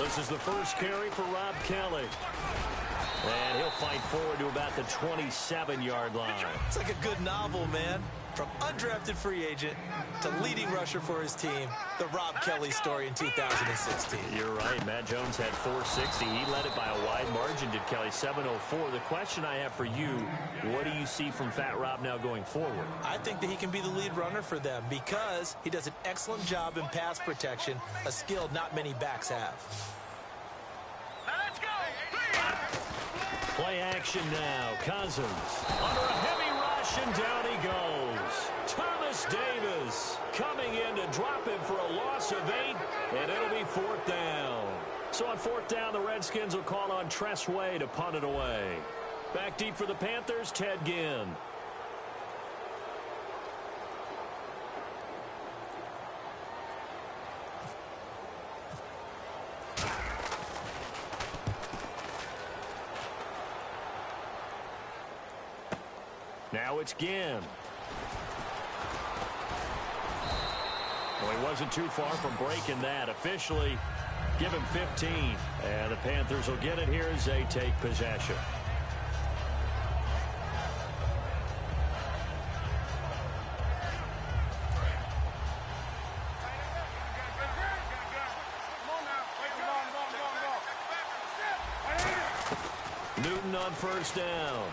This is the first carry for Rob Kelly. And he'll fight forward to about the 27-yard line. It's like a good novel, man. From undrafted free agent to leading rusher for his team, the Rob Kelly story in 2016. You're right. Matt Jones had 460. He led it by a wide margin, did Kelly, 704. The question I have for you, what do you see from Fat Rob now going forward? I think that he can be the lead runner for them because he does an excellent job in pass protection, a skill not many backs have. Let's go. Play action now. Cousins under a heavy rush, and down he goes. Thomas Davis coming in to drop him for a loss of 8, and it'll be 4th down. So on 4th down, the Redskins will call on Tress Way to punt it away. Back deep for the Panthers, Ted Ginn. Now it's Ginn. Well, he wasn't too far from breaking that. Officially, give him 15. And the Panthers will get it here as they take possession. Newton on 1st down.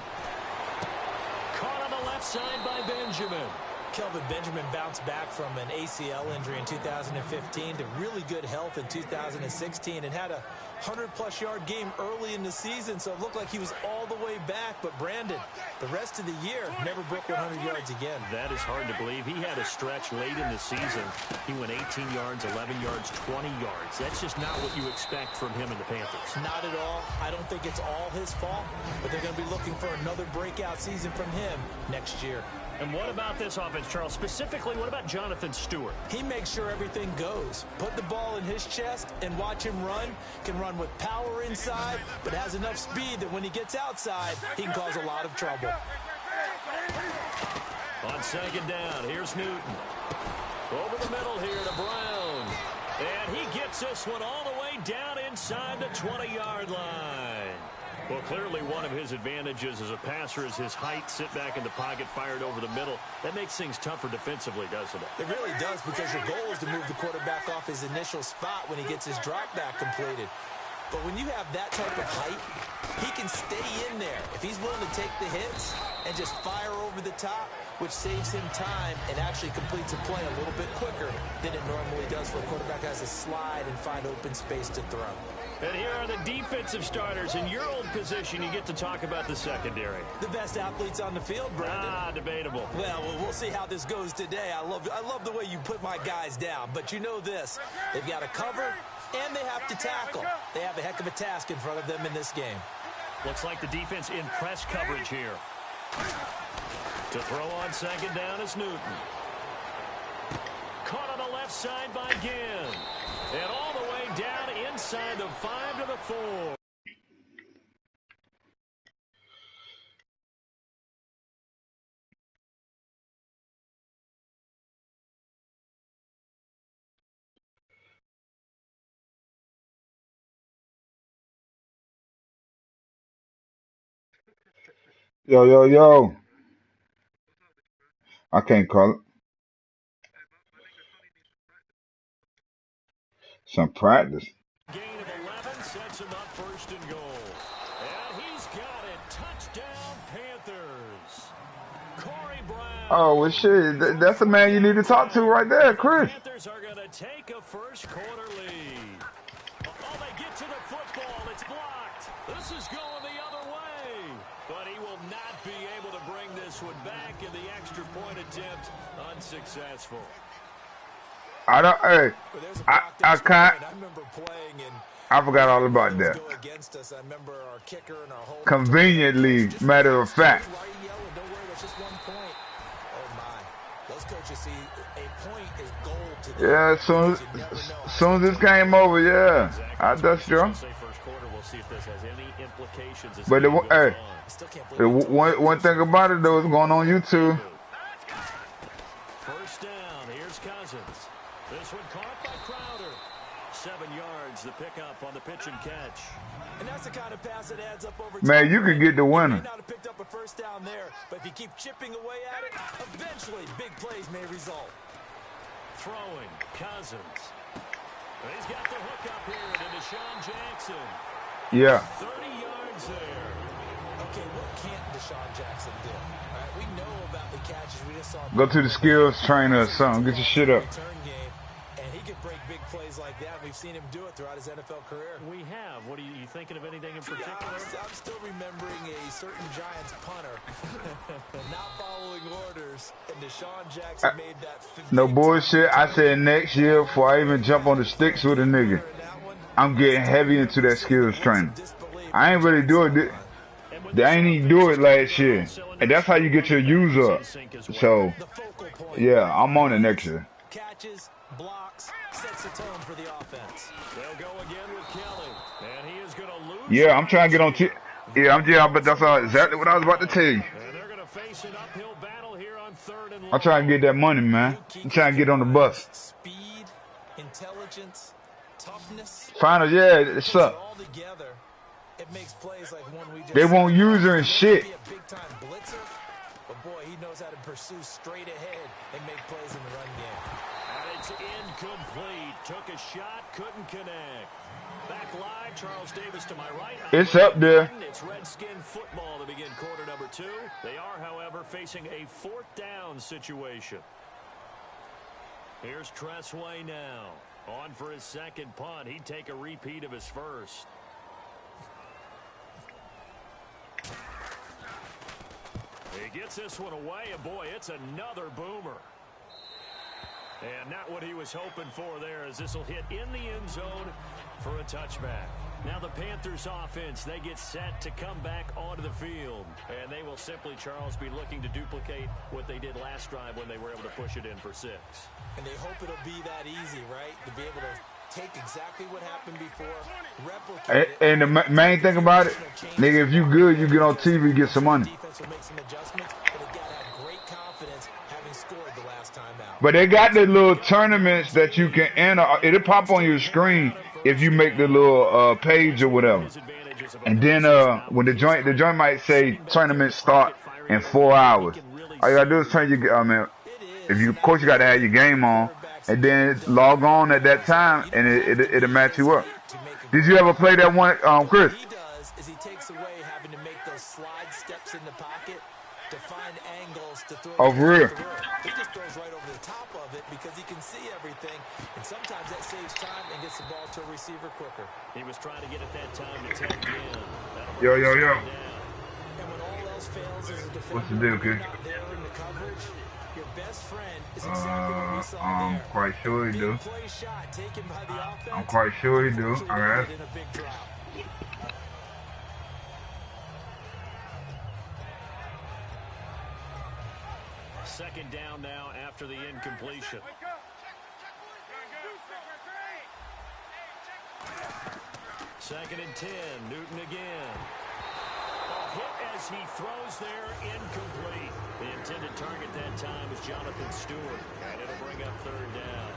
Caught on the left side by Benjamin. Kelvin Benjamin bounced back from an ACL injury in 2015 to really good health in 2016 and had a 100-plus yard game early in the season, so it looked like he was all the way back. But Brandon, the rest of the year, never broke 100 yards again. That is hard to believe. He had a stretch late in the season. He went 18 yards, 11 yards, 20 yards. That's just not what you expect from him and the Panthers. Not at all. I don't think it's all his fault, but they're going to be looking for another breakout season from him next year. And what about this offense, Charles? Specifically, what about Jonathan Stewart? He makes sure everything goes. Put the ball in his chest and watch him run. Can run with power inside, but has enough speed that when he gets outside, he can cause a lot of trouble. On 2nd down, here's Newton. Over the middle here to Brown. And he gets this one all the way down inside the 20-yard line. Well, clearly one of his advantages as a passer is his height, sit back in the pocket, fired over the middle. That makes things tougher defensively, doesn't it? It really does, because your goal is to move the quarterback off his initial spot when he gets his drop back completed. But when you have that type of height, he can stay in there if he's willing to take the hits and just fire over the top, which saves him time and actually completes a play a little bit quicker than it normally does for a quarterback that has to slide and find open space to throw. And here are the defensive starters. In your old position, you get to talk about the secondary. The best athletes on the field, Brandon. Debatable. Well, we'll see how this goes today. I love the way you put my guys down. But you know this. They've got to cover, and they have to tackle. They have a heck of a task in front of them in this game. Looks like the defense in press coverage here. To throw on 2nd down is Newton. Caught on the left side by Ginn. And all the way down inside the 5 to the 4. Yo. I can't call it. Some practice. Gain of 11 sets him up 1st and goal. And he's got it. Touchdown, Panthers. Corey Brown. Oh, well, shit. That's the man you need to talk to right there, Chris. Panthers are going to take a 1st quarter lead. Oh, they get to the football. It's blocked. This is going the other way. But he will not be able to bring this one back, in the extra point attempt unsuccessful. I don't. Hey, I can't. I forgot all about that. Conveniently, matter of fact. Yeah, as soon as this came over, yeah, that's true. But one thing about it though is going on YouTube. 1st down. Here's Cousins. This one caught by Crowder. 7 yards, the pickup on the pitch and catch. And that's the kind of pass that adds up over time. Man, you could get the winner. You may not have picked up a first down there, but if you keep chipping away at it, eventually big plays may result. Throwing, Cousins. He's got the hook up here to Deshaun Jackson. Yeah. 30 yards there. Okay, what can't Deshaun Jackson do? All right, we know about the catches. We just saw. Go to the skills trainer or something. Get your shit up. And he can break big plays like that. We've seen him do it throughout his NFL career. We have. What are you thinking of anything in particular? I'm still remembering a certain Giants punter not following orders, and Deshaun Jackson made that. No bullshit. I said next year before I even jump on the sticks with a nigga, I'm getting heavy into that skills training. I ain't really do it. I ain't even do it last year. And that's how you get your use up. So, yeah, I'm on it next year. Catches, blocks, sets the tone for the offense. They'll go again with Kelly, and he is going to lose. Yeah, I'm trying to get on. But that's exactly what I was about to tell you. And they're going to face an uphill battle here on 3rd and long. I'm trying to get that money, man. I'm trying to get on the bus. Speed, intelligence, toughness. Final, yeah, it's up. All together, it makes plays like one we just. They won't use her and shit. Be a big-time blitzer, but boy, he knows how to pursue straight ahead and make plays in the run game. And it's incomplete. Took a shot, couldn't connect. Back live, Charles Davis to my right. It's up there. It's Redskin football to begin quarter number 2. They are, however, facing a 4th down situation. Here's Tressway now. On for his second punt. He'd take a repeat of his first. He gets this one away, and boy, it's another boomer. And not what he was hoping for there, as this will hit in the end zone for a touchback. Now the Panthers offense, they get set to come back onto the field. And they will simply, Charles, be looking to duplicate what they did last drive when they were able to push it in for 6. And they hope it'll be that easy, right? To be able to take exactly what happened before, replicate it. And the main thing about it, nigga, if you good, you get on TV, get some money. Defense will make some adjustments, but they gotta have great confidence having scored the last time out. But they got the little tournaments that you can enter. It'll pop on your screen if you make the little page or whatever. And then when the joint might say tournament start in 4 hours. All you gotta do is turn your of course you gotta have your game on, and then log on at that time, and it'll match you up. Did you ever play that one, Chris? What he does is he takes away having to make those slide steps in the pocket to find angles to throw. Oh, for real? He just throws right over the top of it because he can see everything, and sometimes that saves time and gets the ball to a receiver quicker. He was trying to get at that time to take it in. Yo. And when all else fails as a defender, What's the deal, kid? not there in the coverage, your best friend is exactly what we saw there. Quite sure he do. Big play shot taken by the offense. I'm quite sure he do. All right. In a big drop. Second down now after the incompletion. Second and 10. Newton again. A hit as he throws there, incomplete. The intended target that time was Jonathan Stewart, and it'll bring up 3rd down.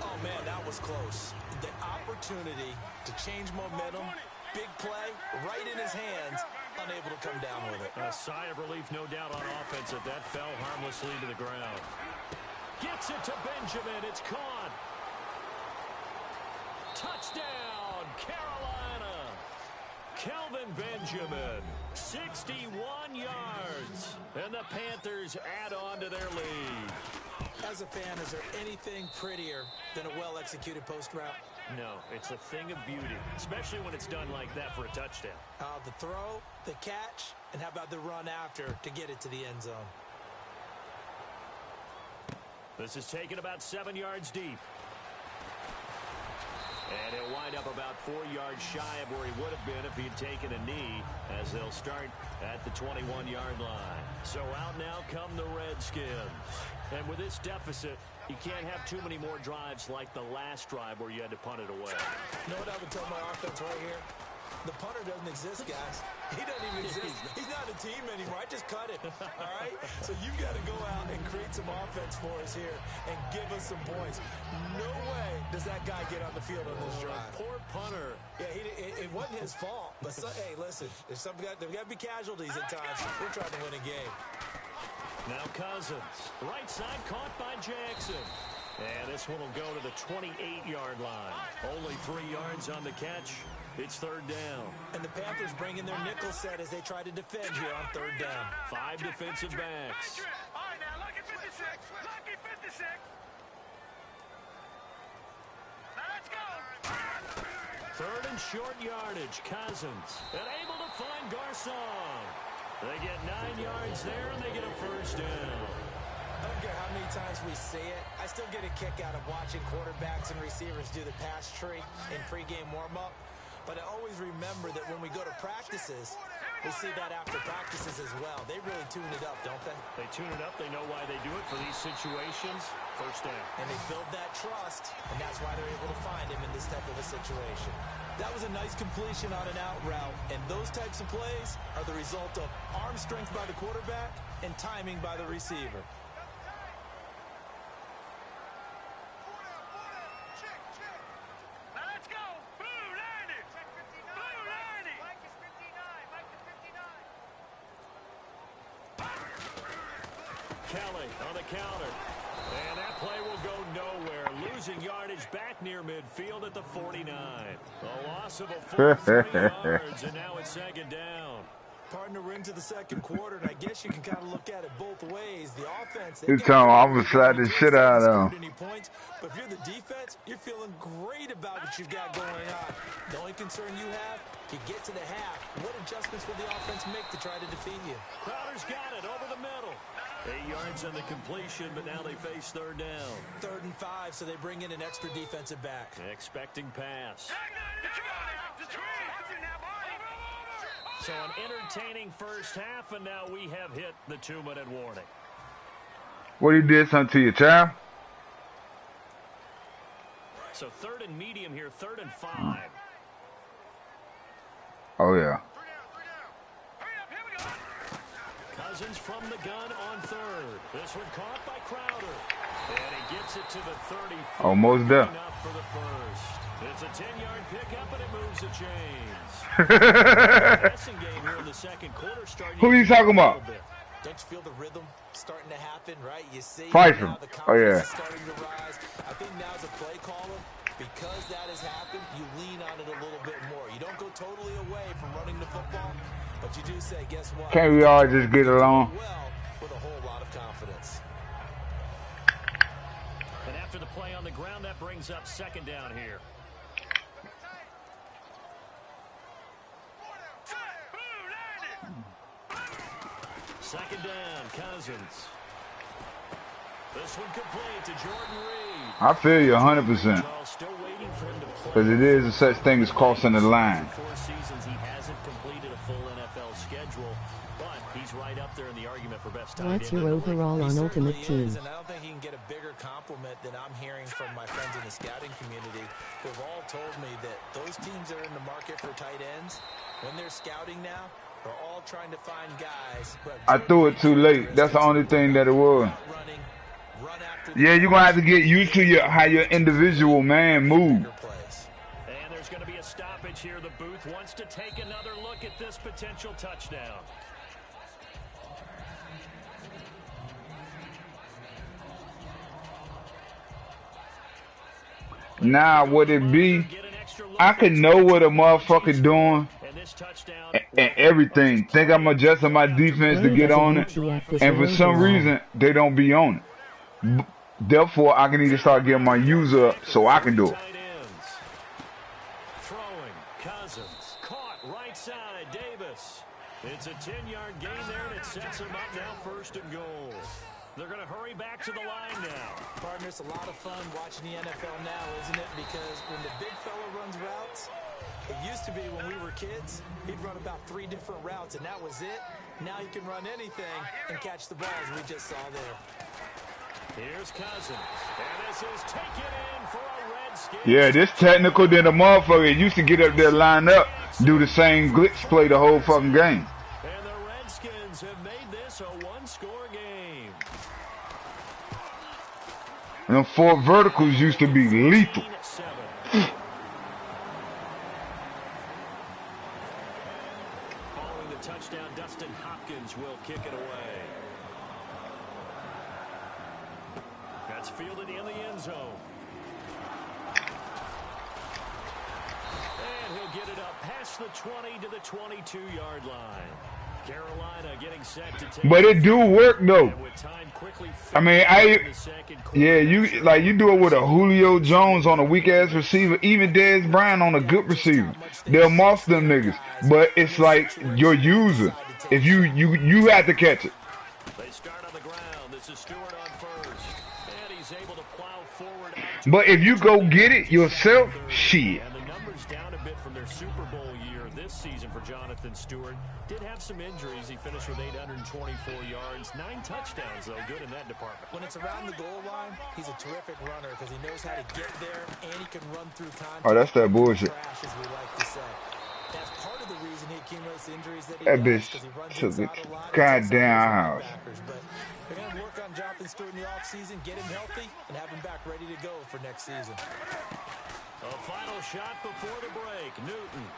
Oh, man, that was close. The opportunity to change momentum, big play, right in his hands, unable to come down with it. A sigh of relief, no doubt, on offense if that fell harmlessly to the ground. Gets it to Benjamin. It's caught. Touchdown, Carolina. Kelvin Benjamin, 61 yards. And the Panthers add on to their lead. As a fan, is there anything prettier than a well-executed post route? No, it's a thing of beauty, especially when it's done like that for a touchdown. The throw, the catch, and how about the run after to get it to the end zone? This is taken about 7 yards deep. And he'll wind up about 4 yards shy of where he would have been if he had taken a knee, as they'll start at the 21-yard line. So out now come the Redskins. And with this deficit, you can't have too many more drives like the last drive where you had to punt it away. You know what I would tell my offense right here? The punter doesn't exist, guys. He doesn't even exist. He's not a team anymore. I just cut it. All right? So you've got to go out and create some offense for us here and give us some points. No way does that guy get on the field on this drive. Poor punter. Yeah, it wasn't his fault. But, hey, listen, there's got to be casualties at times. We're trying to win a game. Now Cousins. Right side caught by Jackson. And this one will go to the 28-yard line. Only 3 yards on the catch. It's third down. And the Panthers bring in their nickel set as they try to defend here on third down. 5 defensive backs. All right, now, lucky 56. Lucky 56. Now, let's go. Third and short yardage. Cousins. And able to find Garcon. They get 9 yards there, and they get a first down. I don't care how many times we see it. I still get a kick out of watching quarterbacks and receivers do the pass tree in pregame warm-up. But I always remember that when we go to practices, we see that after practices as well. They really tune it up, don't they? They tune it up. They know why they do it for these situations. First down. And they build that trust, and that's why they're able to find him in this type of a situation. That was a nice completion on an out route, and those types of plays are the result of arm strength by the quarterback and timing by the receiver. Kelly on the counter. And that play will go nowhere. Losing yardage back near midfield at the 49. A loss of a full 3 yards, and now it's second down. Partner, we're into the second quarter, and I guess you can kind of look at it both ways. The offense, He's telling I'm going to slide this shit out of him. But if you're the defense, you're feeling great about what you've got going on. The only concern you have, you get to the half. What adjustments will the offense make to try to defeat you? Crowder's got it over the middle. 8 yards on the completion, but now they face third down. 3rd and 5, so they bring in an extra defensive back. Expecting pass. So an entertaining first half, and now we have hit the 2-minute warning. What he did something to your child? So 3rd and medium here, 3rd and 5. Oh, yeah. Cousins from the gun on 3rd. This one caught by Crowder. And he gets it to the 30. Almost there. Enough for the first. It's a 10-yard pickup, and it moves the chains. Passing game here in the second quarter starting. Who are you talking about? Don't you feel the rhythm starting to happen, right? You see Pfeiffer. now the Oh, yeah. confidence is starting to rise. I think now as a play caller, because that has happened, you lean on it a little bit more. You don't go totally away from running the football, but you do say, guess what? Can't we all just get along? Well, with a whole lot of confidence. And after the play on the ground, that brings up second down here. Second down, Cousins. This one complete to Jordan Reed. I feel you 100%. Because it is a such thing as crossing the line. 4 seasons he hasn't completed a full NFL schedule, but he's right up there in the argument for best tight end. What's your overall on Ultimate Team? And I don't think he can get a bigger compliment than I'm hearing from my friends in the scouting community, who've all told me that those teams that are in the market for tight ends, when they're scouting now, they're all trying to find guys. I threw it too late. That's the only thing that it was. Yeah, you're going to have to get used to how your individual man move. And there's going to be a stoppage here. The booth wants to take another look at this potential touchdown. Now, would it be, I can know what a motherfucker doing and everything. Think I'm adjusting my defense to get on it. And for some reason, they don't be on it. Therefore, I can need to start getting my user up so I can do it. Throwing, Cousins, caught right side, Davis. It's a 10-yard gain there, and it sets them up now 1st and goal. They're going to hurry back to the line now. Partner, it's a lot of fun watching the NFL now, isn't it? Because when the big fella runs routes, it used to be when we were kids, he'd run about 3 different routes, and that was it. Now you can run anything and catch the ball, as we just saw there. Here's Cousins, and this is taken in for a Redskin. Yeah, this technical than a motherfucker. It used to get up there, line up, do the same glitch play the whole fucking game. And the Redskins have made this a one-score game. And them 4 verticals used to be lethal. Following the touchdown, Dustin Hopkins will kick it away. That's fielded in the end zone. And he'll get it up past the 20 to the 22-yard line. Carolina getting set to take. But it do work though. I mean, you do it with a Julio Jones on a weak ass receiver, even Dez Bryant on a good receiver. They'll moss them niggas. But it's like your user. If you have to catch it. They start on the ground. This is Stewart on first. And he's able to plow forward. But if you go get it yourself, shit. And the numbers down a bit from their Super Bowl year this season for Jonathan Stewart. Did have some injuries. He finished with 824 yards, 9 touchdowns, though. Good in that department. When it's around the goal line, he's a terrific runner because he knows how to get there and he can run through contact. Oh, that's that bullshit. Crash, as we like to say. That's part of the reason he accumulates injuries that he That does, bitch 'cause he runs took it inside a lot goddamn house. But they're going to work on Jonathan Stewart in the offseason, get him healthy, and have him back ready to go for next season. A final shot before the break. Newton.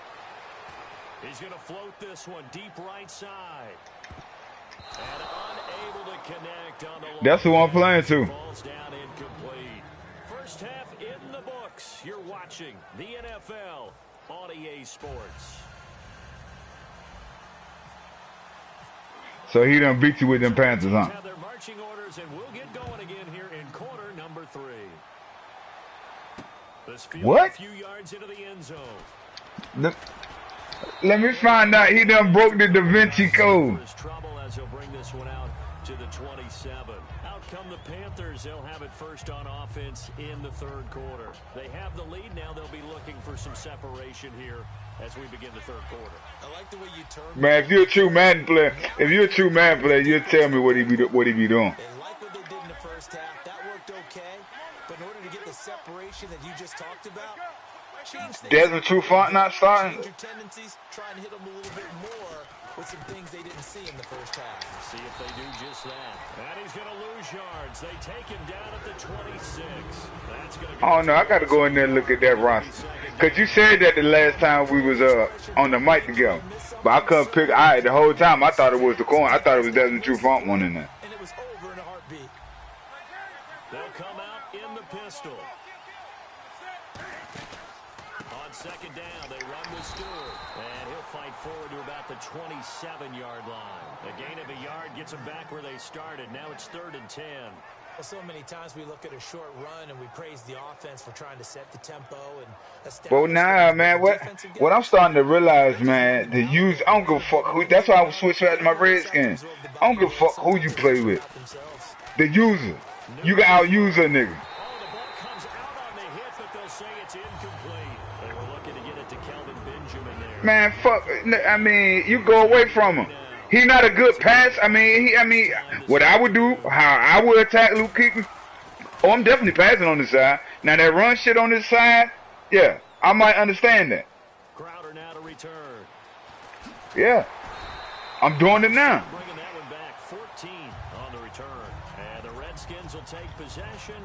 He's going to float this one deep right side. And unable to connect on the line. That's who I'm playing to. Falls down incomplete. First half in the books. You're watching the NFL on EA Sports. So he done beat you with them Panthers, huh? Have their marching orders, and we'll get going again here in quarter number 3. This field What? A few yards into the end zone. Let me find out he done broke the Da Vinci Code. Trouble as he'll bring this one out to the 27. Out come the Panthers. They'll have it first on offense in the third quarter. They have the lead now. They'll be looking for some separation here as we begin the third quarter. I like the way you turn. Man, if you're a true Madden player, you'll tell me what he be doing. They like what they did in the first half. That worked okay. But in order to get the separation that you just talked about, change things. Desmond Trufant not starting. Change your tendencies, try and hit them a little bit more with some things they didn't see in the first half. See if they do just that. And he's going to lose yards. They take him down at the 26. That's going to go. Oh no, I got to go in there and look at that roster. Cause you said that the last time we was on the mic together, but I couldn't pick. The whole time I thought it was the corner. I thought it was Desmond Trufant one in there. And it was over in a heartbeat. They'll come out in the pistol. On second down, they run with Stewart. And he'll fight forward to about the 27-yard line. A gain of a yard gets them back where they started. Now it's 3rd and 10. Well, so many times we look at a short run and we praise the offense for trying to set the tempo and establish. Well, nah, man. What I'm starting to realize, man, to use, I don't give a fuck who. That's why I was switching out to my Redskins. I don't give a fuck who you play with. The user. You can out-use a nigga. Oh, the ball comes out on the hit, but they'll say it's incomplete. They were looking to get it to Kelvin Benjamin there. Man, fuck. I mean, you go away from him. He not a good pass. I mean, what I would do, how I would attack Luke Kuechly. Oh, I'm definitely passing on this side. Now that run shit on this side, yeah, I might understand that. Crowder now to return. Yeah, I'm doing it now. Bringing that one back, 14 on the return. And the Redskins will take possession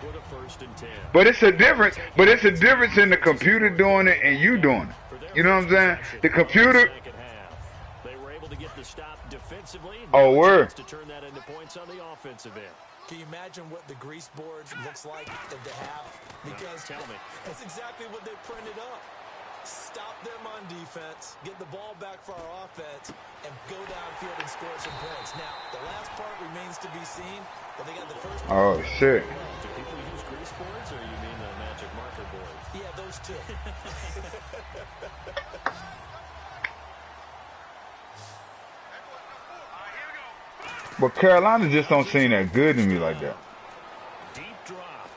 with a 1st and 10. But it's a difference. But it's a difference in the computer doing it and you doing it. You know what I'm saying? The computer. They were able to get the stop defensively. Oh, word. To turn that into points on the offensive end. Can you imagine what the grease board looks like at the half? Because tell me. That's exactly what they printed up. Stop them on defense, get the ball back for our offense, and go downfield and score some points. Now, the last part remains to be seen, but they got the first part. Oh, shit. Do people use grease boards, or you mean the magic marker boards? Yeah, those two. But Carolina just don't seem that good to me like that. Deep drop.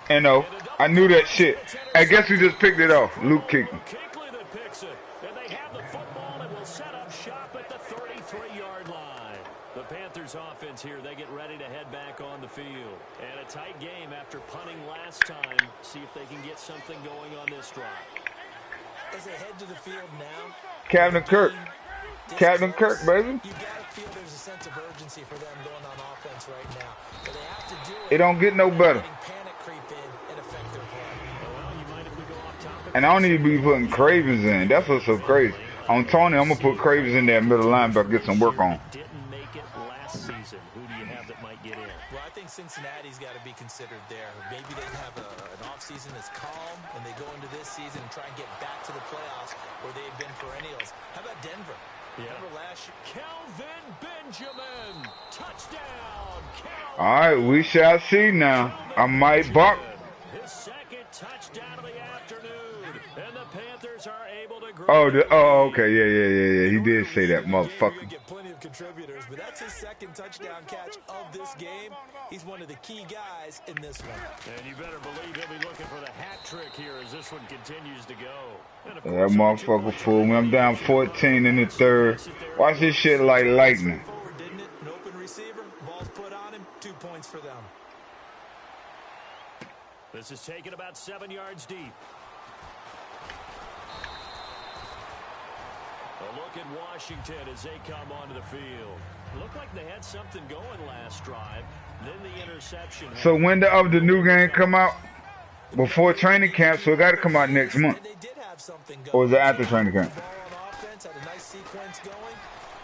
And no, I knew that shit. I guess we just picked it off. Luke Kuechly. Kuechly that picks it. And they have the football and will set up shop at the 33-yard line. The Panthers offense here, they get ready to head back on the field. And a tight game after punting last time. See if they can get something going on this drive. as they head to the field now, Captain Kirk. Captain Kirk, baby. You gotta feel there's a sense of urgency for them going on offense right now. But they have to do It don't get no better. letting panic creep in and affect their play. And I don't need to be putting Cravens in. That's what's so crazy. On Tony, I'm gonna put Cravens in that middle linebacker, get some work on. Didn't make it last season. Who do you have that might get in? Well, I think Cincinnati's got to be considered there. Maybe they have an offseason that's calm, and they go into this season and try and get back to the playoffs where they've been perennials. How about Denver? Denver last year. Calvin Benjamin. Touchdown. Calvin. All right, we shall see now. I might bark. His second touchdown of the afternoon. And the Panthers are able to grow. Oh, okay, yeah. He did say that, motherfucker. Get plenty of contributors, but that's his second touchdown catch of this game. He's one of the key guys in this one. And you better believe he'll be looking for the hat trick here as this one continues to go. And of That course, motherfucker fool me. I'm down 14 in the third. Watch this shit like lightning. Forward, didn't it? An open receiver, ball's put on him, 2 points for them. This is taken about 7 yards deep. A look at Washington as they come onto the field. Looked like they had something going last drive. Then the interception. So when the new game come out? Before training camp, so it got to come out next month. They did have something going. Or is it after training camp? Ball on offense, had a nice sequence going.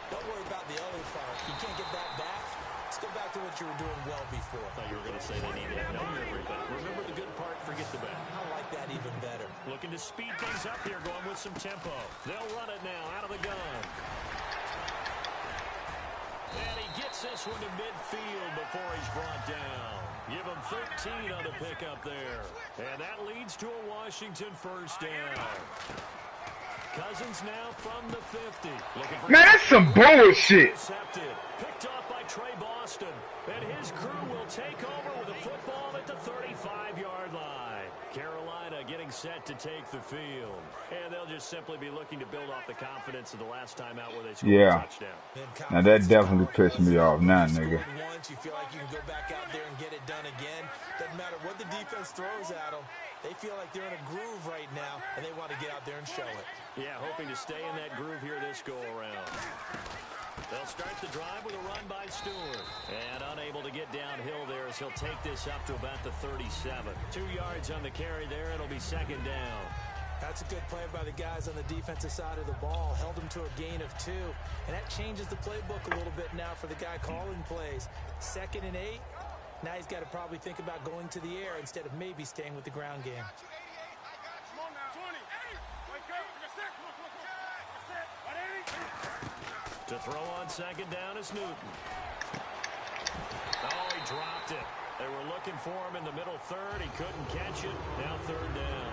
Don't worry about the other part. You can't get that back. Let's go back to what you were doing well before. I thought you were going to say they needed no memory, but remember the good part, forget the bad. I like that even better. Looking to speed things up here, going with some tempo. They'll run it now out of the gun. And he gets this one to midfield before he's brought down. Give him 13 on the pickup there. And that leads to a Washington first down. Cousins now from the 50. Man, that's some bullshit. Intercepted. Picked off by Trey Boston. And his crew will take over with a football at the 35-yard line. Carolina getting set to take the field. And they'll just simply be looking to build off the confidence of the last time out where they scored a touchdown. Now that definitely pissed me off now, nigga. Once you feel like you can go back out there and get it done again. Doesn't matter what the defense throws at them. They feel like they're in a groove right now, and they want to get out there and show it. Yeah, hoping to stay in that groove here this go-around. They'll start the drive with a run by Stewart. And unable to get downhill there as he'll take this up to about the 37. 2 yards on the carry there. It'll be second down. That's a good play by the guys on the defensive side of the ball. Held them to a gain of 2. And that changes the playbook a little bit now for the guy calling plays. 2nd and 8. Now he's got to probably think about going to the air instead of maybe staying with the ground game. To throw on second down is Newton. Oh, he dropped it. They were looking for him in the middle third. He couldn't catch it. Now third down.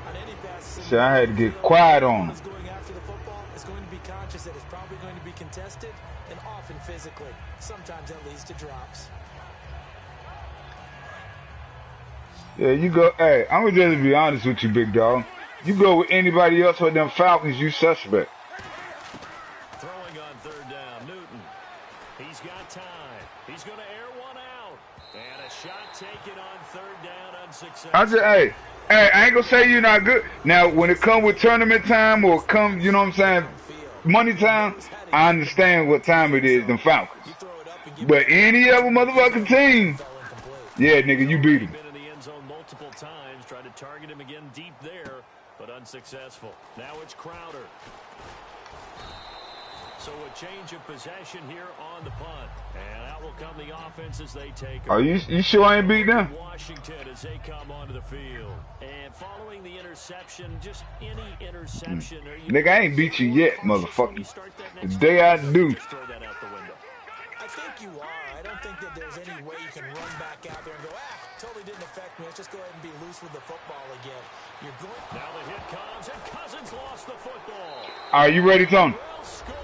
On any pass, See, I had to get quiet on him. Going after the football is going to be conscious that it's probably going to be contested and often physically. Sometimes that leads to drops. Yeah, you go. Hey, I'm gonna just be honest with you, big dog. You go with anybody else with them Falcons, you suspect. Throwing on third down, Newton. He's got time. He's going to air one out. And a shot taken on third down unsuccessful. Hey, I ain't gonna say you're not good. Now, when it come with tournament time or come, you know what I'm saying, money time, I understand what time it is, them Falcons. But any other motherfucking team, yeah, nigga, you beat him. Been in the end zone multiple times. Tried to target him again deep there, but unsuccessful. Now it's Crowder. So a change of possession here on the punt. And out will come the offense as they take Are you sure I ain't beat them? Washington as they come onto the field. And following the interception, just any interception. Nigga, I ain't beat you yet, motherfucker. The day I do. Just throw that out the window. I think you are. I don't think that there's any way you can run back out there and go, totally didn't affect me. Let's just go ahead and be loose with the football again. You're going. Now the hit comes, and Cousins lost the football. Are you ready, Tony? Well scored.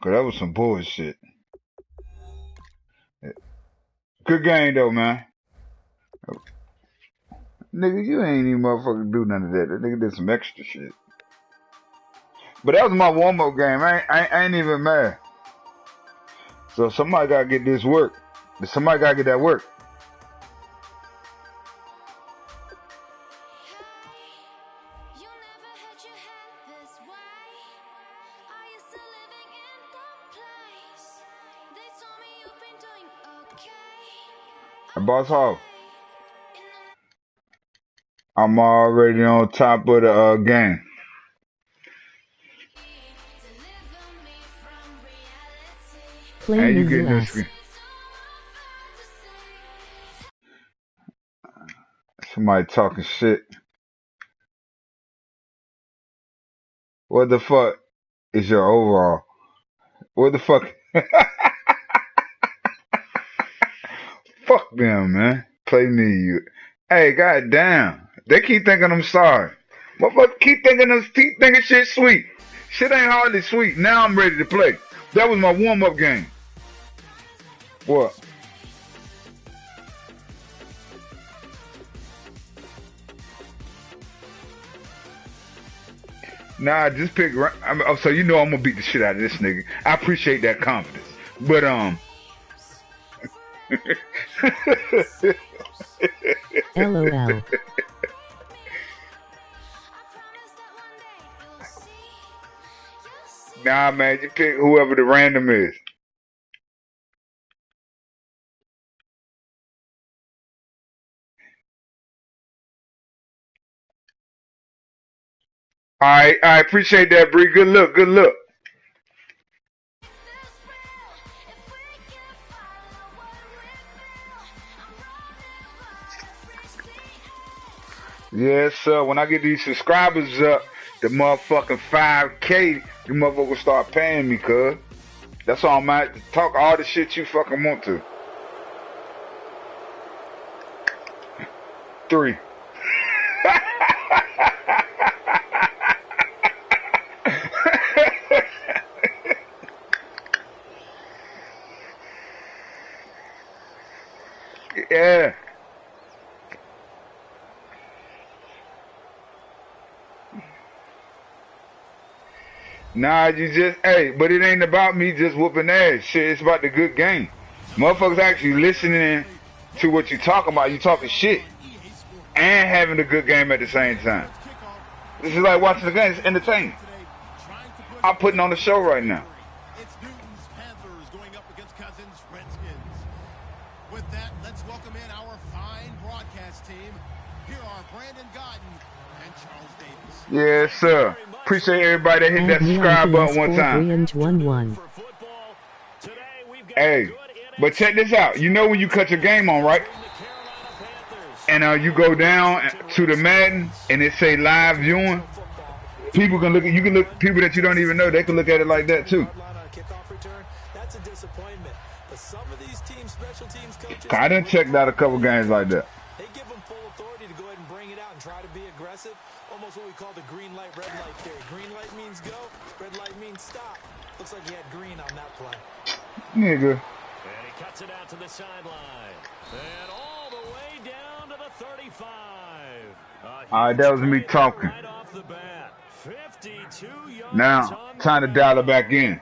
Cause that was some bullshit. Good game though, man. Nigga, you ain't even motherfucking do none of that. That nigga did some extra shit. But that was my warm-up game. I ain't even mad. So somebody gotta get this work. Somebody gotta get that work. Boss Hog. I'm already on top of the game. Play And in you the getting this US. screen. Somebody talking shit. What the fuck is your overall? What the fuck? Fuck them, man. Play me. You. Hey, goddamn. They keep thinking I'm sorry. Motherfucker keep thinking shit sweet. Shit ain't hardly sweet. Now I'm ready to play. That was my warm-up game. What? Nah, just pick. Oh, so you know I'm gonna beat the shit out of this nigga. I appreciate that confidence, but LOL. Nah, man, you pick whoever the random is. All right, I appreciate that, Bree. Good luck, good luck. Yes, sir. When I get these subscribers up, the motherfucking 5K, you motherfuckers start paying me, cuz. That's all I'm at. Talk all the shit you fucking want to. 3. Yeah. Nah, you just, hey, but it ain't about me just whooping ass. Shit, it's about the good game. Motherfuckers actually listening to what you talking about. You talking shit and having a good game at the same time. This is like watching the game. It's entertaining. I'm putting on the show right now. It's Newton's Panthers going up against Cousins Redskins. With that, let's welcome in our fine broadcast team. Here are Brandon Godden and Charles Davis. Yes, sir. Appreciate everybody that hit that subscribe button one time. 1-1. Hey, but check this out. You know when you cut your game on, right? And you go down to the Madden and it say live viewing. People can look at people that you don't even know. They can look at it like that too. That's a disappointment. But some of these teams, special teams coaches, I done checked out a couple games like that. They give them full authority to go ahead and bring it out and try to be aggressive. Almost what we call the green light, red light theory. Green light means go, red light means stop. Looks like he had green on that play. Nigga. And he cuts it out to the sideline. And all the way down to the 35. Alright, that was me talking. Right off the bat. 52 yards. Now, time to dial it back in.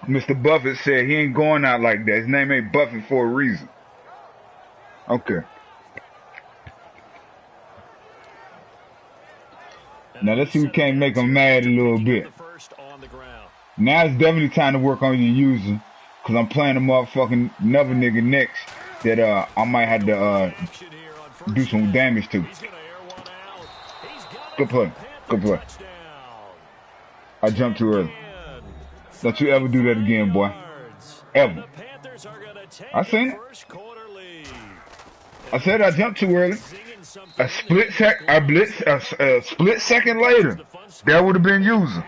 Mr. Buffett said he ain't going out like that. His name ain't Buffett for a reason. Okay. Now let's see if we can't make him mad a little bit. Now it's definitely time to work on your using, cause I'm playing a motherfucking another nigga next that I might have to do some damage to. Good play. Good play. I jumped too early. Don't you ever do that again, boy. Ever. I seen it. I said I jumped too early. A split second later, that would have been using.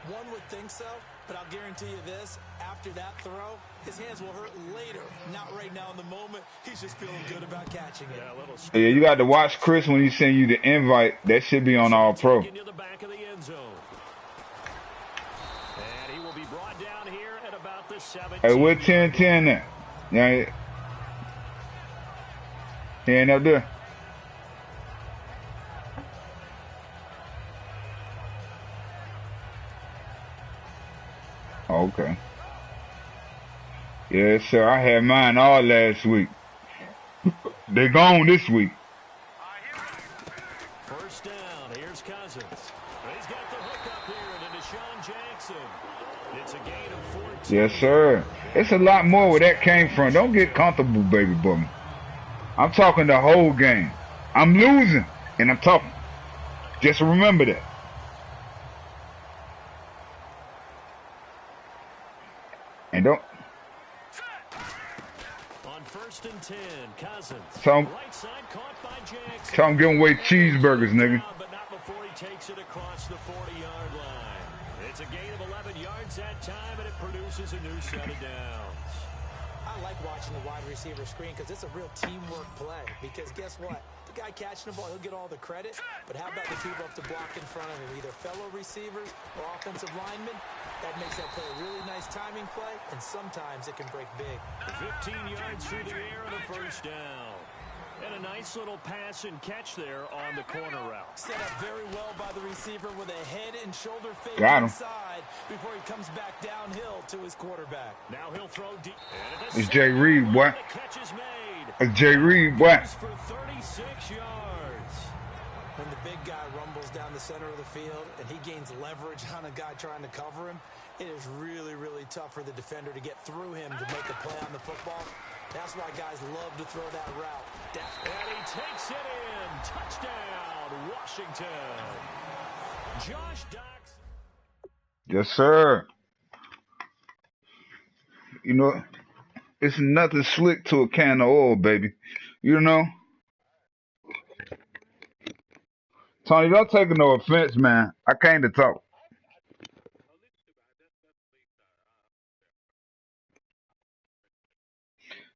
One would think so, but I'll guarantee you this: after that throw, his hands will hurt later. Not right now in the moment. He's just feeling good about catching it. Yeah, you got to watch Chris when he send you the invite. That should be on All Pro. Hey, we're 10-10 now. Yeah, he ain't up there. Okay. Yes, sir. I had mine all last week. They gone this week. First down. Here's Cousins. He's got the hook up here to Deshaun Jackson. It's a gain of 14. Yes, sir. It's a lot more where that came from. Don't get comfortable, baby boy. I'm talking the whole game. I'm losing, and I'm talking. Just remember that. And don't. On first and 10, Cousins. So Right side caught by Jackson. I'm giving away cheeseburgers, nigga. But not before he takes it across the 40-yard line. It's a gain of 11 yards that time, and it produces a new set of downs. I like watching the wide receiver screen because it's a real teamwork play. Because guess what? The guy catching the ball, he'll get all the credit. But how about the people up to block in front of him? Either fellow receivers or offensive linemen. That makes that play a really nice timing play, and sometimes it can break big. 15 yards through the air and a first down. And a nice little pass and catch there on the corner route. Set up very well by the receiver with a head and shoulder fake Got him. inside before he comes back downhill to his quarterback. Now he'll throw deep. It's Jay Reed, boy. The catch is made. It's Jay Reed, boy. For 36 yards. When the big guy rumbles down the center of the field and he gains leverage on a guy trying to cover him, it is really, really tough for the defender to get through him to make a play on the football. That's why guys love to throw that route. And he takes it in. Touchdown, Washington. Josh Docks. Yes, sir. You know, it's nothing slick to a can of oil, baby. You know? Tony, don't take no offense, man. I came to talk.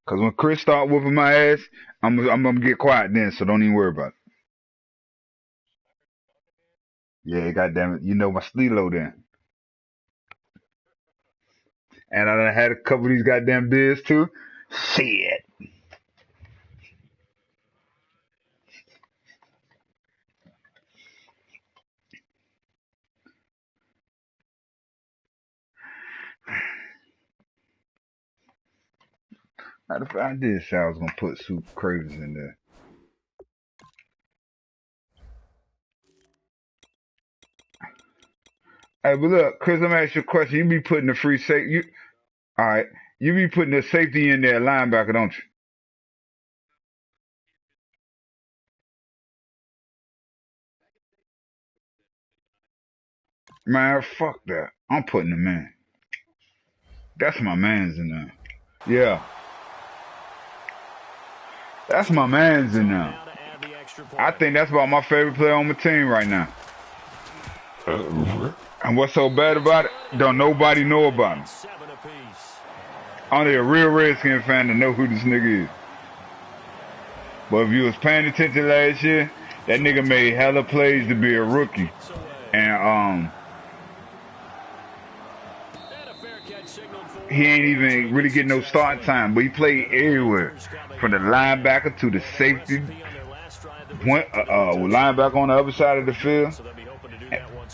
Because when Chris start whooping my ass, I'm going to get quiet then, so don't even worry about it. Yeah, goddamn it. You know my stilo then. And I done had a couple of these goddamn beers too. Shit. I did say I was gonna put Super Cravings in there. Hey, but look, Chris, let me ask you a question. You be putting the free safety. All right. You be putting the safety in there, linebacker, don't you? Man, fuck that. I'm putting him in. That's my man's in there. Yeah. That's my man's in there. I think that's about my favorite player on my team right now. And what's so bad about it? Don't nobody know about him. Only a real Redskin fan to know who this nigga is. But if you was paying attention last year, that nigga made hella plays to be a rookie. And he ain't even really getting no starting time, but he played everywhere. From the linebacker to the safety. Went linebacker on the other side of the field.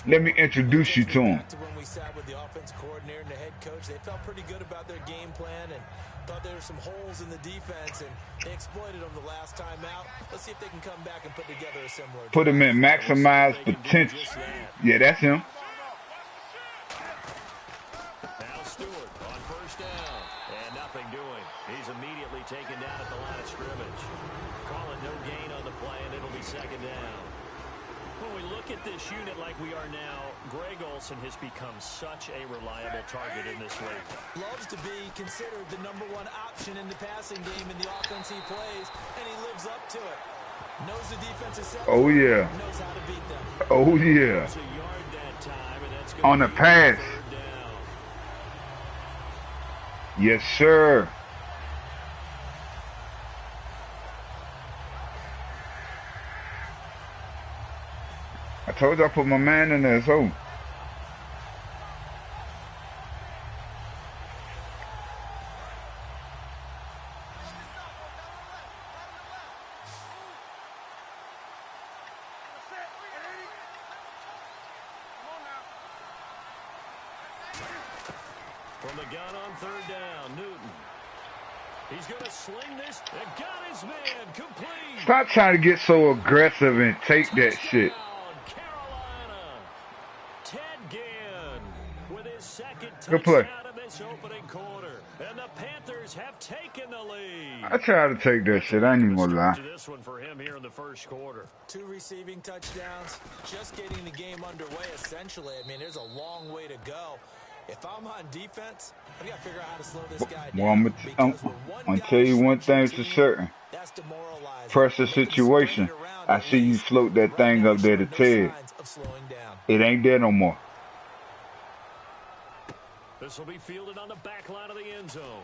Let me introduce you to him. When we sat with the offense coordinator and the head coach, they felt pretty good about their game plan and thought there were some holes in the defense, and they exploited them the last time out. Let's see if they can come back and put together a similar. Put him in maximize potential. Yeah, that's him. Now Stewart on first down, and nothing doing. He's immediately taken down at the line of scrimmage. Calling no gain on the play, and it'll be second down. When we look at this unit like we are now, Greg Olsen has become such a reliable target in this league. Loves to be considered the #1 option in the passing game in the offense he plays, and he lives up to it. Knows the defense is set. Oh, yeah. Knows how to beat them. Oh, yeah. It's a yard that time, and that's On the pass. third down. Yes, sir. I told you I put my man in there, so. From the gun on third down, Newton. He's going to sling this and got his man complete. Stop trying to get so aggressive and take that shit. Carolina. Ted Ginn with his second Good play. touchdown in this opening quarter. And the Panthers have taken the lead. I try to take that shit. I ain't even gonna lie. To this one for him here in the first quarter. 2 receiving touchdowns, just getting the game underway essentially. I mean, there's a long way to go. If I'm on defense, I've got to figure out how to slow this guy Well, down. I'm gonna tell you one thing for certain. That's demoralizing. Pressure situation. I see you float that thing up there to Ted. It ain't there no more. This will be fielded on the back line of the end zone.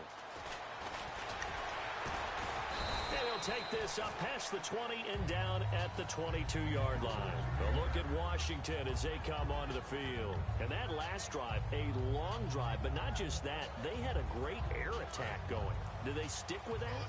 And he'll take this up past the 20 and down at the 22-yard line. A look at Washington as they come onto the field. And that last drive, a long drive, but not just that. They had a great air attack going. Do they stick with that?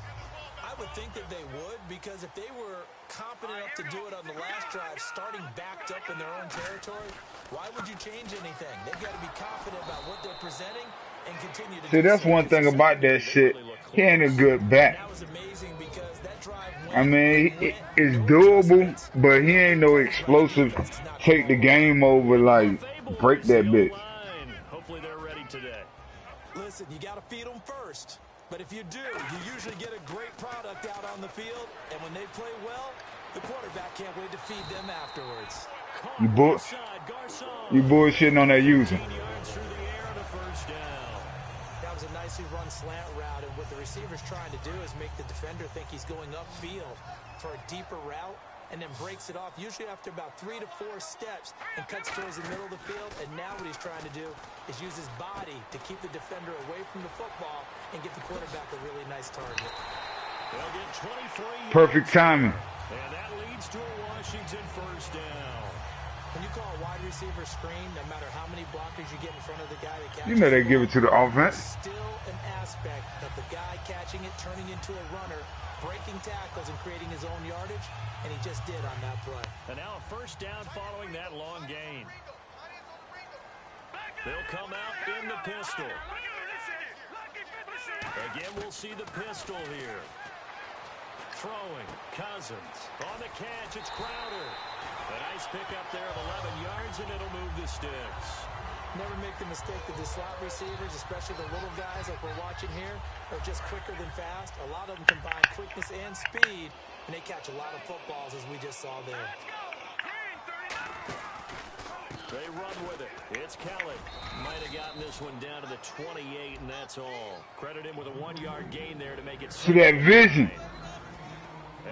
I would think that they would, because if they were competent enough to do it on the last drive, starting backed up in their own territory, why would you change anything? They've got to be confident about what they're presenting and continue to See, that's one thing about that shit. He ain't a good back. That was amazing because that drive I mean, it's doable, but he ain't no explosive, take the game over, like, break that bitch. Hopefully they're ready today. Listen, you got to feed them first. But if you do, you usually get a great product out on the field. And when they play well, the quarterback can't wait to feed them afterwards. You bullshitting on that user. That was a nicely run slant route. And what the receiver's trying to do is make the defender think he's going upfield for a deeper route, and then breaks it off, usually after about 3 to 4 steps, and cuts towards the middle of the field. And now what he's trying to do is use his body to keep the defender away from the football and get the quarterback a really nice target. They'll get 23. Perfect timing. And that leads to a Washington first down. When you call a wide receiver screen, no matter how many blockers you get in front of the guy that catches You know they give it to the offense. still an aspect of the guy catching it, turning into a runner, breaking tackles and creating his own yardage, and he just did on that play. And now a first down following that long gain. They'll come out in the pistol. Again, we'll see the pistol here. Throwing, Cousins. On the catch, it's Crowder. A nice pickup there of 11 yards, and it'll move the sticks. Never make the mistake that the slot receivers, especially the little guys like we're watching here, are just quicker than fast. A lot of them combine quickness and speed, and they catch a lot of footballs, as we just saw there. They run with it. It's Kelly. Might have gotten this one down to the 28, and that's all. Credit him with a 1-yard gain there to make it. See that vision.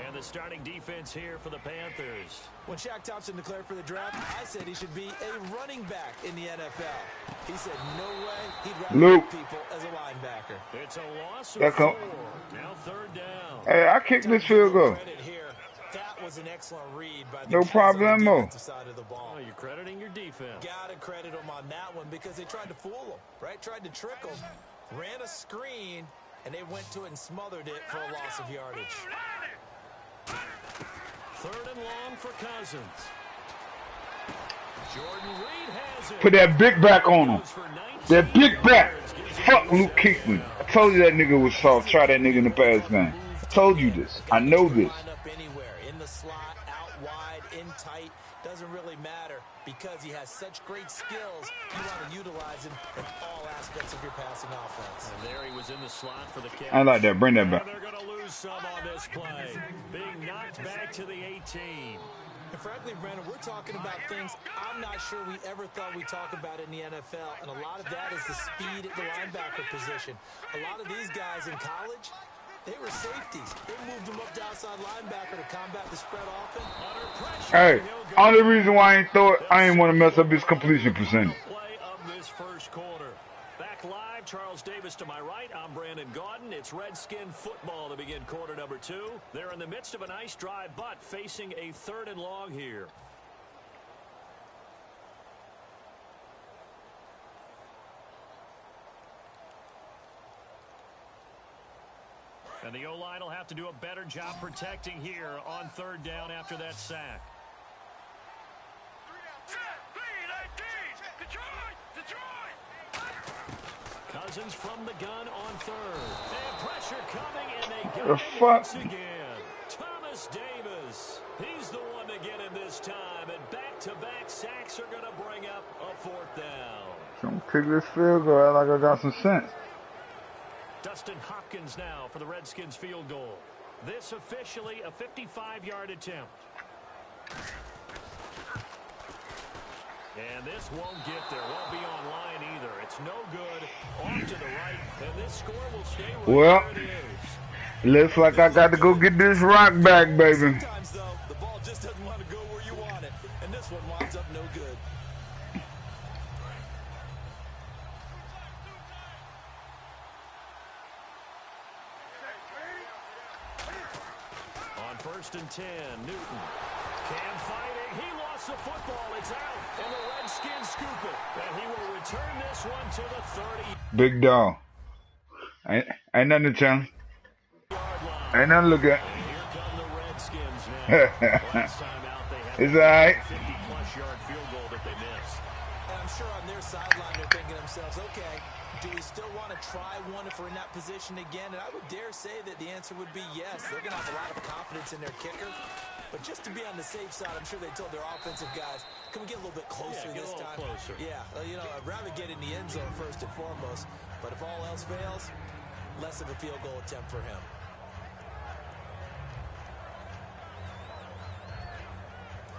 And the starting defense here for the Panthers. When Shaq Thompson declared for the draft, I said he should be a running back in the NFL. He said no way he'd rather beat people as a linebacker. It's a loss of 4. Now third down. Hey, I kicked this field goal. That was an excellent read by the No problemo. side of the ball. Oh, you're crediting your defense. Gotta credit them on that one because they tried to fool him, right? Tried to trick him, ran a screen, and they went to it and smothered it for a loss of yardage. Third and long for Cousins. Jordan Reed has it. Put that big back on him. That big back. Fuck Luke Kuechly. I told you that nigga was soft. Try that nigga in the pass game. I told you this. I know this. In the slot, out wide, in tight, doesn't really matter because he has such great skills. You want to utilize him in all aspects of your passing offense. And there he was in the slot for the catch. I like that. Bring that back. And they're going to lose some on this play. Being knocked back to the 18. And frankly, Brandon, we're talking about things I'm not sure we ever thought we'd talk about in the NFL. And a lot of that is the speed at the linebacker position. A lot of these guys in college, they were safeties. They moved them up to outside linebacker to combat the spread offense. Hey, only reason why I ain't want to mess up his completion percentage. Play of this first quarter. Back live, Charles Davis to my right. I'm Brandon Gaudin. It's Redskin football to begin quarter number 2. They're in the midst of a nice drive, but facing a third and long here. And the O-line will have to do a better job protecting here on third down after that sack. Cousins from the gun on third. And pressure coming, and they got The it fuck? once again. Thomas Davis. He's the one to get him this time, and back-to-back sacks are going to bring up a fourth down. Don't kick this field goal like I got some sense. Dustin Hopkins now for the Redskins field goal. This officially a 55-yard attempt. And this won't get there. Won't be on line either. It's no good. Off to the right. And this score will stay right Well, where it is. looks like I got to go get this rock back, baby. Sometimes, though, the ball just doesn't want to go where you want it. And this one winds up no good. On 1st and 10, Newton. Cam fighting. He lost the football. It's out. And the Redskins scoop it. And he will return this one to the 30. Big dog. Ain't nothing to tell him. Ain't nothing to look at. Here come the Redskins now. Last time out, they had It's all right. a 50-plus yard field goal that they missed. And I'm sure on their sideline they're thinking to themselves, okay, do we still want to try one if we're in that position again? And I would dare say that the answer would be yes. They're going to have a lot of confidence in their kicker. But just to be on the safe side, I'm sure they told their offensive guys, can we get a little bit closer Get a this little time? closer. Yeah, you know, I'd rather get in the end zone first and foremost. But if all else fails, less of a field goal attempt for him.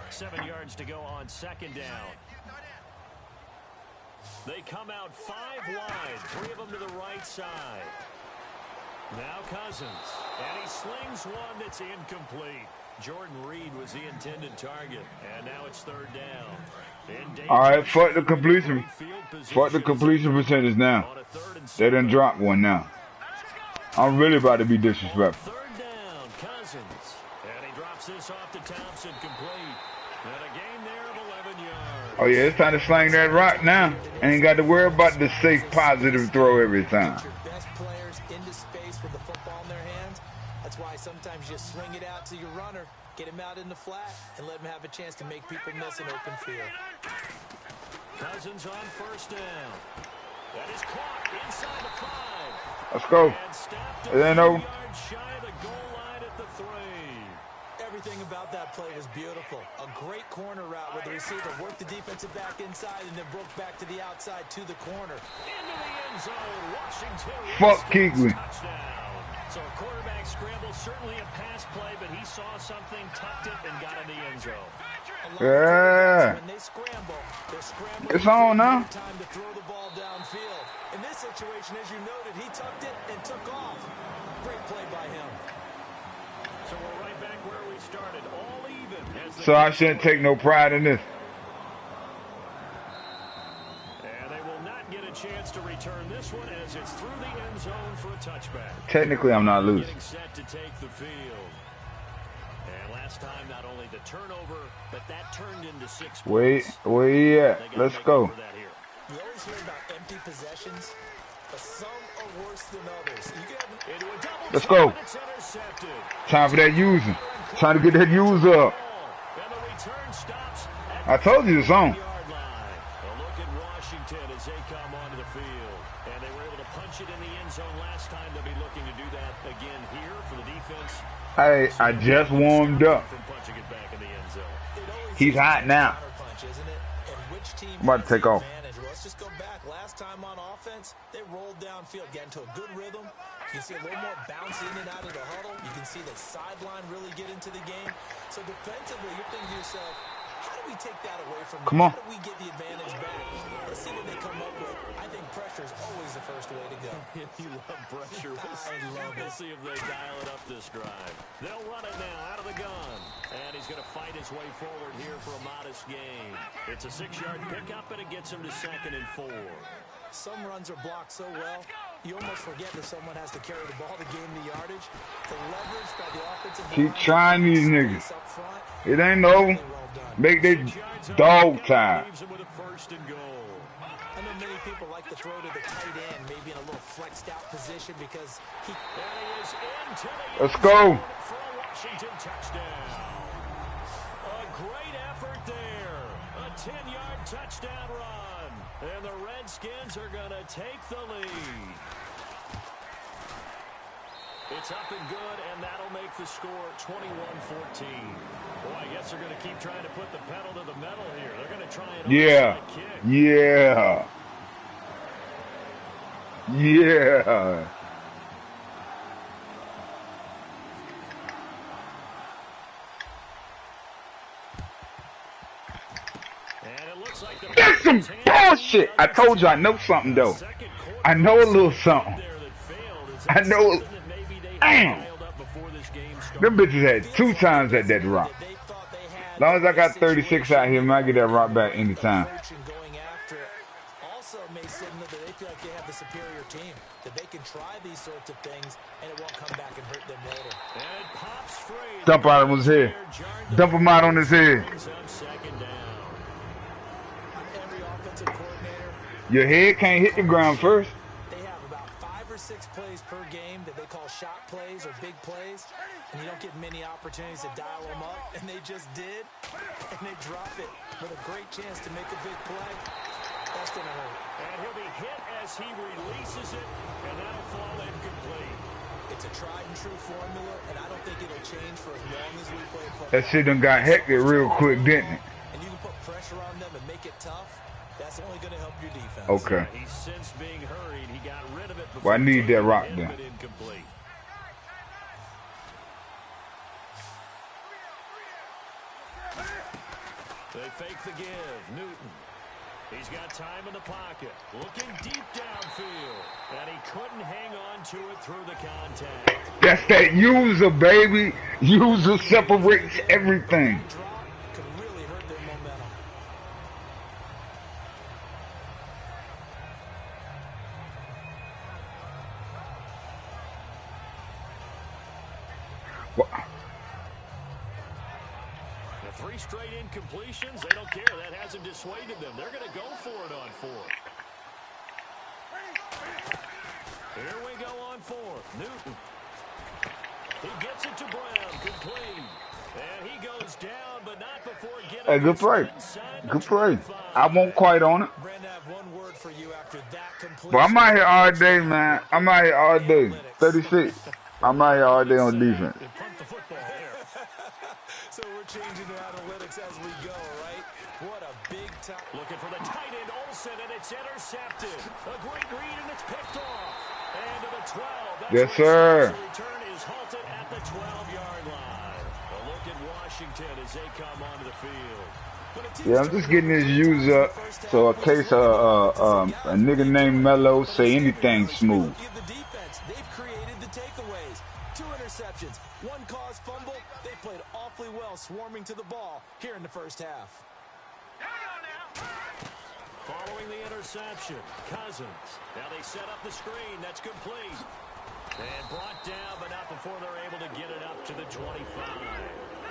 Seven yards to go on 2nd down. They come out 5 wide, 3 of them to the right side. Now Cousins, and he slings one that's incomplete. Jordan Reed was the intended target, and now it's 3rd down. All right, fuck the completion. Fuck the completion percentage now. They done dropped one now. I'm really about to be disrespectful. 3rd down, Cousins. And he drops this off to Thompson, complete. And a gain there of 11 yards. Oh, yeah, it's time to slang that rock now. Ain't got to worry about the safe, positive throw every time. Get your best players into space with the football in their hands. That's why sometimes you swing it out to your runner, get him out in the flat, and let him have a chance to make people miss an open field. Cousins on 1st down. That is caught inside the 5. Let's go. And stopped It ain't over. 3 yards shy of the goal line at the 3. Everything about that play was beautiful. A great corner route where the receiver worked the defensive back inside and then broke back to the outside to the corner. Into the end zone. Washington. Fuck Redskins Kuechly. touchdown. So a quarterback scramble, certainly a pass play, but he saw something, tucked it, and got in the end zone. Yeah. When they scramble, they're scrambling. It's on now. Time to throw the ball downfield. In this situation, as you noted, he tucked it and took off. Great play by him. So we're right back where we started, all even. As the So I shouldn't take no pride in this. And they will not get a chance to return this one as it's through the end zone for a touchback. Technically, I'm not losing. Getting set to take the field. And last time, not only the turnover, but that turned into 6 Wait, points. where he at? They gotta Let's make go. up for that here. You always hear about empty possessions, but some are worse than others. You can have Into a double Let's team, go. and it's intercepted. Time for that using. Time to get that user up. And the return stops at I told you it's on. the yard line. A look at Washington as they come onto the field. And they were able to punch it in the end zone last time. They'll be looking to do that again here for the defense. Hey, I just warmed up. From punching it back in the end zone. He's hot now. counterpunch, isn't it? And which team I'm about to has take the off. advantage? Well, let's just go back. Last time on offense, they rolled downfield, got into a good rhythm. You can see a little more bounce in and out of the huddle. You can see the sideline really get into the game. So defensively, you're thinking to yourself, how do we take that away from them? Come on. How do we get the advantage back? Let's see what they come up with. I think pressure is always the first way to go. You love pressure. I love We'll it. see if they dial it up this drive. They'll run it now out of the gun. And he's going to fight his way forward here for a modest gain. It's a 6-yard pickup, and it gets him to 2nd and 4. Some runs are blocked so well, you almost forget that someone has to carry the ball to gain the yardage. The leverage by the offensive Keep line, trying these niggas. up front, It ain't over. really well done. Make that 6 yards on dog the time. leaves him with a 1st and goal. I know many people like to throw to the tight end, maybe in a little flexed out position because he And he is into the Let's end go. zone for a Washington touchdown. A great effort there. A 10-yard touchdown run. And the Redskins are going to take the lead. It's up and good, and that'll make the score 21-14. Boy, I guess they're going to keep trying to put the pedal to the metal here. They're going to try an onside kick. Yeah. Yeah. That's some bullshit. I told you I know something, though. I know a little something. I know. Damn. Them bitches had 2 times at that rock. As long as I got 36 out here, I get that rock back anytime. Also may signal that they feel like they have the superior team, that they can try these sorts of things and it won't come back and hurt them later. Dump out of his head. Dump him out on his head. Your head can't hit the ground first. They have about 5 or 6 plays per game that they call shot plays or big plays, and you don't get many opportunities to dial them up, and they just did, and they drop it with a great chance to make a big play. That's going to hurt. And he'll be hit as he releases it, and that'll fall incomplete. It's a tried and true formula, and I don't think it'll change for as long as we play football. That shit done got hectic real quick, didn't it? And you can put pressure on them and make it tough. That's only going to help your defense. Okay. He's since being hurried. He got rid of it before. Well, I need that rock then. Incomplete. They fake the give. Newton. He's got time in the pocket. Looking deep downfield. And he couldn't hang on to it through the contact. That's that user, baby. User separates everything. Could really hurt their momentum. What? 3 straight incompletions. They don't care. That hasn't dissuaded them. They're going to go for it on 4th. Here we go on 4th. Newton. He gets it to Brown. Complete. And he goes down, but not before getting Hey, good play. Good play. I won't quite on it. Brandon, I have one word for you after that completion. But I'm out here all day, man. I'm out here all day. 36. I'm out here all day on defense. So we're changing the analytics as we go, right? What a big time. Looking for the tight end, Olsen, and it's intercepted. A great read, and it's picked off. And to the 12. That's Yes, sir. The return is halted at the 12-yard line. A look at Washington as they come onto the field. Yeah, I'm just getting this use up so in case a nigga named Mello say anything smooth. They've created the takeaways. 2 interceptions, 1 caused fumble. They played awfully well swarming to the ball here in the first half. Following the interception, Cousins. Now they set up the screen. That's complete. And brought down, but not before they're able to get it up to the 25.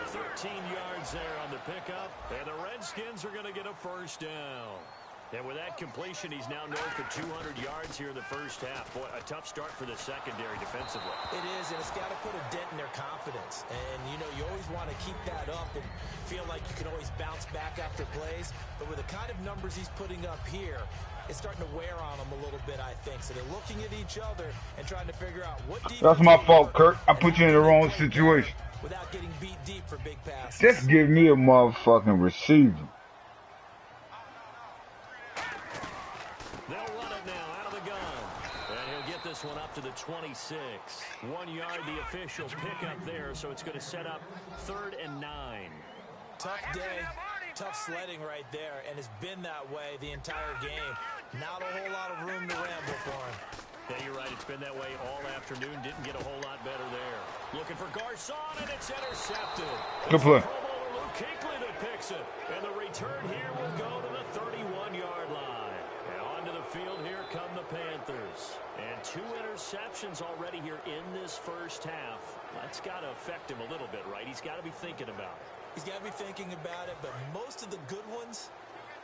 13 yards there on the pickup. And the Redskins are going to get a first down. And with that completion, he's now north of 200 yards here in the first half. Boy, a tough start for the secondary defensively. It is, and it's got to put a dent in their confidence. And, you know, you always want to keep that up and feel like you can always bounce back after plays. But with the kind of numbers he's putting up here, it's starting to wear on them a little bit, I think. So they're looking at each other and trying to figure out what defense. That's my fault, Kurt. I put you in the wrong situation. Without getting beat deep for big passes. Just give me a motherfucking receiver. They'll run it now out of the gun. And he'll get this one up to the 26. 1 yard, the official pickup there, so it's going to set up 3rd and 9. Tough day, tough sledding right there, and it's been that way the entire game. Not a whole lot of room to ramble for him. Yeah, you're right. It's been that way all afternoon. Didn't get a whole lot better there. Looking for Garcon, and it's intercepted. Good play. Luke Kuechly that picks it. And the return here will go to the 31-yard line. And onto the field here come the Panthers. And 2 interceptions already here in this first half. That's got to affect him a little bit, right? He's got to be thinking about it. He's got to be thinking about it, but most of the good ones,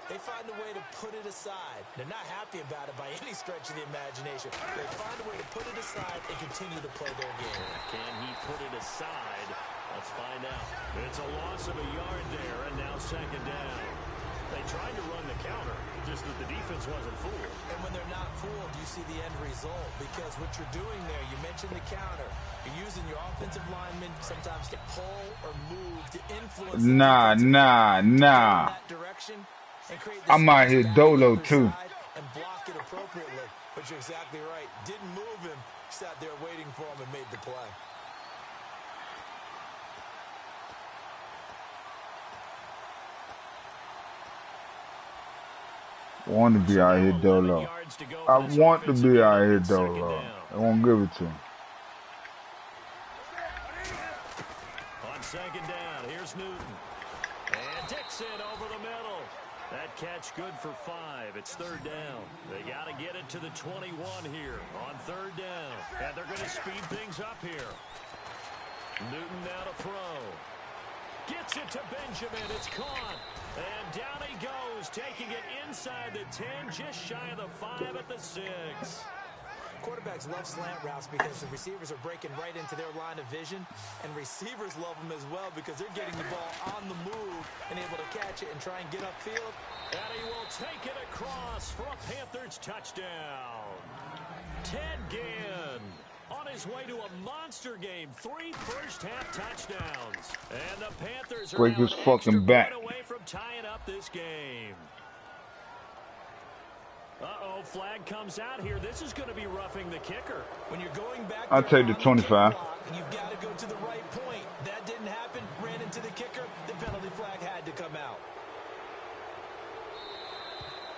they find a way to put it aside. They're not happy about it by any stretch of the imagination. They find a way to put it aside and continue to play their game. Can he put it aside? Let's find out. It's a loss of a yard there, and now 2nd down. They tried to run the counter, just that the defense wasn't fooled. And when they're not fooled, you see the end result. Because what you're doing there, you mentioned the counter. You're using your offensive linemen sometimes to pull or move to influence the that direction and create the I'm out here dolo too. and block it appropriately. But you're exactly right. Didn't move him. Sat there waiting for him and made the play. Want to be out here dolo. I want to be out here dolo. I won't give it to him. On second down, here's Newton. And Dixon over the middle. That catch good for 5. It's third down. They got to get it to the 21 here on third down. And they're going to speed things up here. Newton now to throw. Gets it to Benjamin. It's caught. And down he goes, taking it inside the 10, just shy of the 5 at the 6. Quarterbacks love slant routes because the receivers are breaking right into their line of vision, and receivers love them as well because they're getting the ball on the move and able to catch it and try and get upfield. And he will take it across for a Panthers touchdown. Ted Ginn on his way to a monster game. 3 first-half touchdowns. And the Panthers are Break his fucking back away from tying up this game. Uh-oh, flag comes out here. This is going to be roughing the kicker. When you're going back, I'll take the 25. You've got to go to the right point. That didn't happen. Ran into the kicker. The penalty flag had to come out.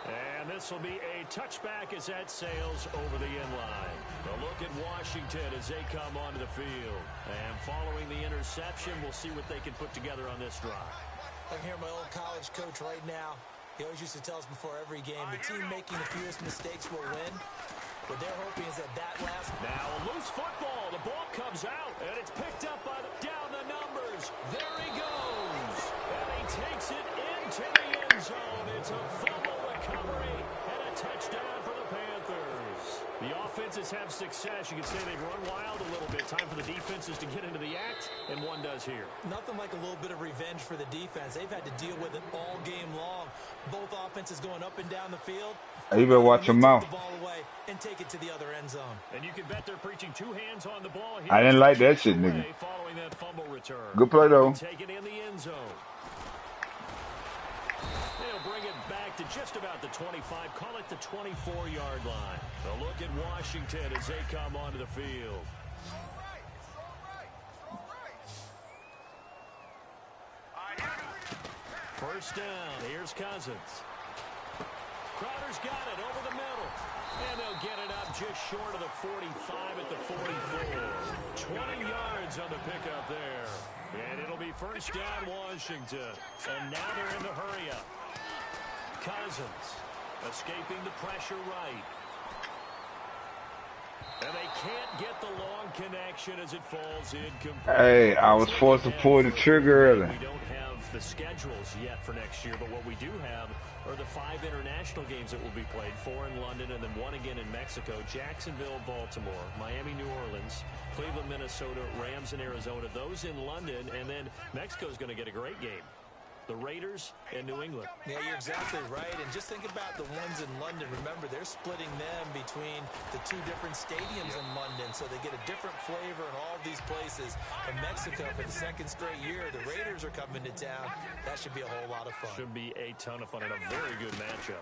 And this will be a touchback as that sails over the end line. A look at Washington as they come onto the field. And following the interception, we'll see what they can put together on this drive. I can hear my old college coach right now. He always used to tell us before every game, the team making the fewest mistakes will win. What they're hoping is that last... Now a loose football. The ball comes out, and it's picked up by down the numbers. There he goes. And he takes it into the end zone. It's a fumble recovery and a touchdown for the Panthers. The offenses have success. You can say they've run wild a little bit. Time for the defenses to get into the act, and one does here. Nothing like a little bit of revenge for the defense. They've had to deal with it all game long. Both offenses going up and down the field. You better watch your mouth. The ball away and take it to the other end zone. And you can bet they're preaching 2 hands on the ball here. I didn't like that shit, nigga. Following that fumble return. Good play, though. Take it in the end zone. They'll bring it back to just about the 25. Call it the 24-yard line. A look at Washington as they come onto the field. First down. Here's Cousins. Crowder's got it over the middle. And they'll get it up just short of the 45 at the 44. 20 yards on the pickup there. And it'll be first down Washington. And now they're in the hurry up. Cousins escaping the pressure right. And they can't get the long connection as it falls incomplete. Hey, I was forced to pull the trigger early. We don't have the schedules yet for next year, but what we do have are the 5 international games that will be played, 4 in London and then 1 again in Mexico, Jacksonville, Baltimore, Miami, New Orleans, Cleveland, Minnesota, Rams, and Arizona. Those in London, and then Mexico's going to get a great game. The Raiders and New England. Yeah, you're exactly right. And just think about the ones in London. Remember, they're splitting them between the 2 different stadiums in London, so they get a different flavor in all of these places. In Mexico, for the 2nd straight year, the Raiders are coming to town. That should be a whole lot of fun. Should be a ton of fun and a very good matchup.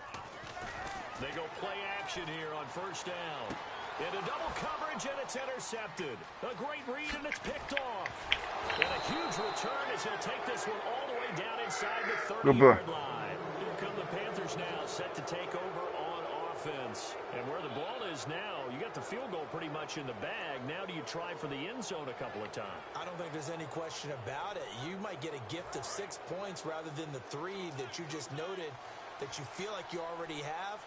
They go play action here on first down. Into double coverage, and it's intercepted. A great read, and it's picked off. And a huge return as he'll take this one all the way down inside the 30-yard line. Here come the Panthers now, set to take over on offense. And where the ball is now, you got the field goal pretty much in the bag. Now do you try for the end zone a couple of times? I don't think there's any question about it. You might get a gift of 6 points rather than the 3 that you just noted that you feel like you already have.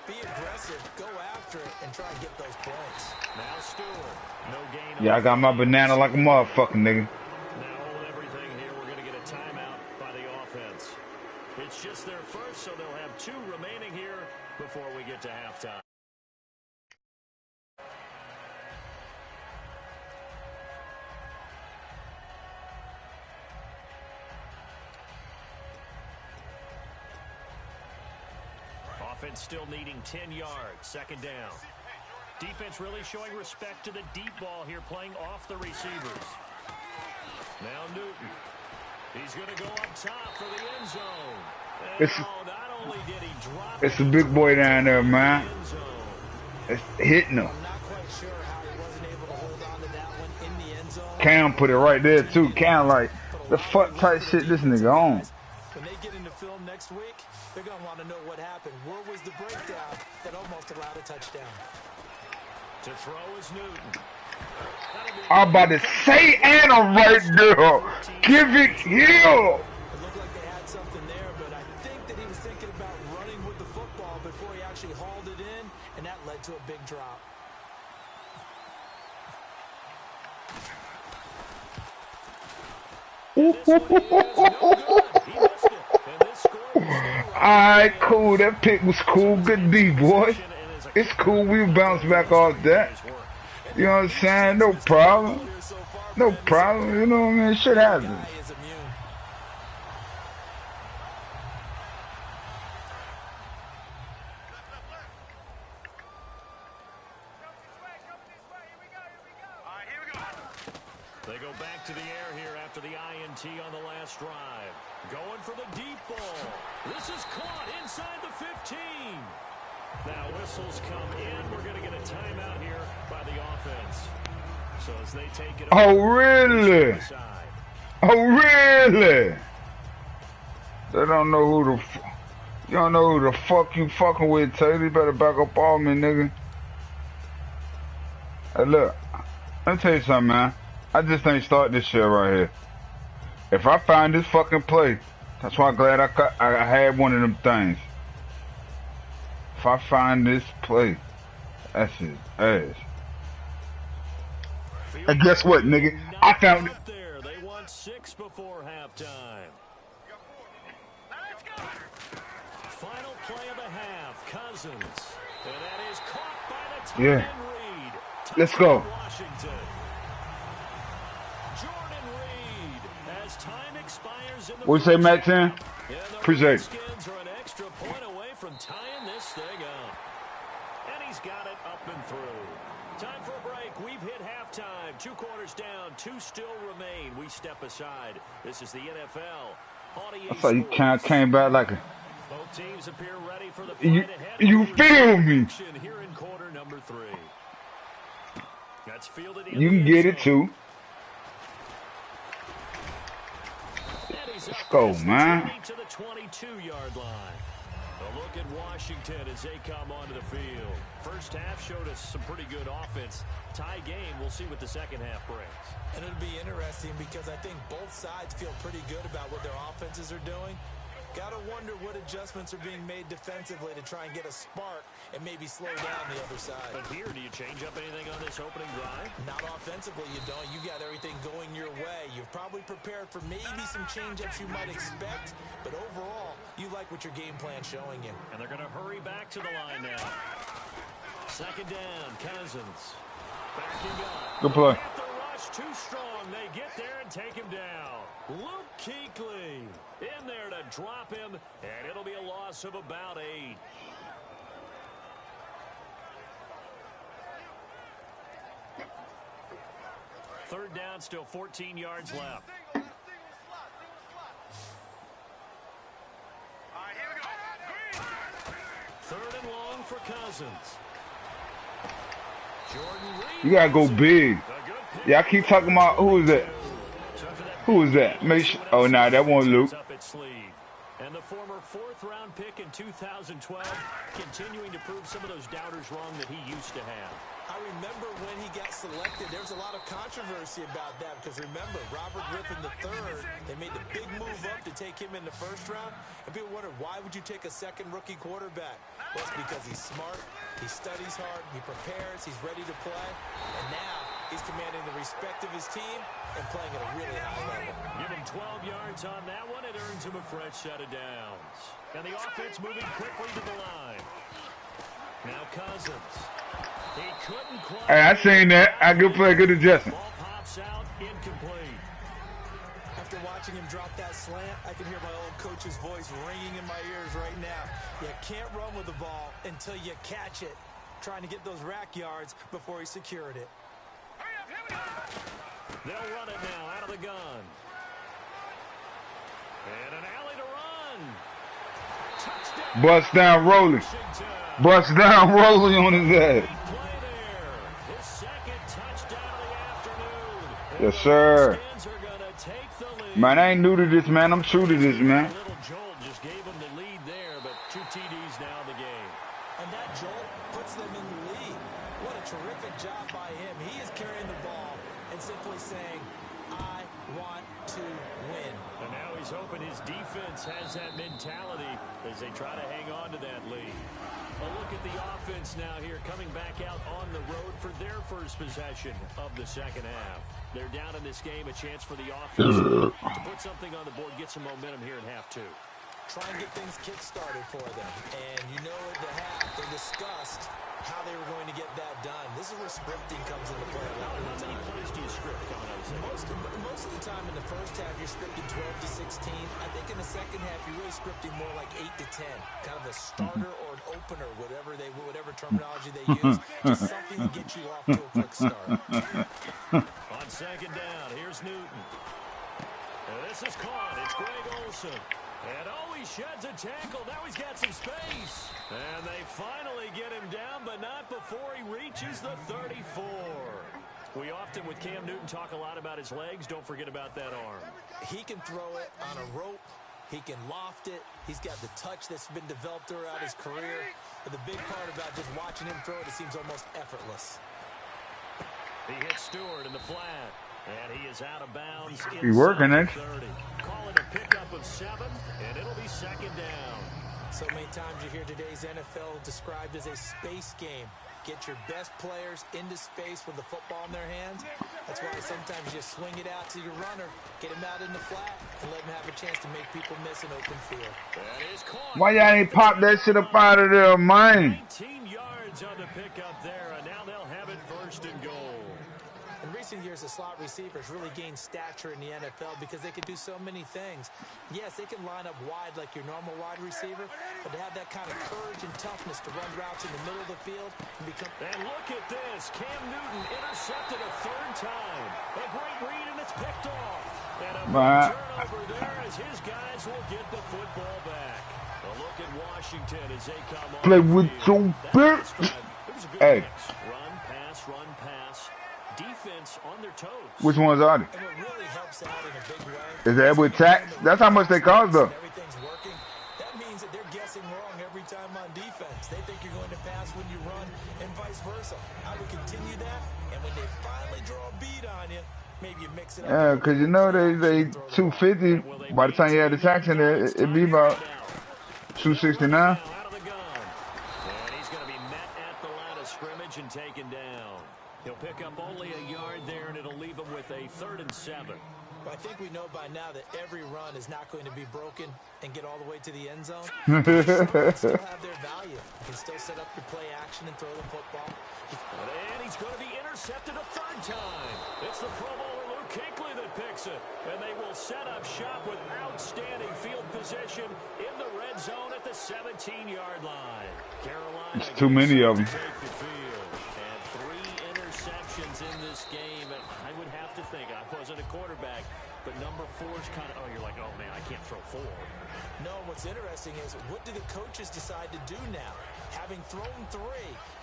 Be aggressive, go after it, and try and get those points. Now Stewart, no gain. Yeah, I got my banana like a motherfucking nigga. Now hold everything here. We're going to get a timeout by the offense. It's just their first, so they'll have 2 remaining here before we get to halftime. offense still needing 10 yards. Second down. Defense really showing respect to the deep ball here, playing off the receivers. Now Newton. He's going to go up top for the end zone. Not only did he drop It's a big boy down there, man. It's hitting him. I'm not quite sure how he wasn't able to hold on to that one in the end zone. Cam put it right there, too. Cam like, the fuck type shit this nigga on. When they get into film next week, they're going to want to know what happened. Where was the breakdown that almost allowed a touchdown? To throw is Newton. I'm about to say Anna right there. Give it here. It looked like they had something there, but I think that he was thinking about running with the football before he actually hauled it in, and that led to a big drop. Alright, cool. That pick was cool. Good D, boy. It's cool. We'll bounce back off that. You know what I'm saying? No problem. No problem. You know what I mean? Shit happens. They go back to the air here after the INT on the last drive. Going for the deep ball. This is caught inside the 15. Now whistles come in. We're going to get a timeout here by the offense. So as they take it over, Oh, really? Oh, really? They don't know who the you don't know who the fuck you fucking with, Taylor. You better back up on me, nigga. Hey, look. Let me tell you something, man. I just ain't start this shit right here. If I find this fucking play, that's why I'm glad I had one of them things. If I find this play, that's his ass. And guess what, nigga? I found it. They won 6 before halftime. Final play of the half, Cousins. And that is caught by the tight end Reed. Let's go. Washington. Jordan Reed, as time expires in the What you say, Matt 10? Appreciate it. Redskins are an extra point away from tying this thing up. And he's got it up and through. Time for a break. We've hit halftime. 2 quarters down. 2 still remain. We step aside. This is the NFL. I thought you came back like a... Both teams appear ready for the You, fight ahead. you feel me? Here in quarter number 3. That's fielded in You can the get end it too. Let's go, man. To the 22-yard line. A look at Washington as they come onto the field. First half showed us some pretty good offense. Tie game. We'll see what the second half brings. And it'll be interesting because I think both sides feel pretty good about what their offenses are doing. Gotta wonder what adjustments are being made defensively to try and get a spark and maybe slow down the other side. But here, do you change up anything on this opening drive? Not offensively, you don't. You got everything going your way. You've probably prepared for maybe some change-ups you might expect, but overall, you like what your game plan's showing you. And they're going to hurry back to the line now. Second down, Cousins. Backing up. Good play. At the rush, too strong. They get there and take him down. Luke Kuechly in there to drop him, and it'll be a loss of about 8. Third down, still 14 yards left. Third and long for Cousins. Jordan Reed. You gotta go big. Yeah, I keep talking about who is that? Who is that? Make sure. Oh, nah, that won't Luke. And the former 4th-round pick in 2012 continuing to prove some of those doubters wrong that he used to have. I remember when he got selected, there was a lot of controversy about that because remember, Robert Griffin III, they made the big move up to take him in the first round, and people wondered, why would you take a second rookie quarterback? Well, it's because he's smart, he studies hard, he prepares, he's ready to play, and now he's commanding the respect of his team and playing at a really high level. Give him 12 yards on that one. It earns him a fresh set of downs. And the offense moving quickly to the line. Now Cousins. He couldn't quite. Hey, I seen that. I good play, good adjustment. Ball pops out, incomplete. After watching him drop that slant, I can hear my old coach's voice ringing in my ears right now. You can't run with the ball until you catch it. Trying to get those rack yards before he secured it. They'll run it now out of the gun. And an alley to run. Touchdown. Bust down rolling. Bust down rolling on his head. Play there. His second touchdown of the afternoon. Yes, sir. Skins are gonna take the lead. Man, I ain't new to this, man. I'm true to this, man. A little jolt just gave him the lead there, but 2 TDs now in the game. And that jolt puts them in the lead. What a terrific job by him. He is carrying the ball and simply saying, I want to win. And now he's hoping his defense has that mentality as they try to hang on to that lead. A look at the offense now here, coming back out on the road for their first possession of the second half. They're down in this game, a chance for the offense to put something on the board, get some momentum here in half 2. Try and get things kick-started for them. And you know at the half, they discussed how they were going to get that done. This is where scripting comes into play. How many plays do you script coming out of the second? Most of the time in the first half, you're scripting 12 to 16. I think in the second half, you're really scripting more like 8 to 10. Kind of a starter or an opener, whatever terminology they use. Just something to get you off to a quick start. On second down, here's Newton. This is caught. It's Greg Olsen. And oh, he sheds a tackle. Now he's got some space. And they finally get him down, but not before he reaches the 34. We often, with Cam Newton, talk a lot about his legs. Don't forget about that arm. He can throw it on a rope. He can loft it. He's got the touch that's been developed throughout his career. But the big part about just watching him throw it, it seems almost effortless. He hits Stewart in the flat. And he is out of bounds. He working it. Call it a pickup of 7, and it'll be second down. So many times you hear today's NFL described as a space game. Get your best players into space with the football in their hands. That's why sometimes you just swing it out to your runner, get him out in the flat, and let him have a chance to make people miss an open field. That is caught. Why y'all ain't pop that shit up out of there, man? 19 yards on the pickup there, and now they'll have it first and goal. In recent years, the slot receivers really gained stature in the NFL because they could do so many things. Yes, they can line up wide like your normal wide receiver, but to have that kind of courage and toughness to run routes in the middle of the field and become... And look at this. Cam Newton intercepted a 3rd time. A great read, and it's picked off. And a turnover there as his guys will get the football back. A look at Washington as they come on. Play with your bitch. Hey. Run, pass, run, pass. Defense on their toes. Which ones are they? And what really helps out in a big way... Is that with tax? That's how much they cost, though. Everything's working. That means that they're guessing wrong every time on defense. They think you're going to pass when you run and vice versa. I would continue that, and when they finally draw a beat on you, maybe you mix it up. Yeah, because you know they 250. By the time you add the tax in there, it'd be about 269. Out of the gun. And he's going to be met at the line of scrimmage and taken down. He'll pick up only a yard there, and it'll leave him with a 3rd and 7. I think we know by now that every run is not going to be broken and get all the way to the end zone. Still have their value. You can still set up your play action and throw the football. And he's going to be intercepted a 3rd time. It's the Pro Bowler Luke Kuechly that picks it. And they will set up shop with outstanding field position in the red zone at the 17-yard line. Carolina. It's too many of them. And 3 interceptions in this game. And I would have to think, I wasn't a quarterback, but number 4's kind of, you're like, oh, man, I can't throw 4. No, what's interesting is what do the coaches decide to do now? Having thrown 3,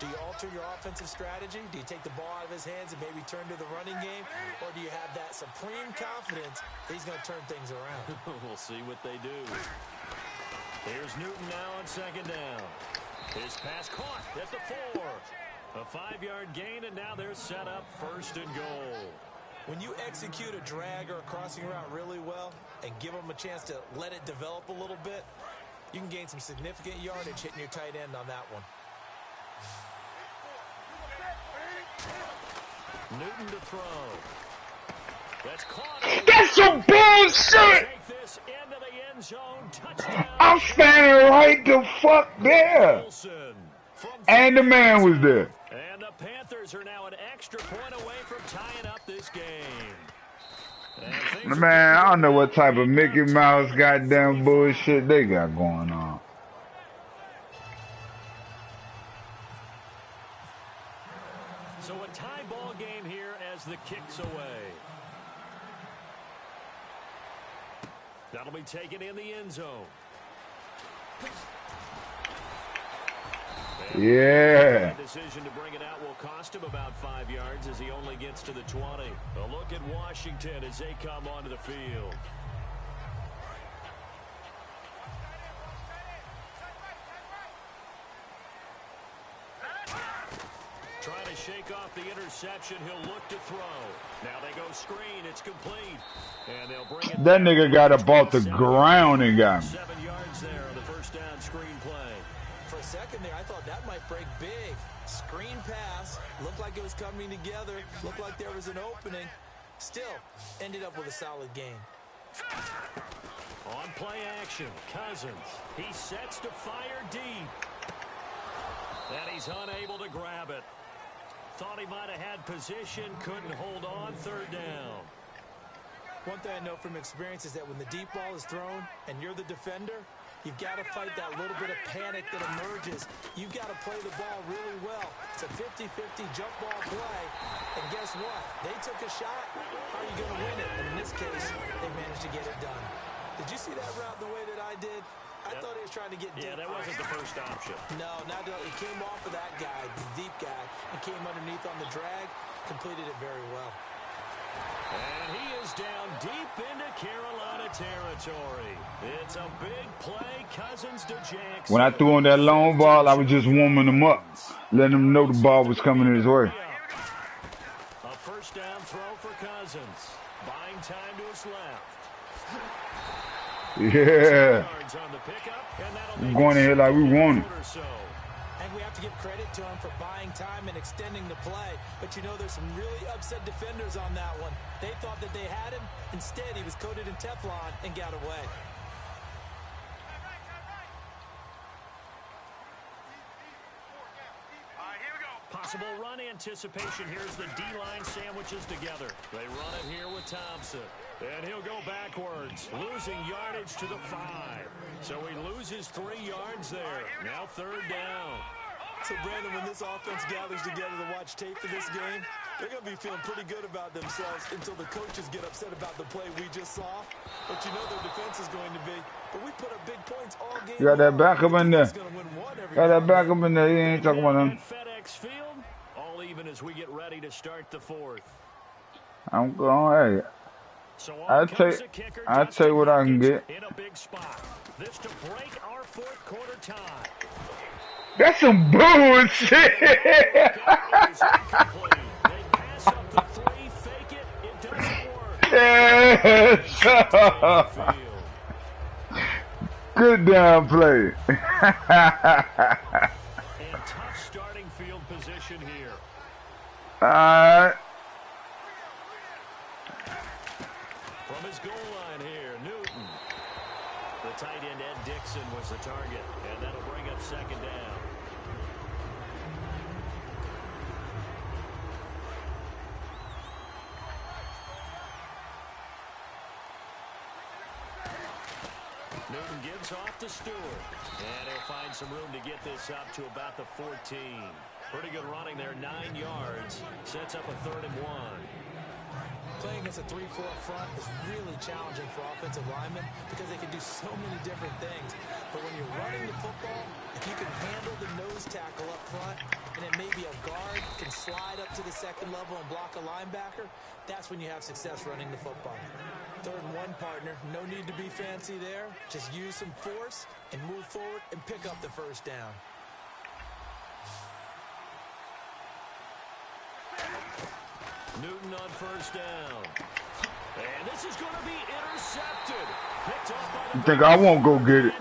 do you alter your offensive strategy? Do you take the ball out of his hands and maybe turn to the running game? Or do you have that supreme confidence that he's going to turn things around? We'll see what they do. Here's Newton now on second down. His pass caught at the 4. A 5-yard gain, and now they're set up 1st and goal. When you execute a drag or a crossing route really well and give them a chance to let it develop a little bit, you can gain some significant yardage hitting your tight end on that one. Newton to throw. That's caught. That's some bullshit! Take this into the end zone. Touchdown. I'm standing right the fuck there. And the man was there. And the Panthers are now an extra point away from tying up this game. Man, I don't know what type of Mickey Mouse goddamn bullshit they got going on. So a tie ball game here as the kick's away. That'll be taken in the end zone. Yeah. The decision to bring it out will cost him about 5 yards as he only gets to the 20. A look at Washington as they come onto the field. Trying to shake off the interception. He'll look to throw. Now they go screen. It's complete. And they'll bring it. That nigga got up off the ground and got him. 7 yards there on the first down screen play. For a second there, I thought that might break big. Screen pass. Looked like it was coming together. Looked like there was an opening. Still, ended up with a solid game. On play action, Cousins. He sets to fire deep. And he's unable to grab it. Thought he might have had position, couldn't hold on, third down. One thing I know from experience is that when the deep ball is thrown and you're the defender, you've got to fight that little bit of panic that emerges. You've got to play the ball really well. It's a 50-50 jump ball play. And guess what? They took a shot. How are you going to win it? And in this case, they managed to get it done. Did you see that route the way that I did? I thought he was trying to get deep. Yeah, that wasn't the first option. No, not at all. He came off of that guy, the deep guy, and came underneath on the drag, completed it very well. And he is down deep into Carolina territory. It's a big play, Cousins to Jackson. When I threw him that long ball, I was just warming him up, letting him know the ball was coming his way. A first down throw for Cousins. Buying time to his left. Yeah. We're going in here like we want it. And we have to give credit to him for buying time and extending the play. But you know, there's some really upset defenders on that one. They thought that they had him. Instead, he was coated in Teflon and got away. Possible run anticipation. Here's the D-line sandwiches together. They run it here with Thompson. And he'll go backwards, losing yardage to the 5. So he loses 3 yards there. Now third down. So, Brandon, when this offense gathers together to watch tape for this game, they're going to be feeling pretty good about themselves until the coaches get upset about the play we just saw. But you know their defense is going to be. But we put up big points all game. You got that backup in there. Got that backup in there. You ain't talking about him. FedEx Field, all even as we get ready to start the fourth. I'm going. Hey, So I'll tell you what I can get. In a big spot. This to break our fourth quarter tie. That's some bullshit. They pass up the 3, fake it, it doesn't work. Yes. Good down play. And tough starting field position here. All right. From his goal line here, Newton. The tight end, Ed Dixon, was the target, and that'll bring up second down. Newton gives off to Stewart. And he'll find some room to get this up to about the 14. Pretty good running there, 9 yards. Sets up a 3rd and 1. Playing against a 3-4 front is really challenging for offensive linemen because they can do so many different things. But when you're running the football, if you can handle the nose tackle up front, and then maybe a guard can slide up to the second level and block a linebacker, that's when you have success running the football. 3rd and 1, partner. No need to be fancy there. Just use some force and move forward and pick up the first down. Newton on first down. And this is going to be intercepted. Picked up by the You think I won't go get it?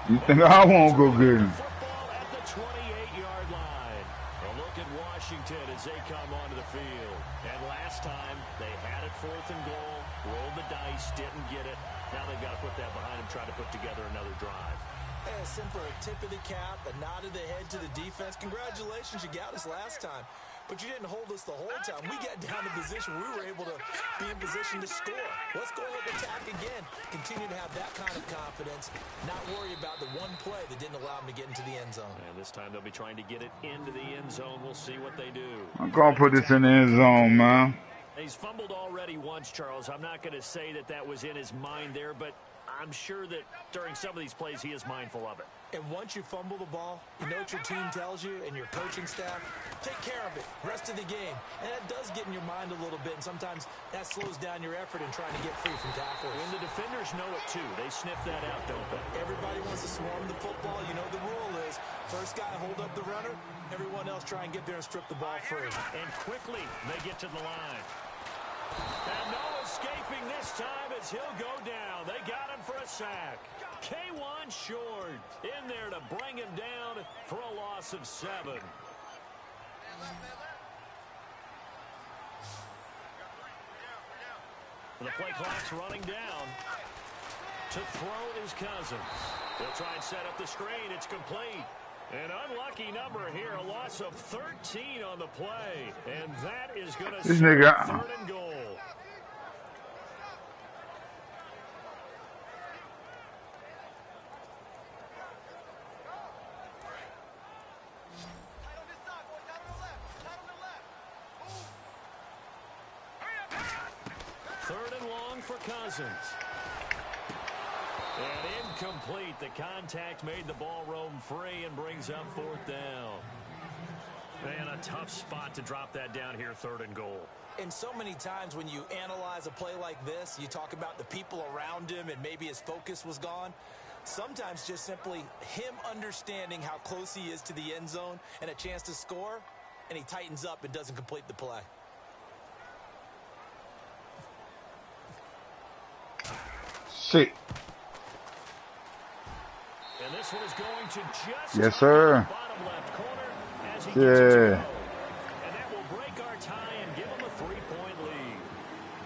You think I won't go get him? Football at the 28-yard line. A look at Washington as they come onto the field. And last time, they had it 4th and goal, rolled the dice, didn't get it. Now they've got to put that behind them, try to put together another drive. A simple tip of the cap, a nod of the head to the defense. Congratulations, you got us last time. but you didn't hold us the whole time. We got down to position. We were able to be in position to score. Let's go ahead and attack again. Continue to have that kind of confidence, not worry about the one play that didn't allow them to get into the end zone. And this time they'll be trying to get it into the end zone. We'll see what they do. I'm going to put this in the end zone, man. He's fumbled already once, Charles. I'm not going to say that that was in his mind there, but I'm sure that during some of these plays he is mindful of it. And once you fumble the ball, you know what your team tells you and your coaching staff? Take care of it, rest of the game. And that does get in your mind a little bit, and sometimes that slows down your effort in trying to get free from tackles. And the defenders know it too. They sniff that out, don't they? Everybody wants to swarm the football. You know the rule is first guy hold up the runner, everyone else try and get there and strip the ball free. And quickly they get to the line. And no escaping this time as he'll go down. They got him for a sack. K1 short in there to bring him down for a loss of 7. The play clock's running down. To throw is Cousins. They'll try and set up the screen. It's complete. An unlucky number here, a loss of 13 on the play. And that is going to start 3rd and goal. For Cousins. And incomplete. The contact made the ball roam free and brings up 4th down. Man, a tough spot to drop that down here, 3rd and goal. And so many times when you analyze a play like this, you talk about the people around him and maybe his focus was gone. Sometimes just simply him understanding how close he is to the end zone and a chance to score, and he tightens up and doesn't complete the play. Shit. And this one is going to just yes, sir. bottom left corner as he yeah. Gets it to go. And that will break our tie and give them a 3-point lead.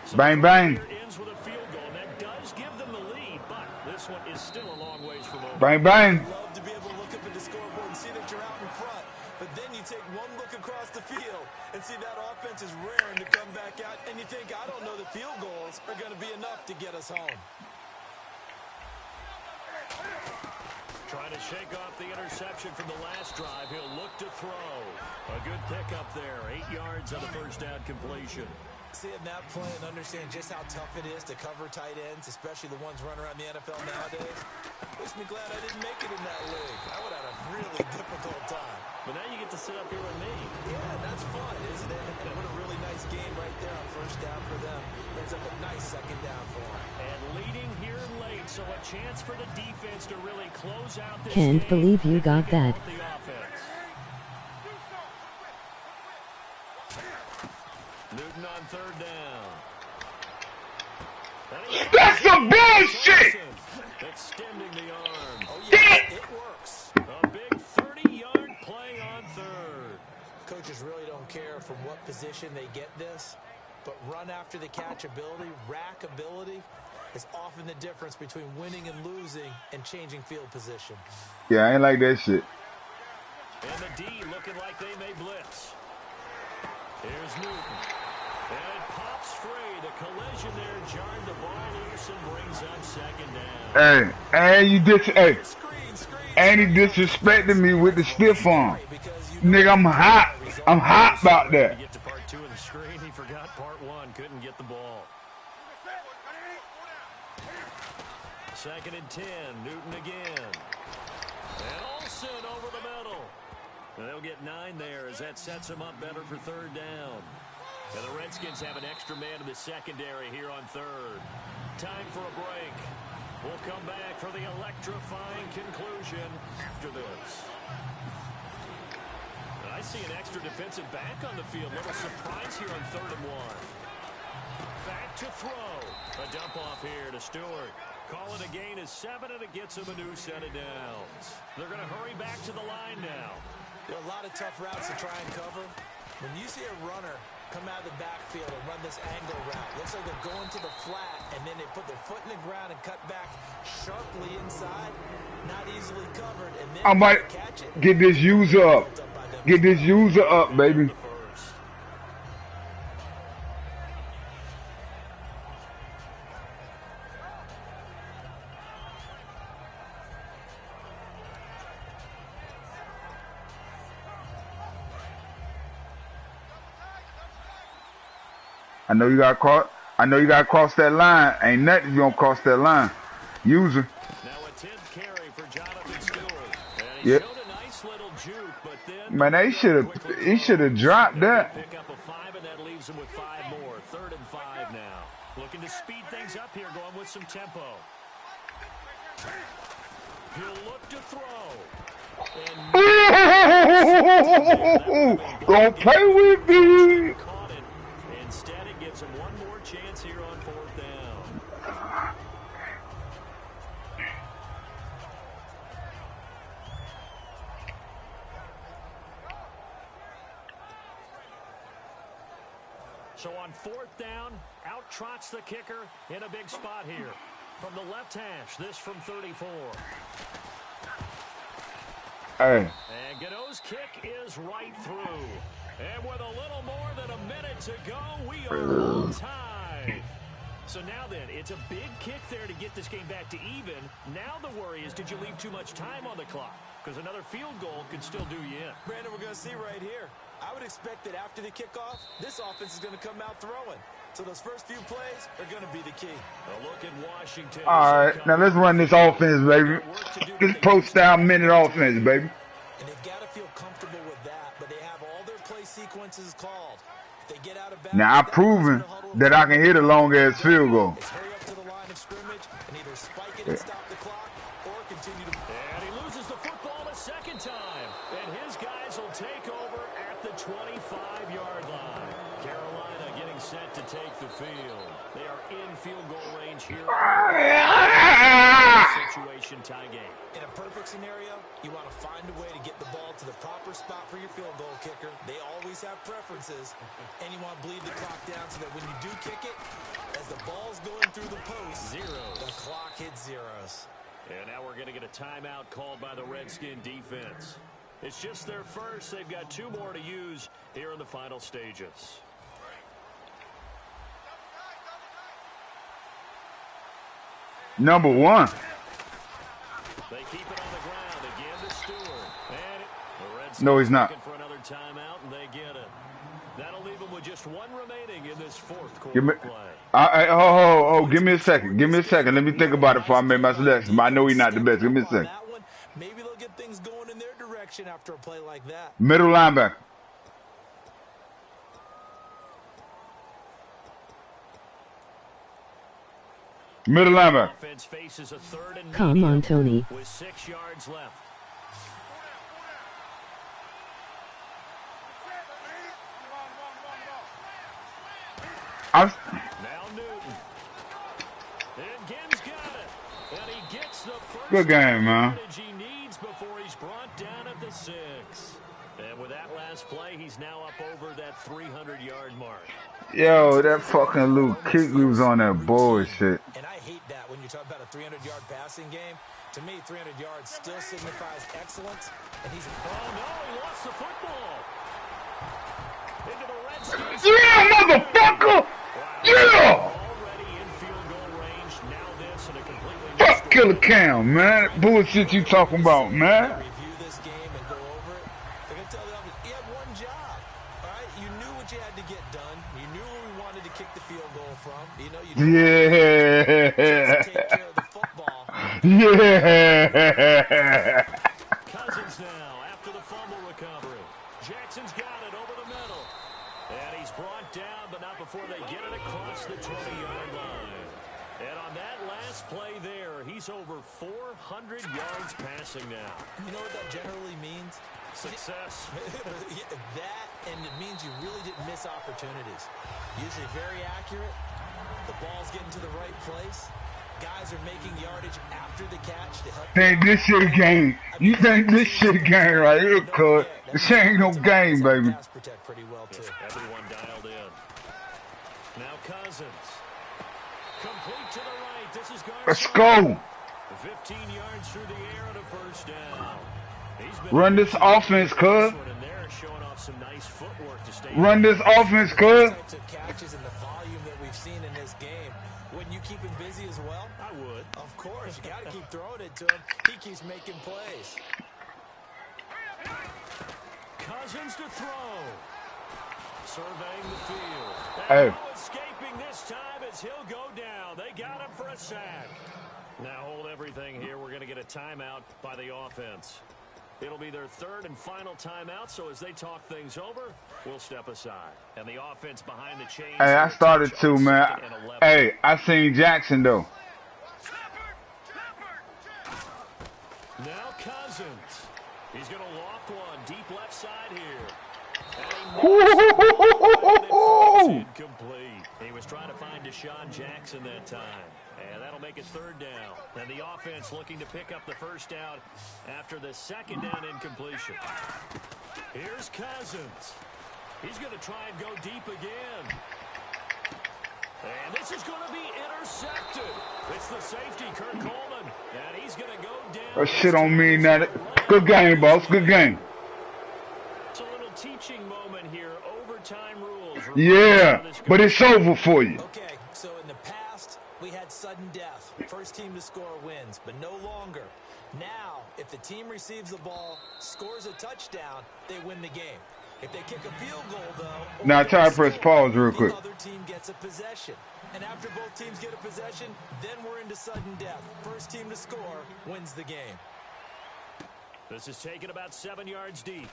So bang, bang. Ends with a field goal. That does give them the lead, but this one is still a long ways from over. Bang, bang. Love to be able to look up at the scoreboard and see that you're out in front, but then you take one look across the field and see that offense is raring to come back out, and you think, I don't know that field goals are going to be enough to get us home. Trying to shake off the interception from the last drive. He'll look to throw. A good pickup there. 8 yards on the first down completion. Seeing that play and understand just how tough it is to cover tight ends, especially the ones running around the NFL nowadays, makes me glad I didn't make it in that league. I would have had a really difficult time. But now you get to sit up here with me. Yeah, that's fun, isn't it? And what a really nice game right there on first down for them. Ends up a nice second down for them. And leading here late, so a chance for the defense to really close out this Can't game. believe you got that. Newton on 3rd down. That's some bullshit! Extending the arm. Oh, yeah, it works. A big 30-yard play on 3rd. Coaches really don't care from what position they get this, but run after the catch ability, rack ability, is often the difference between winning and losing and changing field position. Yeah, I ain't like that shit. And the D looking like they may blitz. Here's Newton. And it pops free. The collision there jarred the ball loose and brings up 2nd down. Hey, and he disrespected me with the stiff arm. Nigga, I'm hot. I'm hot about that. Get to part 2 of the screen. He forgot part 1. Couldn't get the ball. 2nd and 10. Newton again. And Olsen over the middle. And they'll get 9 there as that sets them up better for 3rd down. And the Redskins have an extra man in the secondary here on 3rd. Time for a break. We'll come back for the electrifying conclusion after this. And I see an extra defensive back on the field. Little surprise here on 3rd and 1. Back to throw. A dump off here to Stewart. Call it a gain of 7, and it gets him a new set of downs. They're going to hurry back to the line now. There are a lot of tough routes to try and cover. When you see a runner come out of the backfield and run this angle route, looks like they're going to the flat, and then they put their foot in the ground and cut back sharply inside, not easily covered, and then I might catch it. get this user up. Get this user up, baby. I know you got to cross. I know you got to cross that line. Ain't nothing if you don't cross that line. User. Now a 10th carry for Jonathan Stewart. And he Yep. showed a nice little juke, but then Man, he should have dropped that. pick up a 5, and that leaves him with 5 more. 3rd and 5 now. Looking to speed things up here, going with some tempo. He'll look to throw. Don't play with me. Caught it. Instead, it gives him one more chance here on 4th down. So on 4th down, out trots the kicker in a big spot here. From the left hash, this from 34. Hey. And Godot's kick is right through. And with a little more than a minute to go, we are all tied. So now then, it's a big kick there to get this game back to even. Now the worry is, did you leave too much time on the clock? Because another field goal could still do you in. Brandon, we're going to see right here. I would expect that after the kickoff, this offense is going to come out throwing. So those first few plays are going to be the key. A look at Washington. All right, now let's run this offense, baby. This pro-style minute offense, baby. And they've got to feel comfortable with that, but they have all their play sequences called. If they get out of bounds, Now, I've proven that I can hit a long-ass field goal. hurry up to the line of scrimmage and either spike it and stop the clock or continue to... And he loses the football a second time. And his guys will take over at the 25-yard line. Carolina getting set to take the field. They are in field goal range here. Situation tie game. In a perfect scenario, you want to find a way to get the ball to the proper spot for your field goal kicker. They always have preferences. And you want to bleed the clock down so that when you do kick it, as the ball's going through the post, the clock hits zeros. And now we're going to get a timeout called by the Redskin defense. It's just their first. They've got 2 more to use here in the final stages. Number 1. They keep it on the ground again to Stewart. And the Redskins No, he's not. looking for another timeout, and they get it. That'll leave them with just 1 remaining in this 4th quarter Give me, play. give me a second. Give me a second. Let me think about it before I make my selection. I know he's not the best. Give me a second. That one, maybe they'll get things going in their direction after a play like that. Middle linebacker. Middle linebacker. Offense faces a 3rd and Come medium on, Tony. with 6 yards left. I'm, Now Newton. And Gibbs got it. And he gets the first Good game, man. advantage he needs before he's brought down at the 6. And with that last play, he's now up over that 300-yard mark. yo, that fucking Luke Kuechly was on that bullshit. And I hate that when you talk about a 300-yard passing game. To me, 300 yards still signifies excellence. And he's... Oh, no, he lost the football. Into the Redskins. Yeah, motherfucker! Yeah! Already in field goal range. Now this in a completely new Fuck Killer Cam, man. That bullshit you talking about, man. review this game and go over it. They're going to tell the offense, you had one job. All right? You knew what you had to get done. You knew where we wanted to kick the field goal from. You know, you Yeah. take care of the football. Yeah. Cousins now after the fumble recovery. Jackson's got it over the middle. And he's brought down, but not before they get it across the 20-yard line. And on that last play there, he's over 400 yards passing now. You know what that generally means? Success. Yeah, that, and it means you really didn't miss opportunities. Usually very accurate. The ball's getting to the right place. Guys are making yardage after the catch to help. Think this shit a game. You think this shit a game right here, cuz. This ain't no game, baby. Pass protect pretty well too. Everyone dialed in. Now Cousins. Complete to the right. This is Garcia. Let's go. 15 yards through the air and a first down. He's been Run this offense, cuz. in there, showing off some nice footwork to stay. Run this offense, cuz. Types of catches and the volume that we've seen in this game. Wouldn't you keep him busy as well? I would. Of course, you got to keep throwing it to him. He keeps making plays. Cousins to throw. Surveying the field. Hey. And no escaping this time as he'll go down. They got him for a sack. Now hold everything here. We're going to get a timeout by the offense. It'll be their third and final timeout, so as they talk things over, we'll step aside. And the offense behind the chains. Hey, I started to, man. Hey, I seen Jackson, though. Now Cousins. He's going to loft one deep left side here. Incomplete. He was trying to find Deshaun Jackson that time. And that'll make it third down. And the offense looking to pick up the first down after the second down incompletion. Here's Cousins. He's going to try and go deep again. And this is going to be intercepted. It's the safety, Kurt Coleman. And he's going to go down. That shit don't mean that. Good game, boss. Good game. It's a little teaching moment here. Overtime rules. Yeah, but it's over for you. Okay, so in the past, we had sudden death. First team to score wins, but no longer. Now, if the team receives the ball, scores a touchdown, they win the game. If they kick a field goal, though, now try to press pause real quick. The other team gets a possession. And after both teams get a possession, then we're into sudden death. First team to score wins the game. This is taken about 7 yards deep.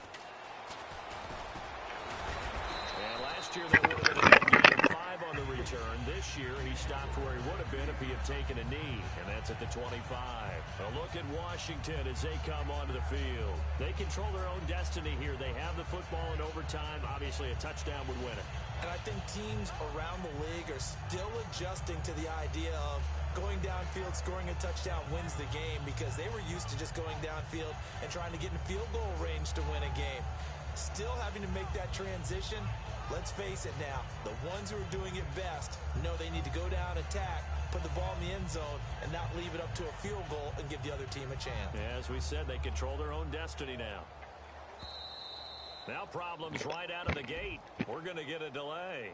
And last year they would have been 5 on the return. This year he stopped where he would have been if he had taken a knee, and that's at the 25. A look at Washington as they come onto the field. They control their own destiny here. They have the football in overtime. Obviously a touchdown would win it. And I think teams around the league are still adjusting to the idea of going downfield, scoring a touchdown wins the game, because they were used to just going downfield and trying to get in field goal range to win a game. Still having to make that transition. Let's face it now, the ones who are doing it best know they need to go down, attack, put the ball in the end zone, and not leave it up to a field goal and give the other team a chance. Yeah, as we said, they control their own destiny now. Now problems right out of the gate. We're going to get a delay.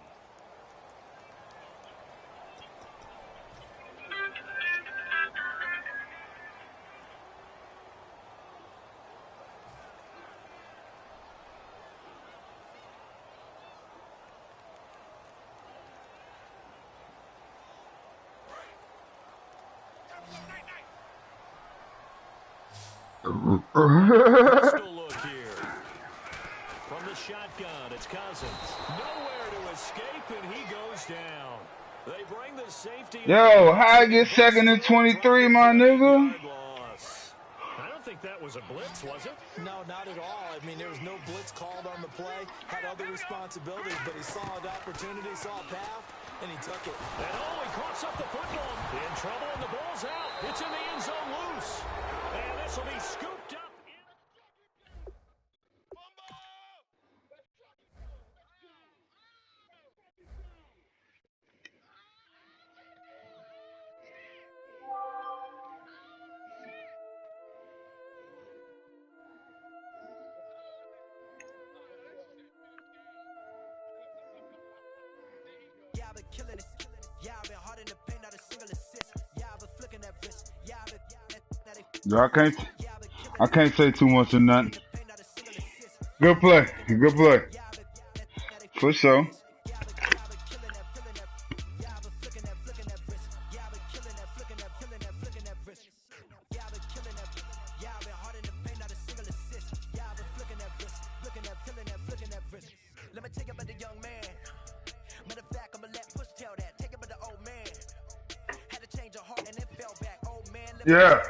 Pistol look here. From the shotgun, it's Cousins. Nowhere to escape, and he goes down. They bring the safety. Yo, how I get second and 23, my nigga? I don't think that was a blitz, was it? No, not at all. I mean, there was no blitz called on the play. Had other responsibilities, but he saw an opportunity, saw a path, and he took it. And he coughs up the football. In trouble, and the ball's out. It's in the end zone loose. And this will be scooped up. Yeah, I've been killing it. Yeah, I've been hard in the paint, not a single assist. Yeah, I've been flicking that wrist. Yeah, I've been I can't say too much of nothing. Good play. Good play. For sure. Let me take it by the young man. Matter of fact, I'ma let Push tell that. Take it by the old man. Had to change her heart and it fell back. Old man, Yeah.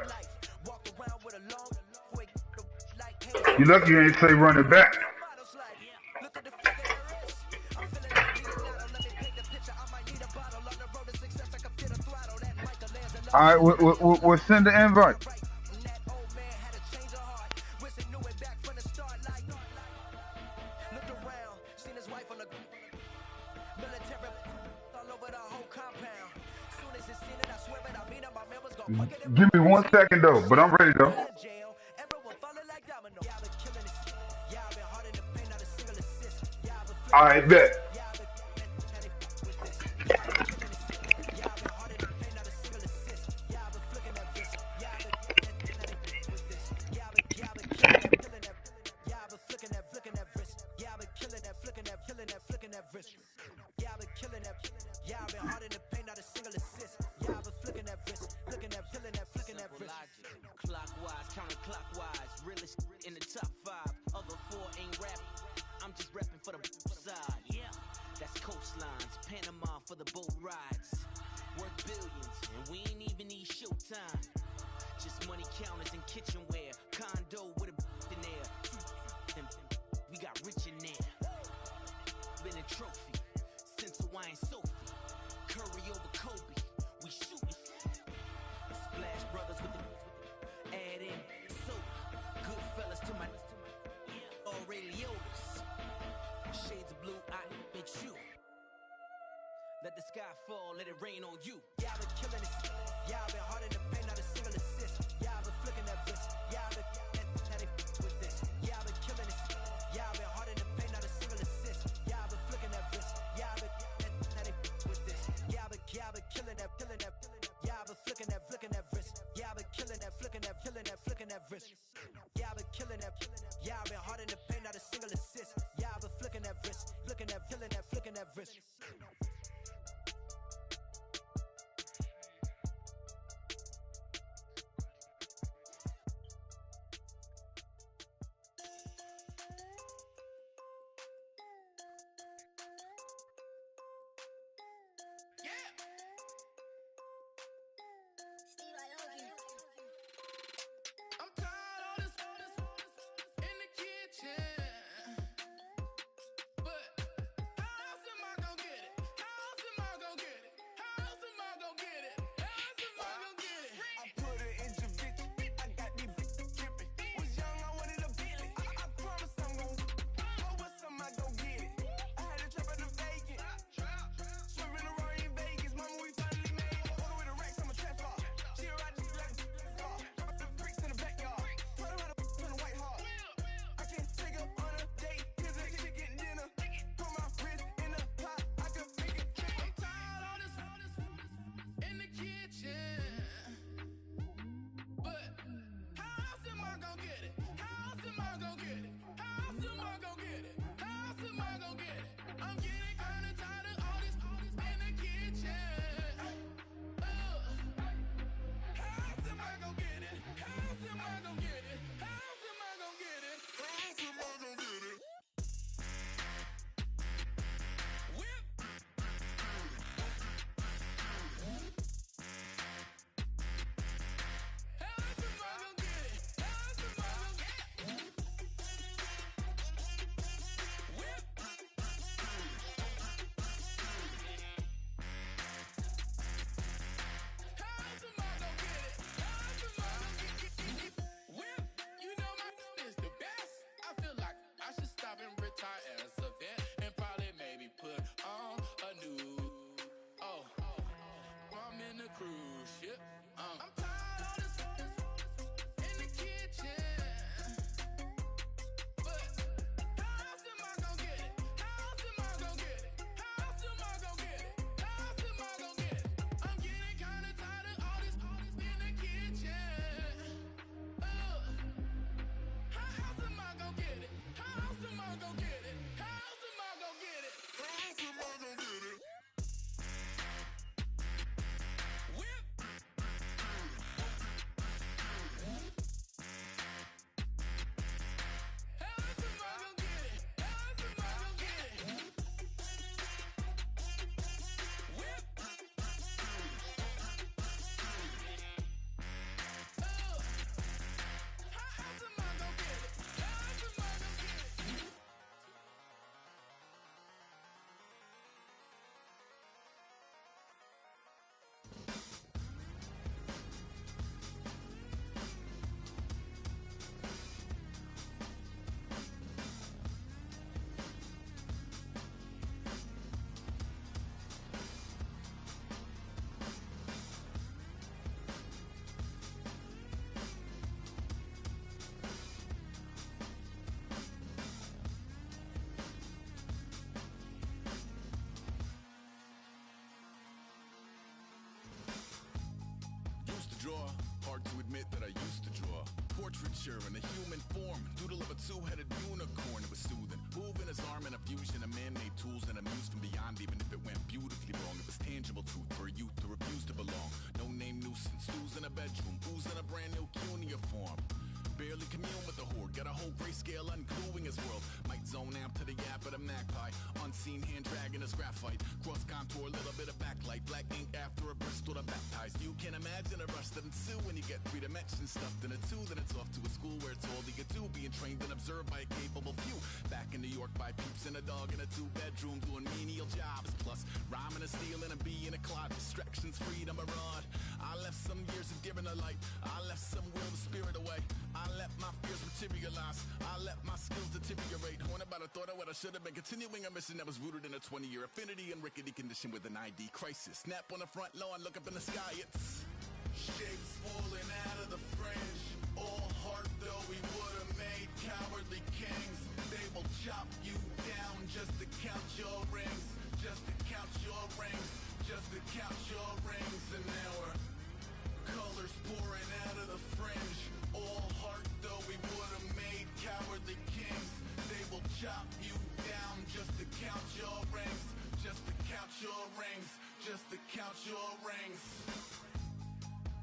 You lucky you ain't say run it back. All right, we'll send the invite. Give me 1 second though, but I'm ready though. All right, bet. Flicking that time. Just money counters and kitchenware. Condo with a in there. We got rich in there. Been a trophy. Since Hawaiian Sophie. Curry over Kobe. We shootin'. Splash Brothers with the add in soda. Good fellas to my all Ray Liotta's. Shades of blue, I met you. Let the sky fall, let it rain on you. Y'all been killing this. Y'all been hard in the paint, not a single assist. Y'all been flicking that wrist. Y'all been how they with this. Y'all been killing this. Y'all been hard in the paint, not a single assist. Y'all been flicking that wrist. Y'all been how they with this. Y'all been killing that. Y'all been flicking that wrist. Y'all been killing that, flicking that wrist. Y'all been killing that. Y'all been hard in the paint, not a single assist. Y'all been flicking that wrist, flicking that wrist. draw. Hard to admit that I used to draw. Portraiture in a human form. Doodle of a two-headed unicorn. It was soothing. Moving his arm in a fusion of man-made tools and amused from beyond. Even if it went beautifully wrong, it was tangible truth for a youth to refuse to belong. No name nuisance. Who's in a bedroom? Who's in a brand new cuneiform? Barely commune with the horde. Got a whole grayscale ungluing his world. Might zone amp to the yap of the magpie. Unseen hand dragging his graphite. Cross contour, little bit of backlight. Black ink after a Bristol to baptize. You can imagine a rush that ensue when you get 3 dimensions stuffed in a 2. Then it's off to a school where it's all that you do. Being trained and observed by a capable few. Back in New York by peeps and a dog in a 2-bedroom doing menial jobs. Plus rhyming and stealing a bee in a cloud. Distractions, freedom, a rod. I left some years of giving a light. I left some will the spirit away. I let my fears materialize. I let my skills deteriorate. Haunted by the thought of what I should have been. Continuing a mission that was rooted in a 20-year affinity and rickety condition with an ID crisis. Snap on the front lawn, look up in the sky. It's shapes falling out of the fringe. All heart though we would have made cowardly kings. They will chop you down just to count your rings. Just to count your rings. Just to count your rings. And now we're colors pouring out of the fringe. All heart though we would have made cowardly kings. They will chop you down just to count your rings. Just to count your rings. Just to count your rings.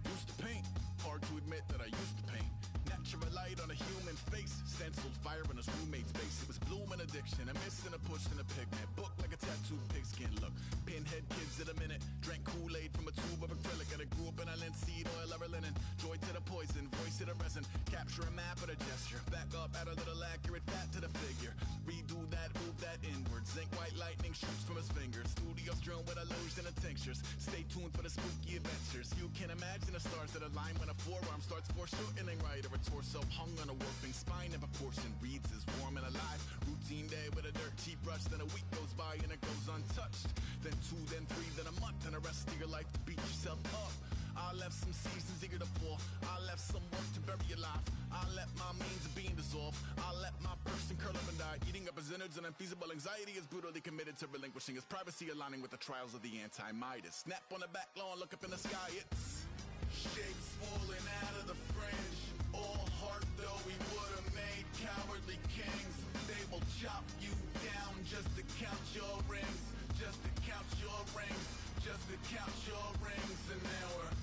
Used to paint. Hard to admit that I used to paint. Natural light on a human face. Stenciled fire in his roommate's base. It was bloom and addiction. A miss and a push and a pigment. Book like a tattooed pigskin look. Pinhead kids in a minute. Drank Kool-Aid from a tube of acrylic. And I grew up in a linseed oil ever linen. Joy to the poison. Voice to the resin. Capture a map of a gesture. Back up, add a little accurate fat to the figure. Redo that, move that inward. Zinc white lightning shoots from his fingers. Studio strewn with illusion and tinctures. Stay tuned for the spooky adventures. You can imagine the stars that align when a forearm starts foreshortening right. Or a torso hung on a warping spine in proportion. Reads as warm and alive. Routine day with a dirt cheap brush. Then a week goes by and it goes untouched. Then 2, then 3, then a month. And the rest of your life to beat yourself up. I left some seasons eager to fall. I left some work to bury your life. I let my means of being dissolve. I let my person curl up and die. Eating up his innards and unfeasible anxiety is brutally committed to relinquishing his privacy, aligning with the trials of the anti-Midas. Snap on the back lawn, look up in the sky. It's shapes falling out of the fringe. All heart though we would have made cowardly kings. They will chop you down just to count your rings. Just to count your rings. Just to count your rings. And now we're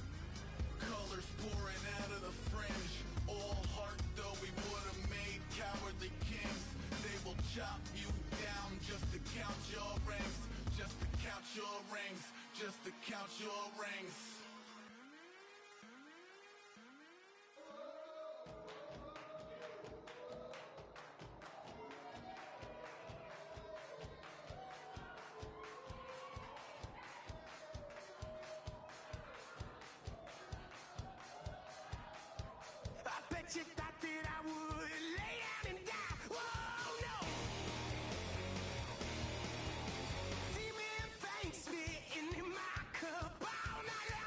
colors pouring out of the fringe. All heart though we would have made cowardly kings. They will chop you down just to count your rings. Just to count your rings. Just to count your rings. You thought that I would lay down and die. Whoa, no. Demon things spitting in my cup all night long.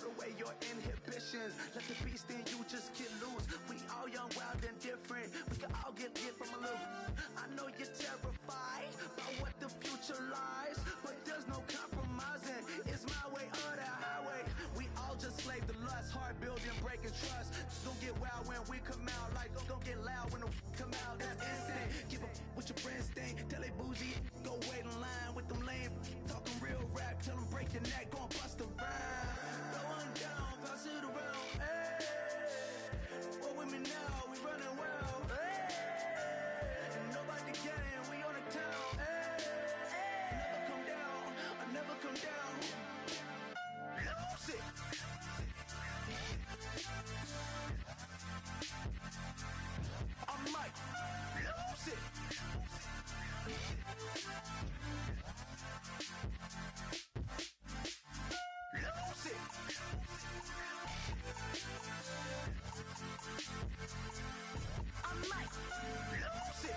put away your inhibitions. Let the beast in you just get loose. We all young, wild, and different. We can all get from a little. I know you're terrified by what the future lies, but there's no compromising. It's my way or the highway. We all just slave to lust, heart building, breaking trust. Don't get wild when we come out, like don't get loud when the come out. That's instant. Give up with your friends thing. Tell they bougie, go wait in line with them lame. Talking real rap, tell them break your neck, go and bust a rhyme. Blow one down, pass it around. Hey, what with me now? We running wild. Hey, and nobody getting, we on the town. Hey, never come down, I never come down. Lose it. I might lose it. Lose it. I might lose it.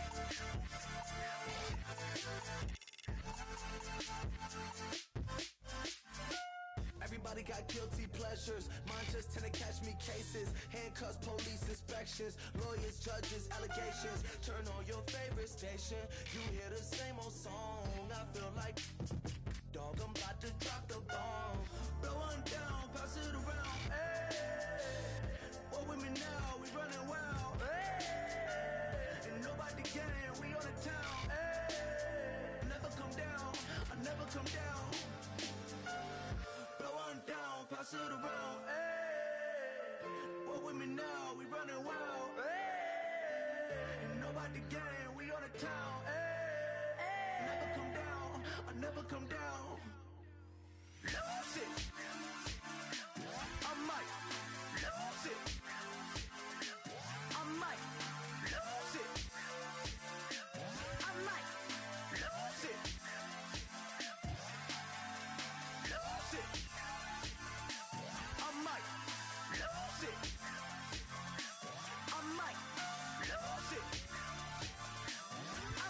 Everybody got guilty pleasures. Mine just tend to catch me cases. Handcuffs, police inspections, lawyers, judges, allegations. Turn on your favorite station. You hear the same old song. I feel like, dog, I'm about to drop the bomb. Blow one down, pass it around. Hey, what with me now? We running wild. Hey, and nobody getting, we on the town. Hey, never come down, I never come down. Down, pass it around. Hey, what with me now? We running wild. Hey, and nobody getting, we on the town. Hey, never come down, I never come down. Lose it. I might lose it. I might lose it. I might lose it. Lose it. I might lose it. I might lose it. I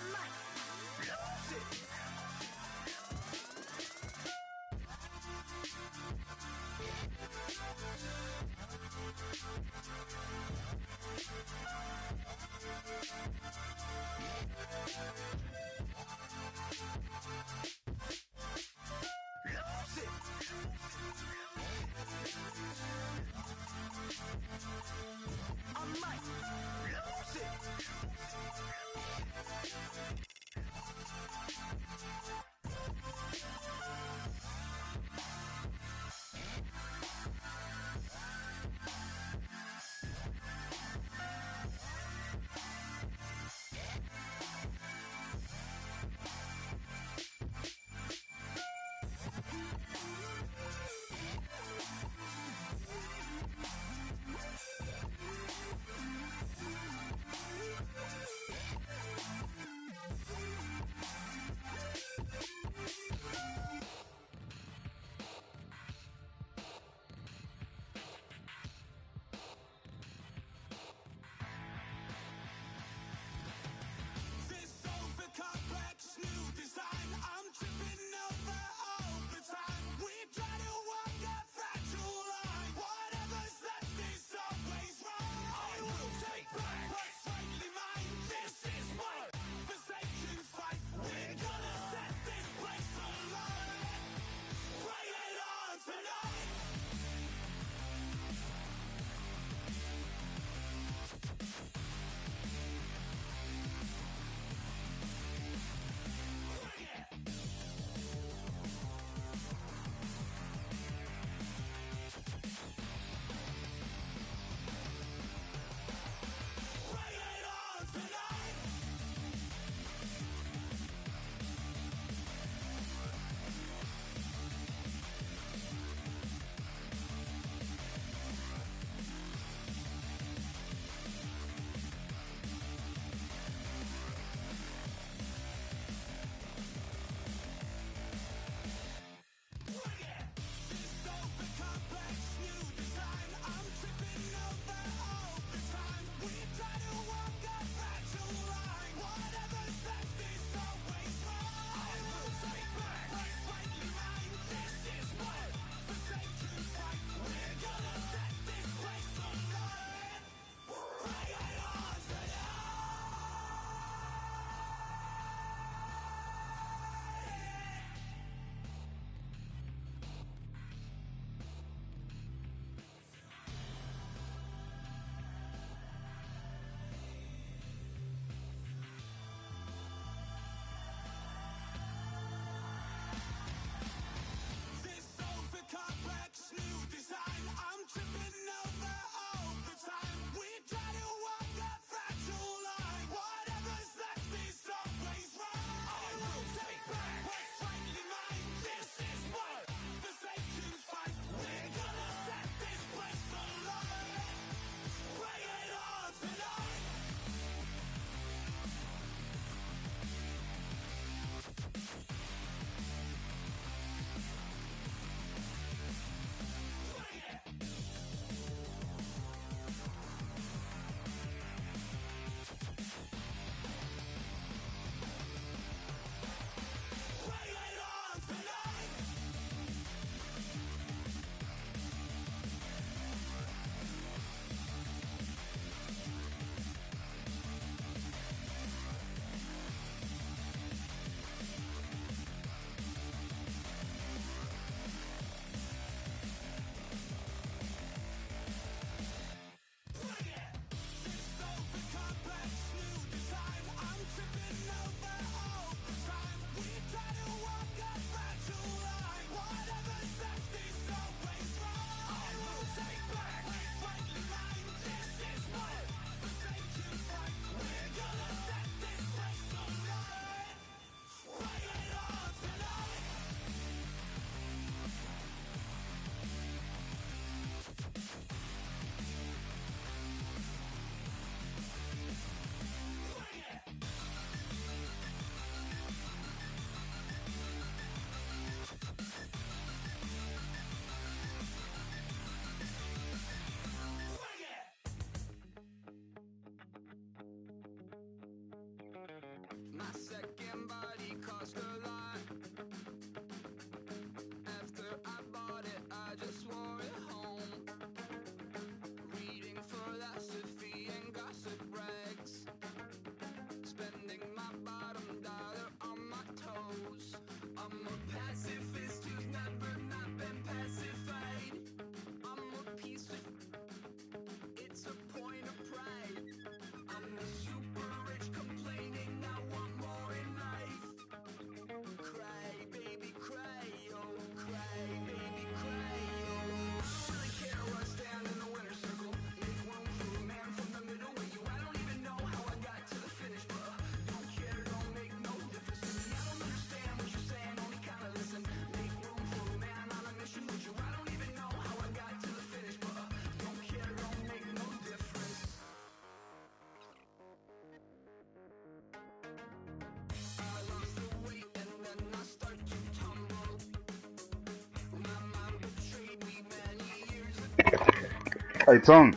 Hey, Tony,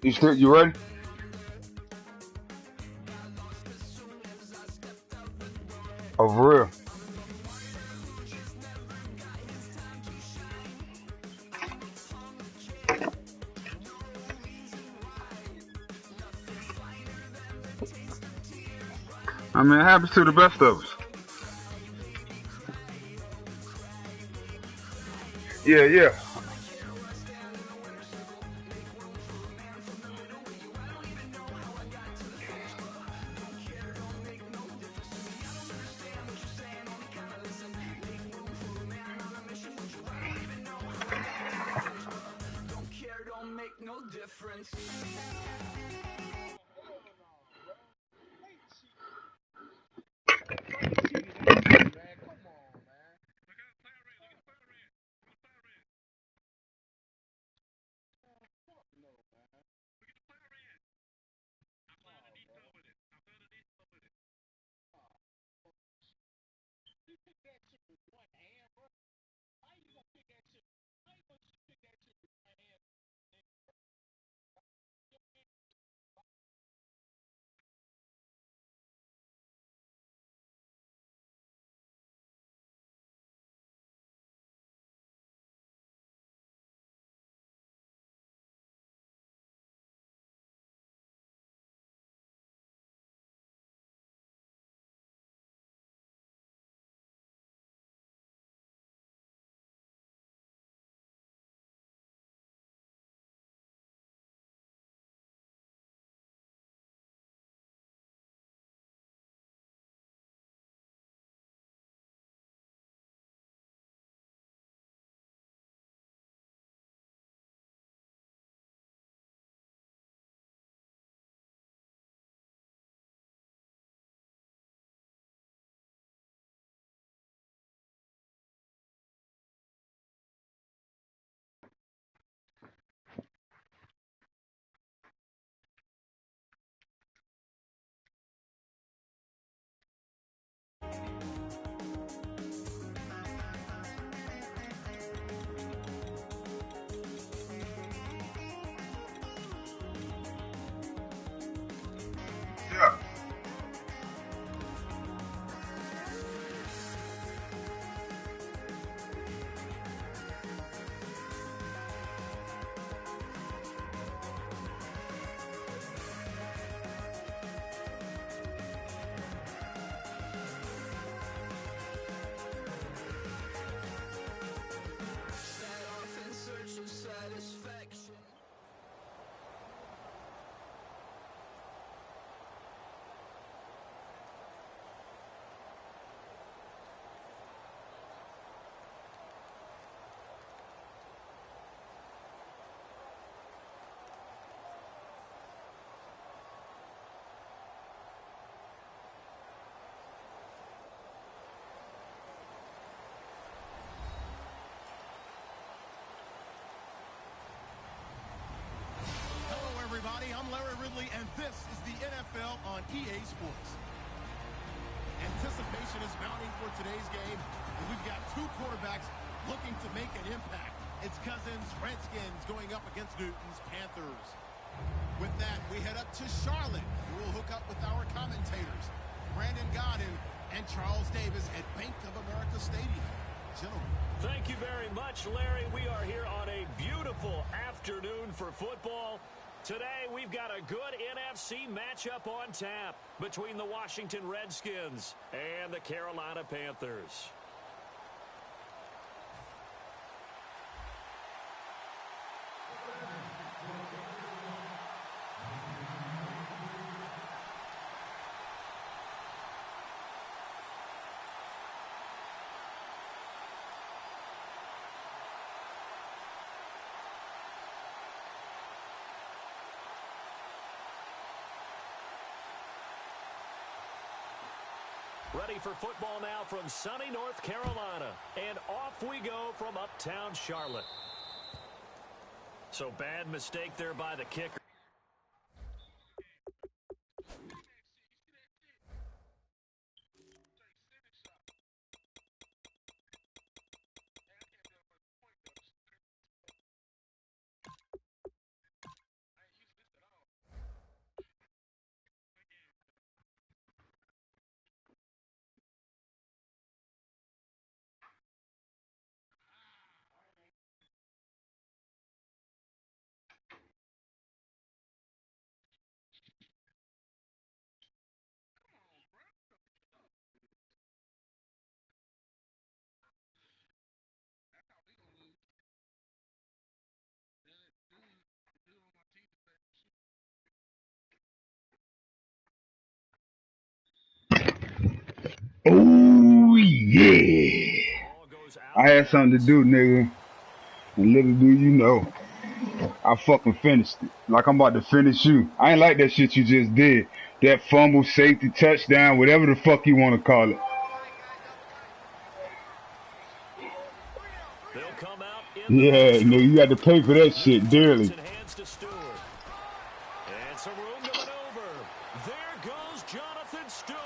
you ready? Oh, for real? I mean, it happens to the best of us. Yeah, yeah. Yeah. Hello, everybody. I'm Larry Ridley, and this is the NFL on EA Sports. Anticipation is mounting for today's game, and we've got two quarterbacks looking to make an impact. It's Cousins, Redskins, going up against Newton's Panthers. With that, we head up to Charlotte. We'll hook up with our commentators, Brandon Godden and Charles Davis at Bank of America Stadium. Gentlemen. Thank you very much, Larry. We are here on a beautiful afternoon for football. Today, we've got a good NFC matchup on tap between the Washington Redskins and the Carolina Panthers. Ready for football now from sunny North Carolina. And off we go from uptown Charlotte. So bad mistake there by the kicker. Oh, yeah. I had something to do, nigga. And little do you know, I fucking finished it. Like I'm about to finish you. I ain't like that shit you just did. That fumble, safety, touchdown, whatever the fuck you want to call it. Yeah, nigga, you got to pay for that shit dearly. And some room to maneuver. There goes Jonathan Stewart.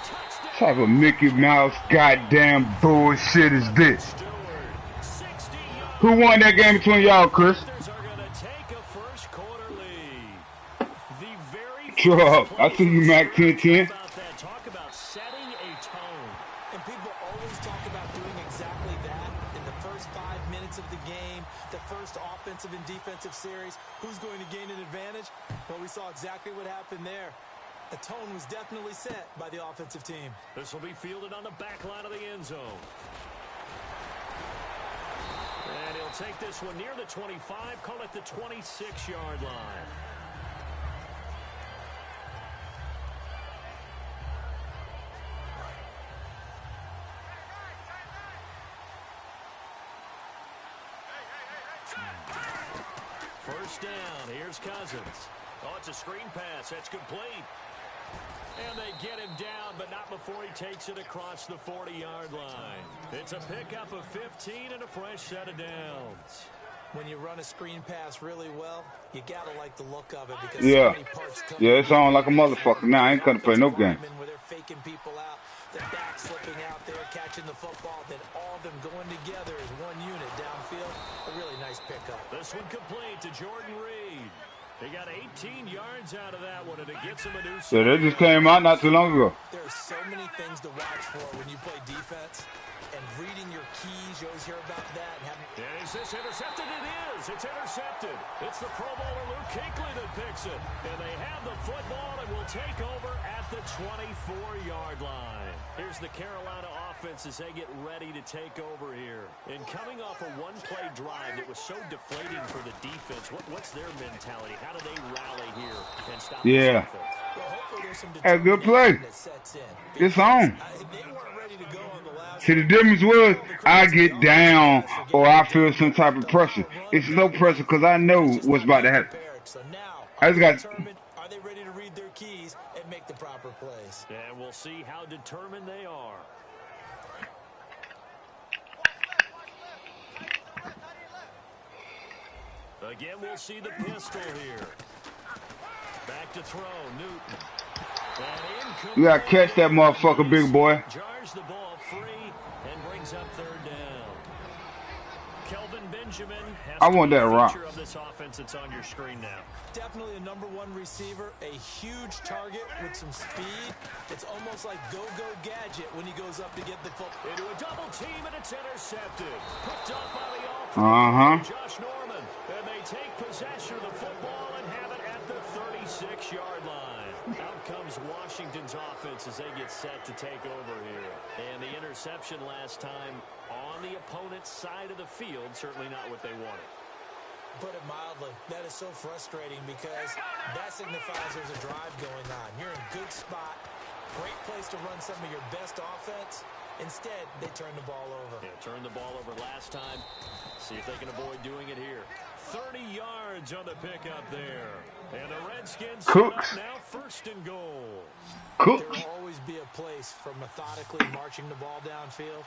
Touchdown. What type of Mickey Mouse goddamn bullshit is this? Who won that game between y'all, Chris? Truck. I see you, Mac 10-10. Talk about setting a tone. And people always talk about doing exactly that in the first 5 minutes of the game, the first offensive and defensive series. Who's going to gain an advantage? Well, we saw exactly what happened there. The tone was definitely set by the offensive team. This will be fielded on the back line of the end zone. And he'll take this one near the 25, call it the 26-yard line. First down, here's Cousins. Oh, it's a screen pass. That's complete. And they get him down, but not before he takes it across the 40-yard line. It's a pickup of 15 and a fresh set of downs. When you run a screen pass really well, you gotta like the look of it because Yeah. so many parts come Yeah, it's on like a motherfucker. Now I ain't gonna play no game. where they're faking people out, the back slipping out there, catching the football, then all of them going together as one unit downfield. A really nice pickup. This one complete to Jordan Reed. He got 18 yards out of that one, and it gets him a new. So that just came out not too long ago. There are so many things to watch for when you play defense, and reading your keys, you always hear about that. And is this intercepted? It is. It's intercepted. It's the Pro Bowler Luke Kuechly that picks it. And they have the football and will take over at the 24-yard line. Here's the Carolina offense as they get ready to take over here. And coming off a one-play drive that was so deflating for the defense, what's their mentality? How do they rally here and stop the defense? Hey, good play. It's on. See, the difference was I get down or I feel some type of pressure. It's no pressure because I know what's about to happen. I just got. Are they ready to read their keys and make the proper plays? And we'll see how determined they are. Again, we'll see the pistol here. Back to throw, Newton. You gotta catch that motherfucker, big boy. Jars the ball free and brings up third down. Kelvin Benjamin has I want that rock. of this offense that's on your screen now. Definitely a #1 receiver, a huge target with some speed. It's almost like go-go gadget when he goes up to get the football. Into a double team and it's intercepted. Picked up by the all-pro Josh Norman. And they take possession of the football and have it at the 36-yard line. Out comes Washington's offense as they get set to take over here. And the interception last time on the opponent's side of the field, certainly not what they wanted. Put it mildly, that is so frustrating because that signifies there's a drive going on. You're in a good spot, great place to run some of your best offense. Instead, they turn the ball over. Yeah, turned the ball over last time. See if they can avoid doing it here. 30 yards on the pickup there. And the Redskins Cooks. now first and goal. Cooks. There will always be a place for methodically marching the ball downfield.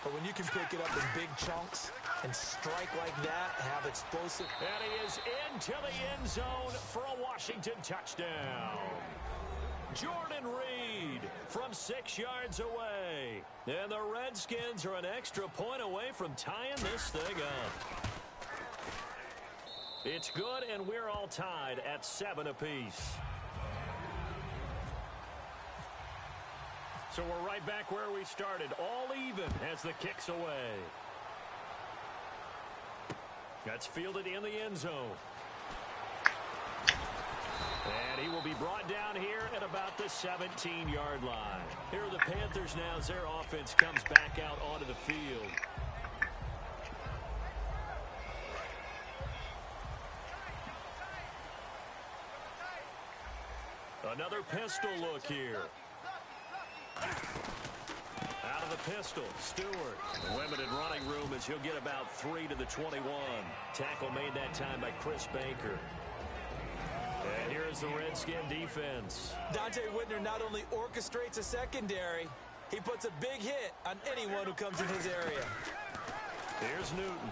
But when you can pick it up in big chunks and strike like that, have explosive. And he is into the end zone for a Washington touchdown. Jordan Reed from 6 yards away. And the Redskins are an extra point away from tying this thing up. It's good, and we're all tied at 7 apiece. So we're right back where we started, all even as the kick's away. That's fielded in the end zone. And he will be brought down here at about the 17-yard line. Here are the Panthers now as their offense comes back out onto the field. Another pistol look here. Out of the pistol, Stewart. Limited running room as he'll get about 3 to the 21. Tackle made that time by Chris Baker. And here's the Redskin defense. Dante Whitner not only orchestrates a secondary, he puts a big hit on anyone who comes in his area. Here's Newton.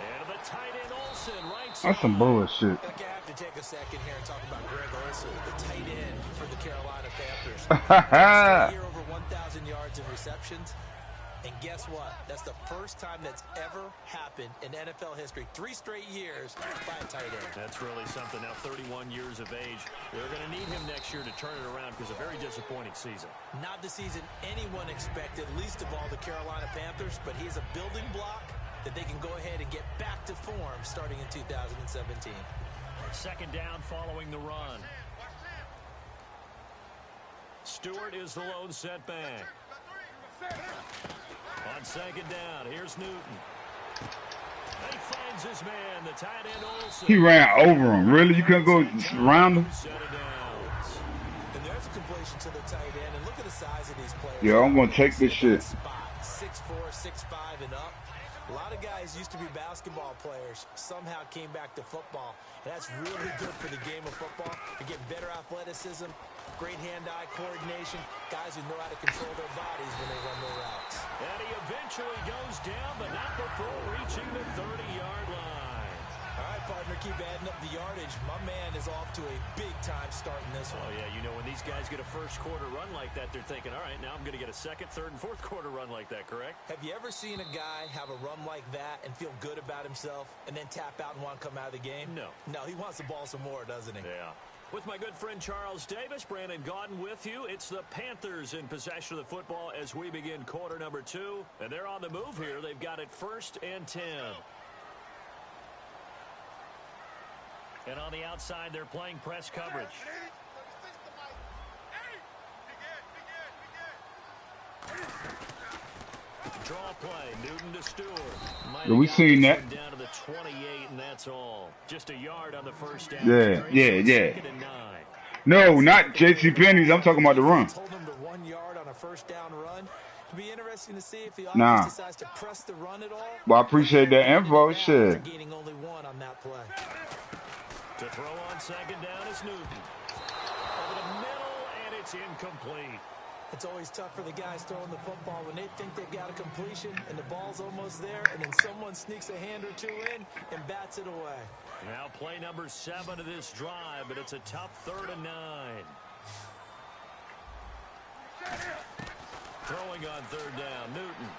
And the tight end Olsen, right side. That's some bullshit. I have to take a second here and talk about Greg Olsen, the tight end for the Carolina Panthers. Here over 1,000 yards in receptions. And guess what? That's the first time that's ever happened in NFL history. 3 straight years by a tight end. That's really something. Now 31 years of age. They're going to need him next year to turn it around because a very disappointing season. Not the season anyone expected, least of all the Carolina Panthers, but he's a building block that they can go ahead and get back to form starting in 2017. Second down following the run. Stewart is the lone setback. On second down, here's Newton. He finds his man, the tight end Olsen. He ran over him. Really? You couldn't go around him? And there's a completion to the tight end. And look at the size of these players. Yeah, I'm going to take this shit. 6'4", 6'5", and up. A lot of guys used to be basketball players, somehow came back to football. And that's really good for the game of football. You get better athleticism, great hand-eye coordination, guys who know how to control their bodies when they run their routes. And he eventually goes down, but not before reaching the 30-yard line. All right, partner, keep adding up the yardage. My man is off to a big-time start in this one. Oh, yeah, you know, when these guys get a first-quarter run like that, they're thinking, all right, now I'm going to get a second, third, and fourth-quarter run like that, correct? Have you ever seen a guy have a run like that and feel good about himself and then tap out and want to come out of the game? No. No, he wants the ball some more, doesn't he? Yeah. With my good friend Charles Davis, Brandon Gaudin with you. It's the Panthers in possession of the football as we begin quarter number 2. And they're on the move here. They've got it 1st and 10. And on the outside, they're playing press coverage. Draw play, Newton to Stewart. Yeah, we seen that. Down to the 28, and that's all. Just a yard on the first down. Yeah. No, not J.C. Penney's. I'm talking about the run. Told him to 1 yard on a first down run. It'll be interesting to see if the offense decides to press the run at all. Well, I appreciate that info. Shit. Gaining only 1 on that play. To throw on second down is Newton. Over the middle, and it's incomplete. It's always tough for the guys throwing the football when they think they've got a completion and the ball's almost there, and then someone sneaks a hand or 2 in and bats it away. Now play number 7 of this drive, but it's a tough 3rd and 9. Throwing on 3rd down, Newton.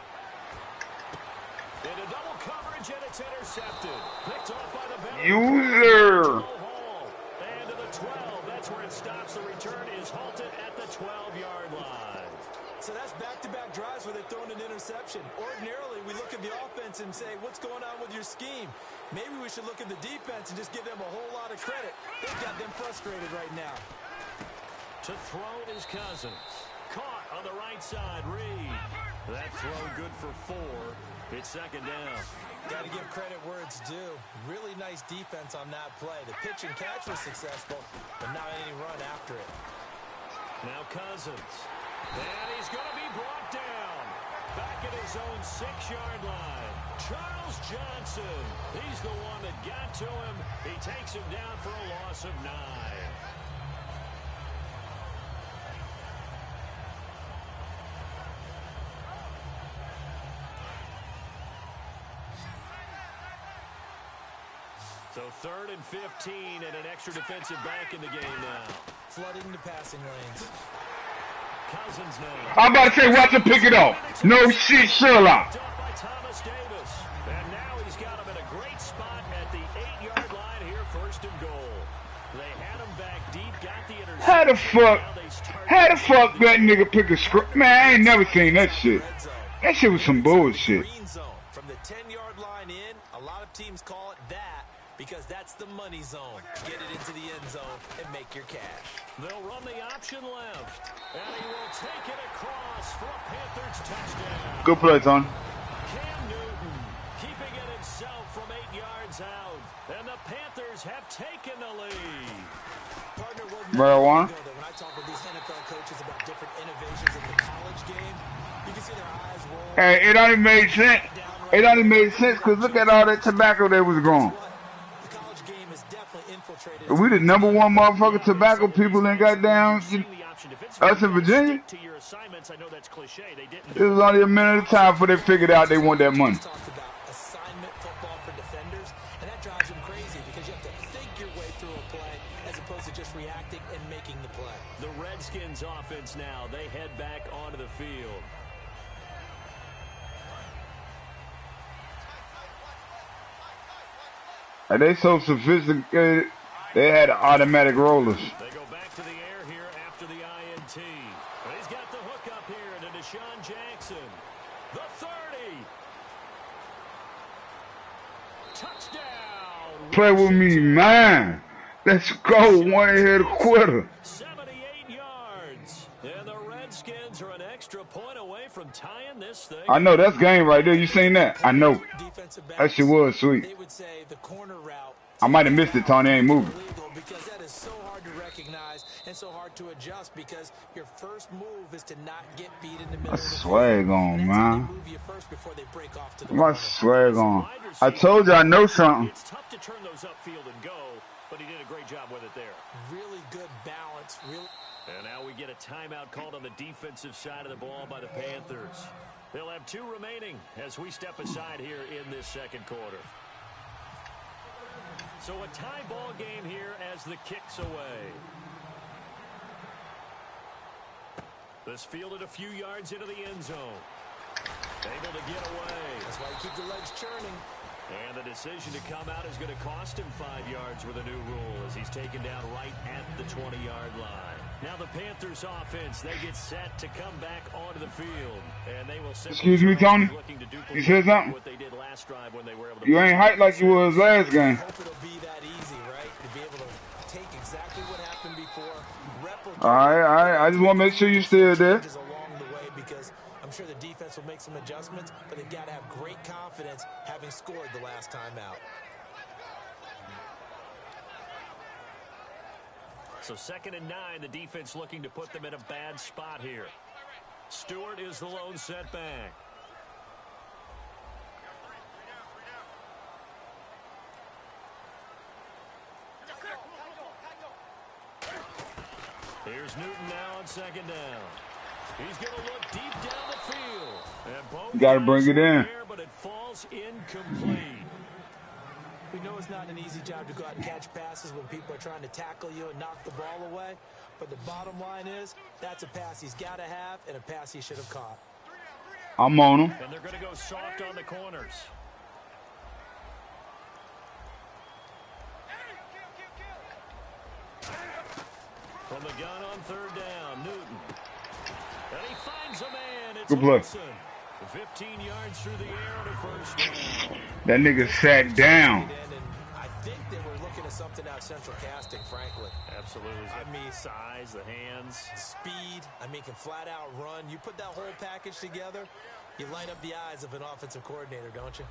Into double coverage, and it's intercepted. Picked off by the veteran. User. And to the 12. That's where it stops. The return is halted at the 12-yard line. So that's back-to-back drives where they're throwing an interception. Ordinarily, we look at the offense and say, what's going on with your scheme? Maybe we should look at the defense and just give them a whole lot of credit. They've got them frustrated right now. To throw is Cousins. Caught on the right side, Reed. That throw good for 4. It's second down. Got to give credit where it's due. Really nice defense on that play. The pitch and catch was successful, but not any run after it. Now Cousins. And he's going to be brought down. Back at his own 6-yard line. Charles Johnson. He's the one that got to him. He takes him down for a loss of 9. So 3rd and 15 and an extra defensive back in the game now. Flooding the passing lanes. Cousins now. I'm about to say, watch him pick it off. No shit, Sherlock. By Thomas Davis. And now he's got him in a great spot at the 8-yard line here, 1st and goal. They had him back deep, got the interception. How the fuck that nigga pick a script? Man, I ain't never seen that shit. That shit was some bullshit. Green zone. From the 10-yard line in, a lot of teams call it that because that's the money zone. Get it into the end zone and make your cash. They'll run the option left. And he will take it across for a Panthers touchdown. Good play, son. Cam Newton keeping it himself from 8 yards out. And the Panthers have taken the lead. Partner, Marijuana? when I talk with these NFL coaches about different innovations in the And it only made sense. It only made sense because look at all that tobacco that was growing. We the number one motherfucking tobacco people in goddamn us in Virginia. It was only a minute of time before they figured out they want that money. Assignment football for defenders, and that drives them crazy because you have to think your way through a play as opposed to just reacting and making the play. The Redskins offense now, they head back onto the field. And they so sophisticated, they had automatic rollers. They go back to the air here after the INT. And he's got the hook up here to Deshaun Jackson. The 30. Touchdown. Play with me, man. Let's go. One ahead of quarter. 78 yards. And the Redskins are an extra point away from tying this thing. I know that's game right there. You seen that? I know. That shit was sweet. I might have missed it, Tony. I ain't moving. Because that is so hard to recognize and so hard to adjust because your first move is to not get beat in the middle. My swag on, man. My swag on. I told you I know something. It's tough to turn those upfield and go, but he did a great job with it there. Really good balance. And now we get a timeout called on the defensive side of the ball by the Panthers. They'll have 2 remaining as we step aside here in this second quarter. So a tie ball game here as the kick's away. This fielded a few yards into the end zone. Able to get away. That's why you keep the legs churning. And the decision to come out is going to cost him 5 yards with a new rule as he's taken down right at the 20-yard line. Now the Panthers offense, they get set to come back onto the field. And they will excuse me, Tony? You said something? What they did last drive when they were able to you ain't hyped like you was last game. I hope it'll be that easy, right? To be able to take exactly what happened before, replicate. All right. I just want to make sure you still there. Along the way because I'm sure the defense will make some adjustments, but they've got to have great confidence having scored the last time out. So 2nd and 9, the defense looking to put them in a bad spot here. Stewart is the lone setback. Here's Newton now on 2nd down. He's going to look deep down the field. And both got to bring it in. But it falls incomplete. We know it's not an easy job to go out and catch passes when people are trying to tackle you and knock the ball away. But the bottom line is, that's a pass he's got to have and a pass he should have caught. I'm on him. And they're going to go soft on the corners. From the gun on 3rd down, Newton. And he finds a man. It's good play. 15 yards through the air on a 1st down. That nigga sat down. I think they were looking at something out central casting, frankly. Absolutely. I mean, size, the hands. Speed. I mean, can flat out run. You put that whole package together, you light up the eyes of an offensive coordinator, don't you?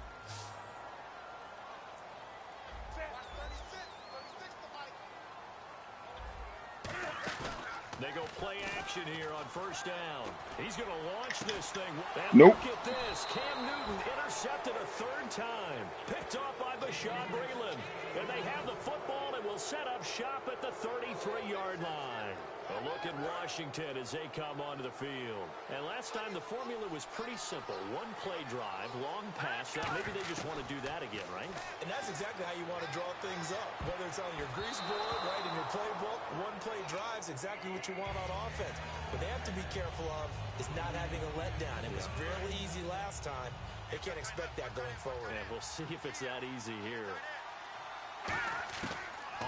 They go play action here on 1st down. He's going to launch this thing. And nope. Look at this. Cam Newton intercepted a 3rd time. Picked off by Bashaud Breeland. And they have the football and will set up shop at the 33-yard line. A look at Washington as they come onto the field. And last time the formula was pretty simple. 1 play drive, long pass. Now maybe they just want to do that again, right? And that's exactly how you want to draw things up. Whether it's on your grease board, right, in your playbook, 1 play drive's exactly what you want on offense. What they have to be careful of is not having a letdown. It was fairly easy last time. They can't expect that going forward. And we'll see if it's that easy here.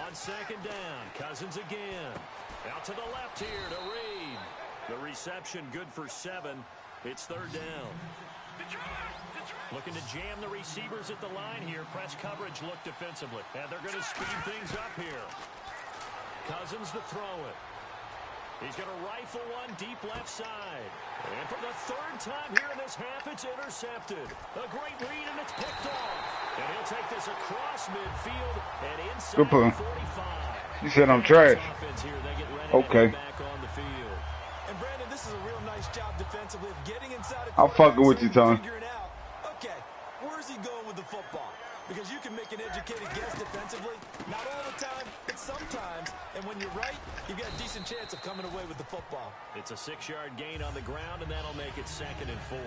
On 2nd down, Cousins again. Out to the left here to Reed. The reception good for 7. It's 3rd down. Looking to jam the receivers at the line here. Press coverage look defensively. And they're going to speed things up here. Cousins to throw it. He's going to rifle one deep left side. And for the 3rd time here in this half, it's intercepted. A great read, and it's picked off. And he'll take this across midfield and inside good play. 45. You said I'm trash. Okay. And Brandon, this is a real nice job defensively. a way of getting inside a I'm fucking with you, Tony. figuring out, okay, where's he going with the football? Because you can make an educated guess defensively, not all the time, but sometimes. And when you're right, you've got a decent chance of coming away with the football. It's a 6-yard gain on the ground, and that'll make it 2nd and 4.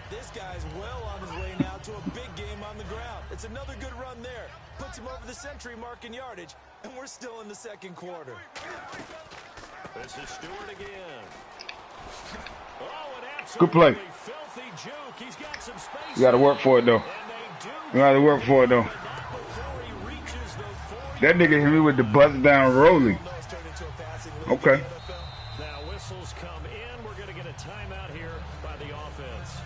This guy's well on his way now to a big game on the ground. It's another good run there. Puts him over the century mark in yardage, and we're still in the second quarter. This is Stewart again. Oh, an Good play. absolutely filthy juke. He's got some space. You got to work for it, though. You got to work for it, though. That nigga hit me with the buzz down rolling. Okay. Now whistles come in. We're going to get a timeout here by the offense.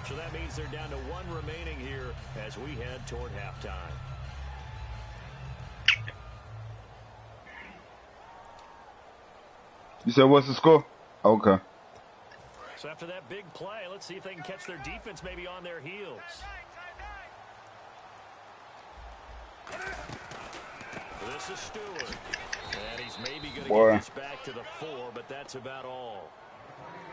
So that means they're down to 1 remaining here as we head toward halftime. You said what's the score? Okay. So after that big play, let's see if they can catch their defense maybe on their heels. This is Stewart. And he's maybe going to get this back to the 4, but that's about all.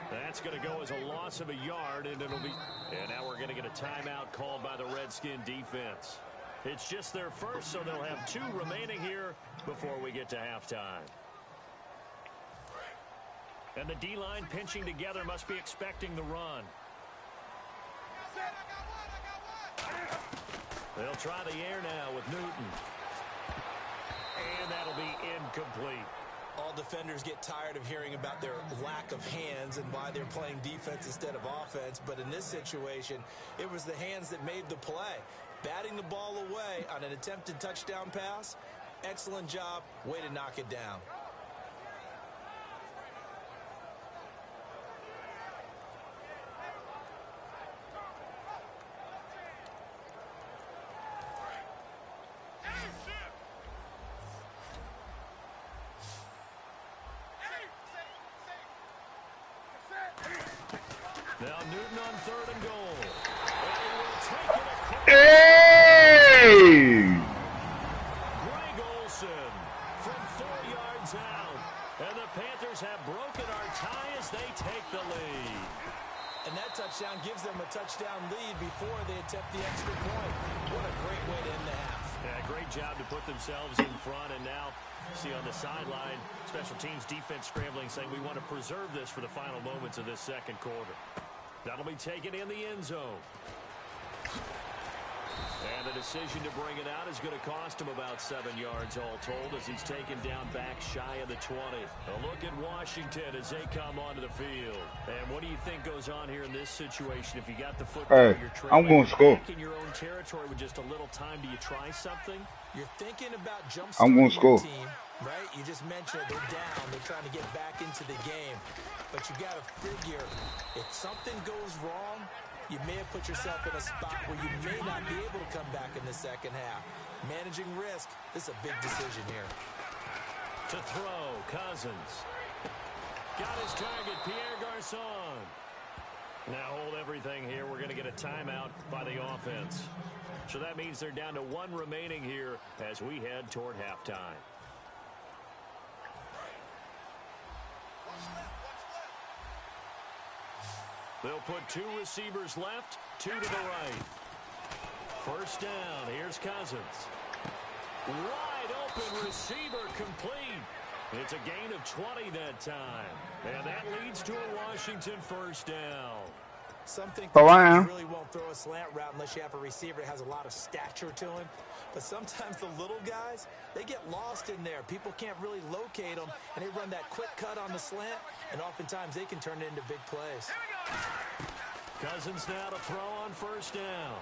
That's going to go as a loss of a yard, and it'll be... And now we're going to get a timeout called by the Redskin defense. It's just their first, so they'll have 2 remaining here before we get to halftime. And the D-line pinching together must be expecting the run. They'll try the air now with Newton. And that'll be incomplete. All defenders get tired of hearing about their lack of hands and why they're playing defense instead of offense. But in this situation, it was the hands that made the play. Batting the ball away on an attempted touchdown pass. Excellent job. Way to knock it down. Now Newton on 3rd and goal. And he will take it across. Hey! Greg Olsen from 4 yards out. And the Panthers have broken our tie as they take the lead. And that touchdown gives them a touchdown lead before they attempt the extra point. What a great way to end the half. Yeah, great job to put themselves in front. And now, see on the sideline, special teams defense scrambling, saying we want to preserve this for the final moments of this second quarter. That'll be taken in the end zone. And the decision to bring it out is going to cost him about 7 yards all told as he's taken down back shy of the 20. A look at Washington as they come onto the field. And what do you think goes on here in this situation? If you got the football, Hey, you're I'm going to score. in your own territory with just a little time. Do you try something? You're thinking about I'm gonna score. your team, right? You just mentioned they're down. They're trying to get back into the game. But you got to figure if something goes wrong, you may have put yourself in a spot where you may not be able to come back in the second half. Managing risk, this is a big decision here. To throw, Cousins. Got his target, Pierre Garçon. Now hold everything here. We're going to get a timeout by the offense. So that means they're down to 1 remaining here as we head toward halftime. They'll put 2 receivers left, 2 to the right. First down, here's Cousins. Wide open receiver complete. It's a gain of 20 that time. And that leads to a Washington first down. Some think Oh, I am. really won't throw a slant route unless you have a receiver that has a lot of stature to him. But sometimes the little guys, they get lost in there. People can't really locate them, and they run that quick cut on the slant, and oftentimes they can turn it into big plays. Cousins now to throw on first down.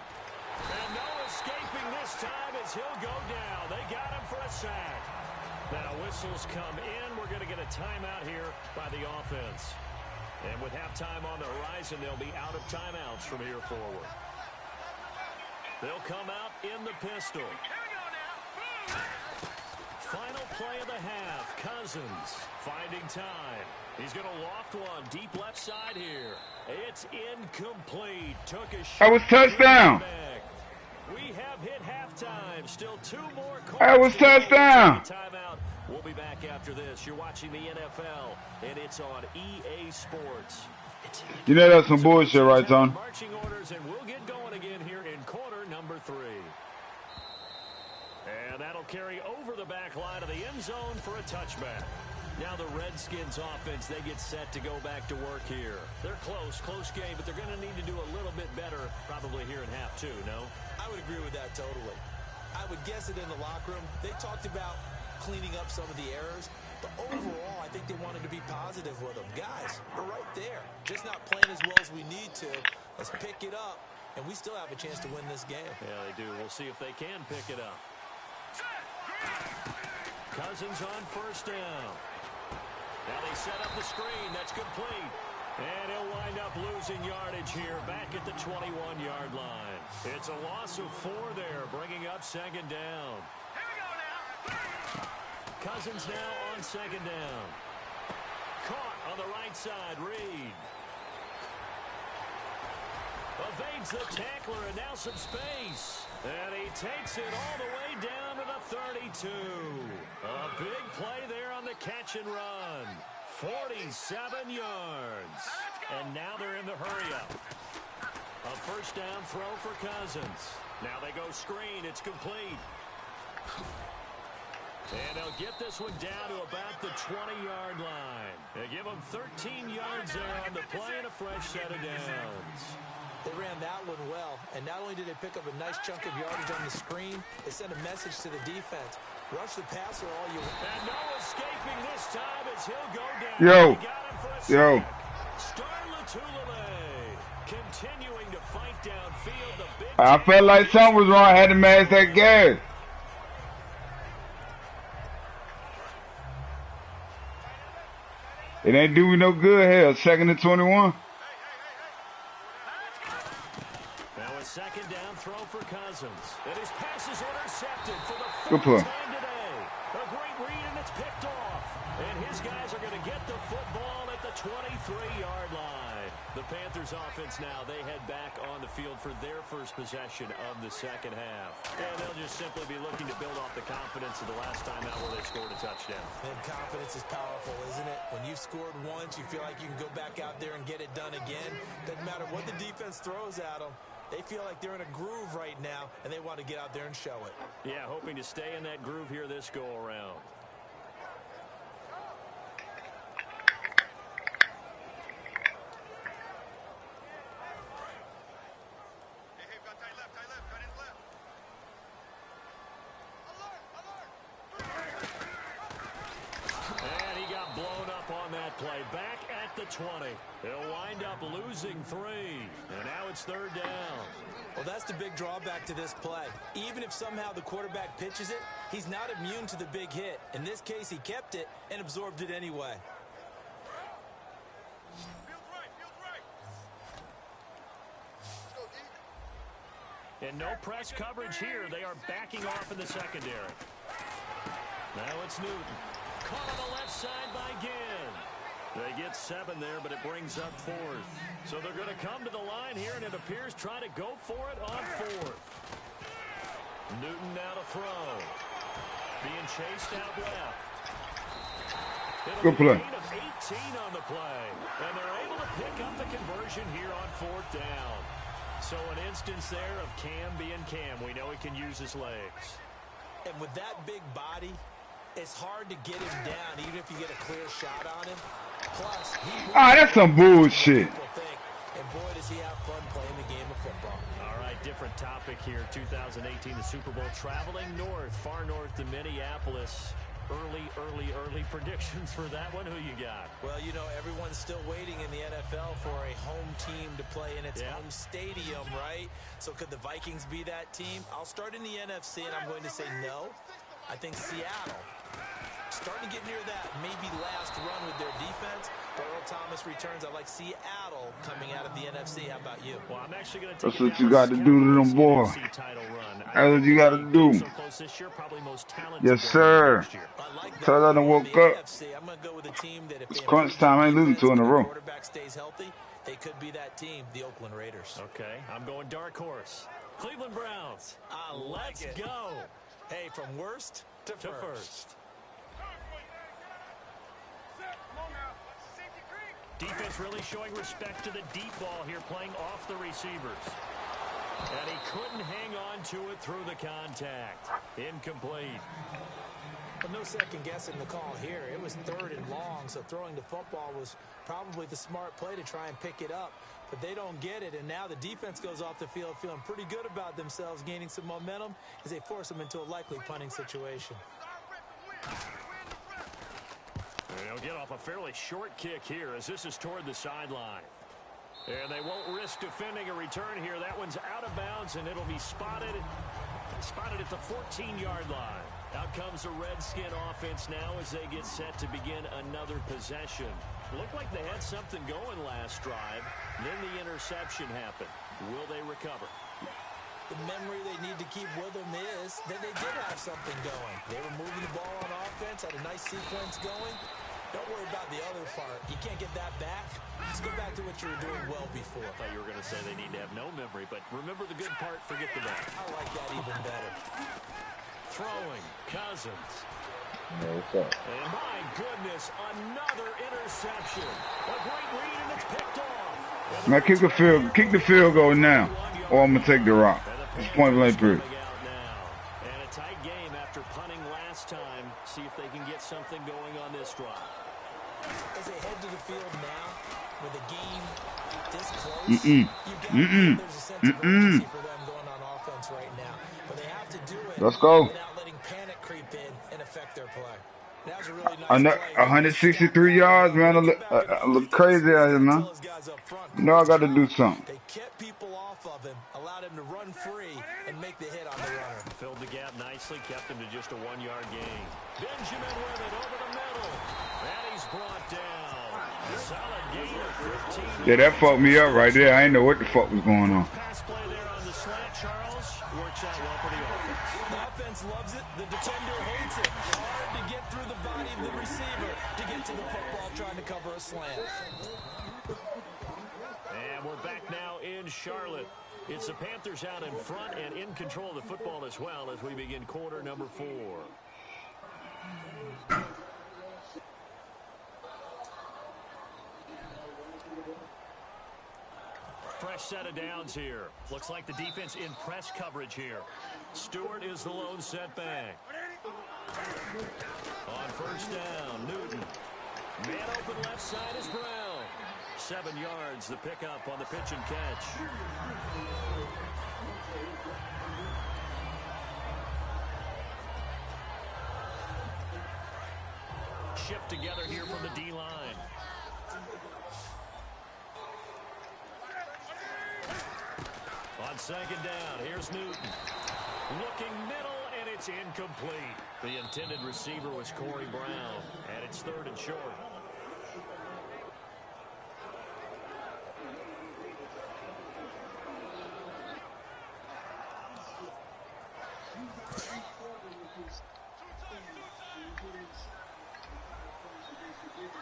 And no escaping this time as he'll go down. They got him for a sack. Now whistles come in. We're going to get a timeout here by the offense. And with halftime on the horizon, they'll be out of timeouts from here forward. They'll come out in the pistol. Final play of the half. Cousins finding time. He's going to loft one deep left side here. It's incomplete. Took a shot. That was touchdown. We have hit halftime. Still 2 more quarters. That was touchdown. Timeout. We'll be back after this. You're watching the NFL, and it's on EA Sports. You know that's some bullshit, right, Tony? Marching orders, and we'll get going again here in quarter number 3. And that'll carry over the back line of the end zone for a touchback. Now the Redskins offense, they get set to go back to work here. They're close game, but they're going to need to do a little bit better probably here in half 2, no? I would agree with that totally. I would guess it in the locker room. They talked about cleaning up some of the errors, but overall, I think they wanted to be positive with them. Guys, we're right there. Just not playing as well as we need to. Let's pick it up, and we still have a chance to win this game. Yeah, they do. We'll see if they can pick it up. Cousins on first down. Now they set up the screen. That's complete. And he'll wind up losing yardage here back at the 21-yard line. It's a loss of 4 there, bringing up second down. Here we go now. Cousins now on second down. Caught on the right side, Reed. Evades the tackler, and now some space. And he takes it all the way down to the 32. A big play there on the catch and run. 47 yards. And now they're in the hurry-up. A first down throw for Cousins. Now they go screen. It's complete. And they'll get this one down to about the 20-yard line. They give them 13 yards there on the play and a fresh set of downs. They ran that one well, and not only did they pick up a nice chunk of yardage on the screen, they sent a message to the defense. Rush the passer all you want. And no escaping this time as he'll go down. Yo. He got him for a sack. Starlatulele continuing to fight downfield. The big I felt like something was wrong. I had to match that gas. It ain't doing no good here. 2nd and 21. Now a second down throw for Cousins. And his pass is intercepted for the Good play. fourth time today. A great read, and it's picked off. And his guys are going to get the football at the 23-yard line. The Panthers offense now, they head back on the field for their first possession of the second half. And they'll just simply be looking to build off the confidence of the last time out where they scored a touchdown. And confidence is powerful, isn't it? When you've scored once, you feel like you can go back out there and get it done again. Doesn't matter what the defense throws at them. They feel like they're in a groove right now, and they want to get out there and show it. Yeah, hoping to stay in that groove here this go-around. And he got blown up on that play. Back at the 20. They'll wind up losing 3. And now it's third down. Well, that's the big drawback to this play. Even if somehow the quarterback pitches it, he's not immune to the big hit. In this case, he kept it and absorbed it anyway. And no press coverage here. They are backing off in the secondary. Now it's Newton. Caught on the left side by Ginn. They get 7 there, but it brings up 4th. So they're going to come to the line here, and it appears try to go for it on 4th. Newton now to throw. Being chased out left. Good play. Of 18 on the play. And they're able to pick up the conversion here on 4th down. So an instance there of Cam being Cam. We know he can use his legs. And with that big body, it's hard to get him down, even if you get a clear shot on him. Plus, that's some bullshit. And boy, does he have fun playing the game of football. All right, different topic here. 2018, the Super Bowl, traveling north, far north to Minneapolis. Early predictions for that one. Who you got? Well, you know, everyone's still waiting in the NFL for a home team to play in its home stadium, right? So could the Vikings be that team? I'll start in the NFC, and I'm going to say no. I think Seattle, starting to get near that maybe last run with their defense. Earl Thomas returns. I like Seattle coming out of the NFC. How about you? Well, I'm actually going to take That's what you got to do to them boys. That's what you got to do. Yes, sir. Tell them to woke up. It's crunch time. I ain't losing 2 in a row. Quarterback stays healthy. They could be that team, the Oakland Raiders. Okay, I'm going dark horse. Cleveland Browns. Let's go. Hey, from worst to first. Defense really showing respect to the deep ball here, playing off the receivers. And he couldn't hang on to it through the contact. Incomplete. Well, no second guessing the call here. It was 3rd and long, so throwing the football was probably the smart play to try and pick it up. But they don't get it, and now the defense goes off the field feeling pretty good about themselves, gaining some momentum as they force them into a likely punting situation. They'll get off a fairly short kick here as this is toward the sideline. And they won't risk defending a return here. That one's out of bounds, and it'll be spotted at the 14-yard line. Out comes the Redskin offense now as they get set to begin another possession. Looked like they had something going last drive. Then the interception happened. Will they recover? The memory they need to keep with them is that they did have something going. They were moving the ball on offense, had a nice sequence going. Don't worry about the other part. You can't get that back. Let's go back to what you were doing well before. I thought you were going to say they need to have no memory, but remember the good part, forget the bad. I like that even better. Throwing, Cousins. Yeah, what's up? And my goodness, another interception. A great read, and it's picked off. Now kick the field goal now, or I'm gonna take the rock. It's point blank period. And a tight game after punting last time. See if they can get something going on this drive. As they head to the field now, with the game this close, you got there's a sense of urgency for them going on offense right now. But they have to do it Let's go. without letting panic creep in and affect their play. That was a really nice play. 163 yards, man. I look crazy out here, man. You know I got to do something. They kept people off of him, allowed him to run free and make the hit on the runner. Filled the gap nicely, kept him to just a 1-yard gain. Benjamin with it over the middle. And he's brought down. Solid gain of 15. Yeah, that fucked me up right there. I didn't know what the fuck was going on. Pass play there on the slant, Charles. Works out well for the offense. The offense loves it. The defender hates it. Hard to get through the body of the receiver to get to the football trying to cover a slant. And we're back now in Charlotte. It's the Panthers out in front and in control of the football as well as we begin quarter number 4. Fresh set of downs here. Looks like the defense in press coverage here. Stewart is the lone setback. On first down, Newton. Man open left side is Brown. 7 yards, the pickup on the pitch and catch. Shift together here from the D-line. On second down, here's Newton. Looking middle, and it's incomplete. The intended receiver was Corey Brown, and it's 3rd and short.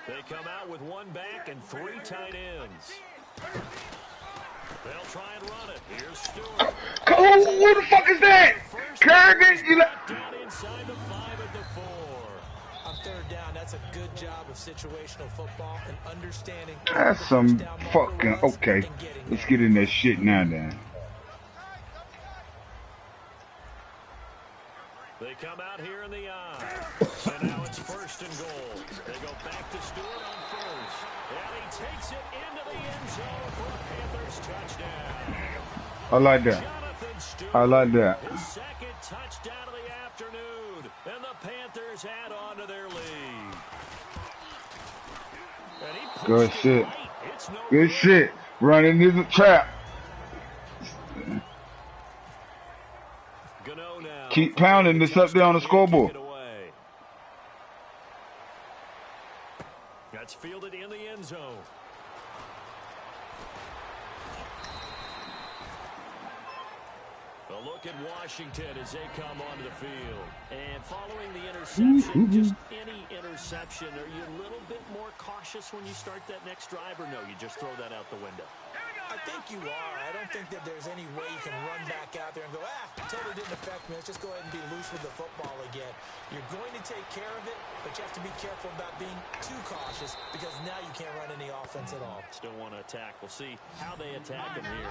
They come out with 1 back and 3 tight ends. They'll try and run it. Here's Stewart. Oh, what the fuck is that? Kerrigan, you down inside the 5 at the 4. On 3rd down, that's a good job of situational football and understanding. That's some fucking okay. Let's get in that shit now, then. They come out here in the eye. So now it's 1st and goal. They go back to Stewart on 1st. And he takes it into the end zone for a Panthers touchdown. I like that. Jonathan Stewart, I like that. his 2nd touchdown of the afternoon. And the Panthers add on to their lead. And he Good shit. right. It's no Good shit. Running is a trap. Gano now. Keep pounding this up there on the scoreboard. Kick it away. That's fielded in the end zone. A look at Washington as they come onto the field. And following the interception, just any interception, are you a little bit more cautious when you start that next drive, or no, you just throw that out the window? I think you are. I don't think that there's any way you can run back out there and go, totally didn't affect me. Let's just go ahead and be loose with the football again. You're going to take care of it, but you have to be careful about being too cautious because now you can't run any offense at all. Still want to attack. We'll see how they attack him here.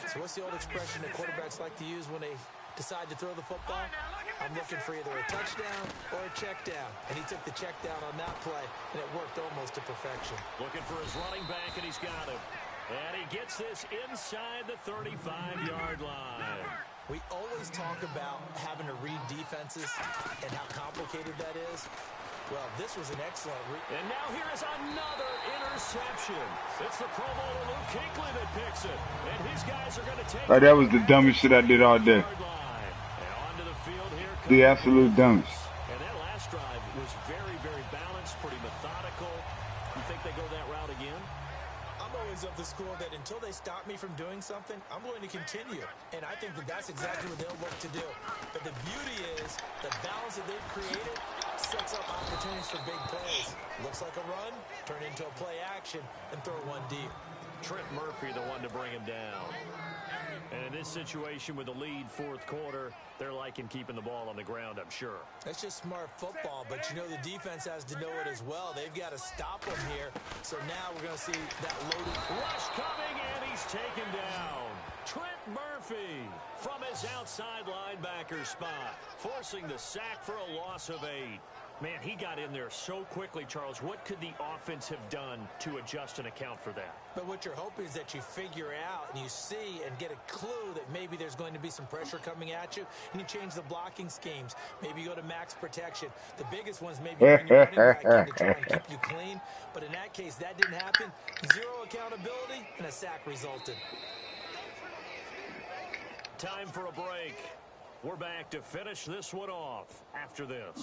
So what's the old expression that quarterbacks like to use when they decide to throw the football? I'm looking for either a touchdown or a check down. And he took the check down on that play, and it worked almost to perfection. Looking for his running back, and he's got him. And he gets this inside the 35-yard line. We always talk about having to read defenses and how complicated that is. Well, this was an excellent read. And now here is another interception. It's the Pro Bowler Luke Kuechly that picks it. And his guys are going to take That was the dumbest shit I did all day. The absolute dumbest. And that last drive was very, very balanced, pretty methodical. You think they go that route again? I'm always of the school that until they stop me from doing something, I'm going to continue. And I think that that's exactly what they'll look to do. But the beauty is the balance that they've created sets up opportunities for big plays. Looks like a run, turn into a play action, and throw one deep. Trent Murphy, the one to bring him down. And in this situation with the lead fourth quarter, they're liking keeping the ball on the ground, I'm sure. That's just smart football, but you know the defense has to know it as well. They've got to stop them here. So now we're going to see that loaded rush coming, and he's taken down. Trent Murphy from his outside linebacker spot, forcing the sack for a loss of 8. Man, he got in there so quickly, Charles. What could the offense have done to adjust and account for that? But what you're hoping is that you figure out and you see and get a clue that maybe there's going to be some pressure coming at you, and you change the blocking schemes. Maybe you go to max protection. The biggest one's maybe bring your running back in to try and keep you clean. But in that case, that didn't happen. Zero accountability, and a sack resulted. Time for a break. We're back to finish this one off after this.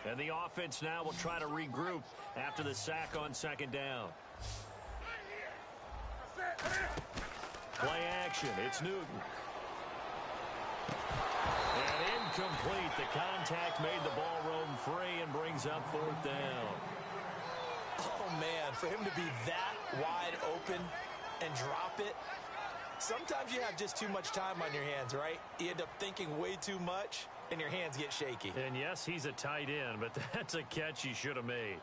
And the offense now will try to regroup after the sack on second down. Play action. It's Newton. And incomplete. The contact made the ball roam free and brings up fourth down. Oh, man, for him to be that wide open and drop it. Sometimes you have just too much time on your hands, right? You end up thinking way too much, and your hands get shaky. And yes, he's a tight end, but that's a catch he should have made.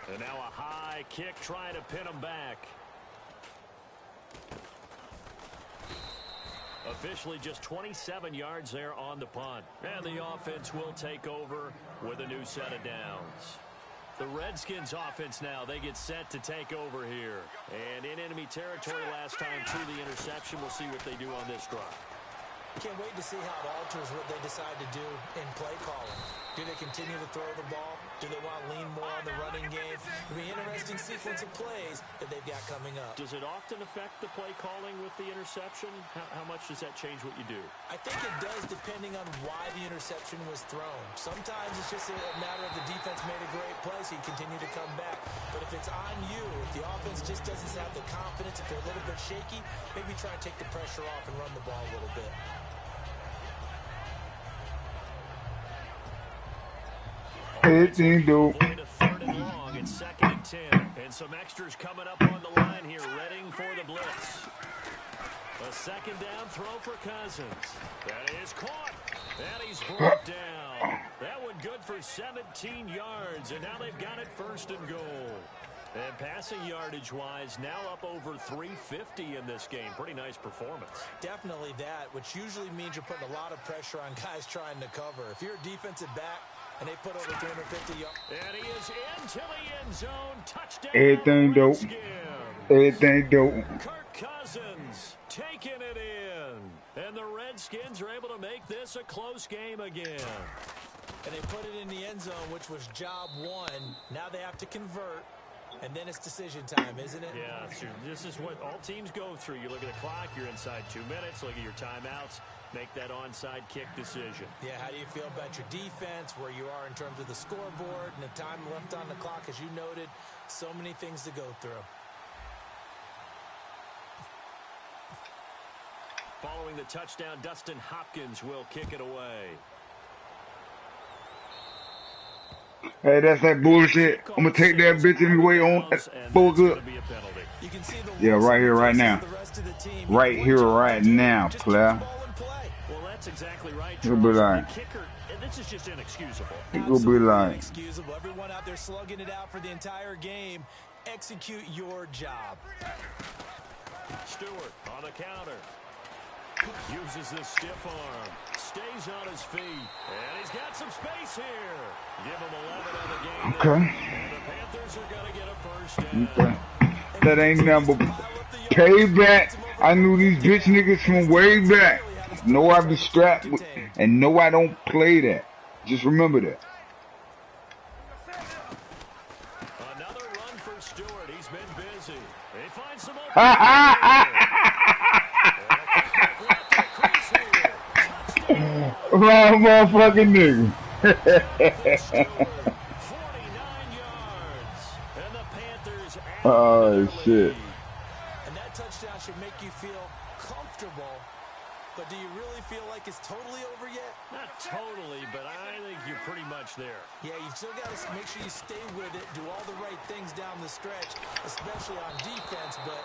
And now a high kick trying to pin him back. Officially just 27 yards there on the punt. And the offense will take over with a new set of downs. The Redskins offense now, they get set to take over here. And in enemy territory last time to the interception. We'll see what they do on this drive. Can't wait to see how it alters what they decide to do in play calling. Do they continue to throw the ball? Do they want to lean more on the running game? It'll be an interesting sequence of plays that they've got coming up. Does it often affect the play calling with the interception? How much does that change what you do? I think it does depending on why the interception was thrown. Sometimes it's just a matter of the defense made a great play, so you continue to come back. But if it's on you, if the offense just doesn't have the confidence, if they're a little bit shaky, maybe try and take the pressure off and run the ball a little bit. Anything do. Third and long. It's 2nd and 10. And some extras coming up on the line here, readying for the blitz. A second down throw for Cousins. That is caught. And he's brought down. That one good for 17 yards. And now they've got it 1st and goal. And passing yardage-wise, now up over 350 in this game. Pretty nice performance. Definitely that, which usually means you're putting a lot of pressure on guys trying to cover. If you're a defensive back, and they put over 350 yards. And he is into the end zone. Touchdown. Everything dope. Everything dope. Kirk Cousins taking it in. And the Redskins are able to make this a close game again. And they put it in the end zone, which was job one. Now they have to convert. And then it's decision time, isn't it? Yeah, sure. This is what all teams go through. You look at the clock, you're inside 2 minutes, look at your timeouts, make that onside kick decision. Yeah, how do you feel about your defense, where you are in terms of the scoreboard, and the time left on the clock, as you noted, so many things to go through. Following the touchdown, Dustin Hopkins will kick it away. Hey, that's that bullshit. I'm gonna take that bitch anyway on full good. You can see the Yeah, right here, right now. the rest of the team. Right here, right now, player. Well, that's exactly right, He'll be Charles. like, The kicker, and this is just inexcusable. he'll be like, Inexcusable. Everyone out there slugging it out for the entire game. Execute your job. Stewart on the counter. Uses this stiff arm. Stays on his feet. And he's got some space here. Give him 11 on the game. okay. And the Panthers are going to get a first down. Okay. That ain't number payback. I knew these bitch niggas from way back. No, I be strapped with, and no, I don't play that. Just remember that. Another run for Stewart. He's been busy. He finds some open. Right, motherfucking nigga. 49 yards. And the Panthers add Oh, another shit. lead. And that touchdown should make you feel comfortable. But do you really feel like it's totally over yet? Not totally, but I think you're pretty much there. Yeah, you've still got to make sure you stay with it, do all the right things down the stretch, especially on defense. But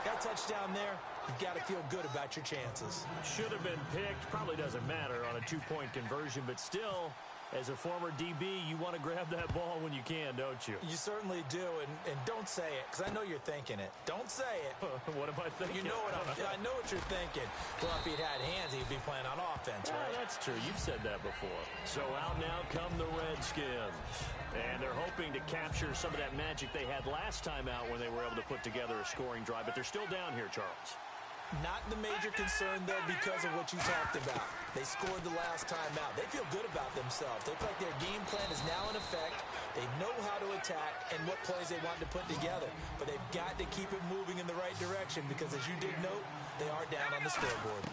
that touchdown there, you've got to feel good about your chances. Should have been picked. Probably doesn't matter on a two-point conversion, but still, as a former DB, you want to grab that ball when you can, don't you? You certainly do, and don't say it, because I know you're thinking it. Don't say it. What am I thinking? You know what I know what you're thinking. Well, if he'd had hands, he'd be playing on offense, right? That's true. You've said that before. So out now come the Redskins. And they're hoping to capture some of that magic they had last time out when they were able to put together a scoring drive. But they're still down here, Charles. Not the major concern, though, because of what you talked about. They scored the last time out. They feel good about themselves. They feel like their game plan is now in effect. They know how to attack and what plays they want to put together. But they've got to keep it moving in the right direction because, as you did note, they are down on the scoreboard.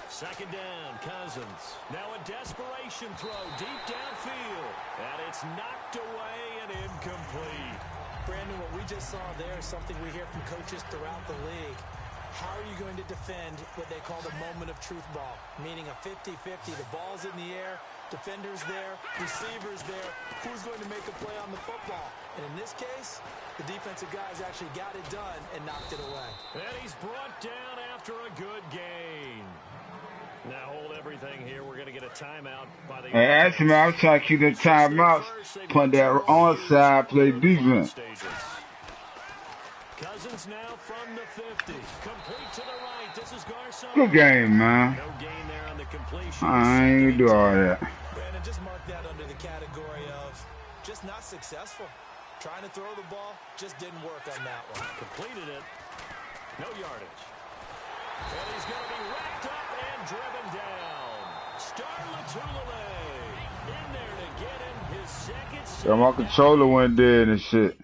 Second down, Cousins. Now a desperation throw deep downfield. And it's knocked away and incomplete. Brandon, what we just saw there is something we hear from coaches throughout the league. How are you going to defend what they call the moment of truth ball? Meaning a 50-50. The ball's in the air, defenders there, receivers there. Who's going to make a play on the football? And in this case, the defensive guys actually got it done and knocked it away. And he's brought down after a good gain. Now hold everything here. We're going to get a timeout by the... Hey, ask me, I was trying to keep the timeouts, put that onside, play defense. Cousins now from the 50. Complete to the right. This is Garcon. Good game, man. No gain there on the completion. I ain't even do all that. Brandon, just mark that under the category of just not successful. Trying to throw the ball, just didn't work on that one. Completed it. No yardage. And he's going to be wrapped up and driven down. Star Latulippe in there to get him his second. Yeah, my controller went dead and shit.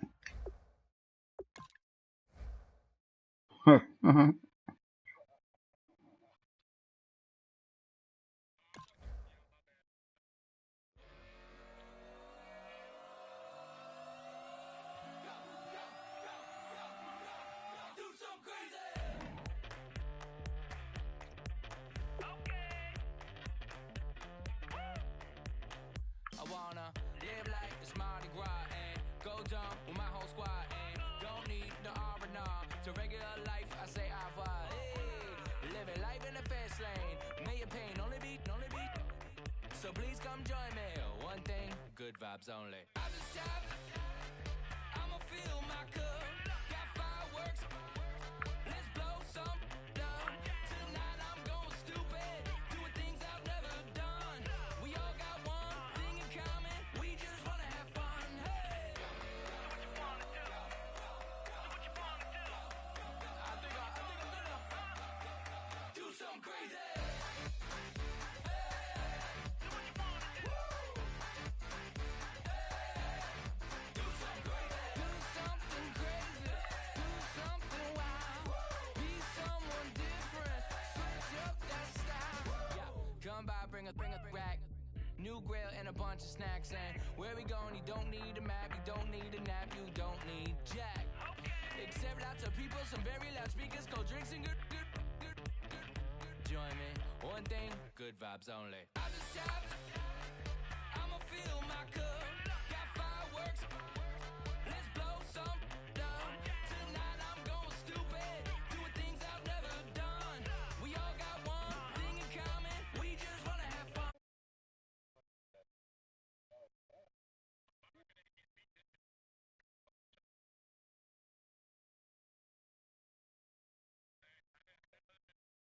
I wanna live like it's Mardi Gras and go dumb with my whole squad and don't need the R&R to regular life. I say au revoir. Hey, living life in the fast lane. May your pain only be. So please come join me. One thing, good vibes only. I just stopped. I'ma fill my cup. Got fireworks. Let's blow some down. Tonight I'm going stupid. Doing things I've never done. We all got one thing in common. We just wanna have fun. Hey. Do what you wanna do. Do what you wanna do. I think I'm gonna do something crazy. Bring a rack, new grill and a bunch of snacks. And where we going, you don't need a map, you don't need a nap, you don't need jack. Except lots of people, some very loud speakers, cold drinks and good. enjoyment. One thing, good vibes only. I just tapped, I'ma fill my cup.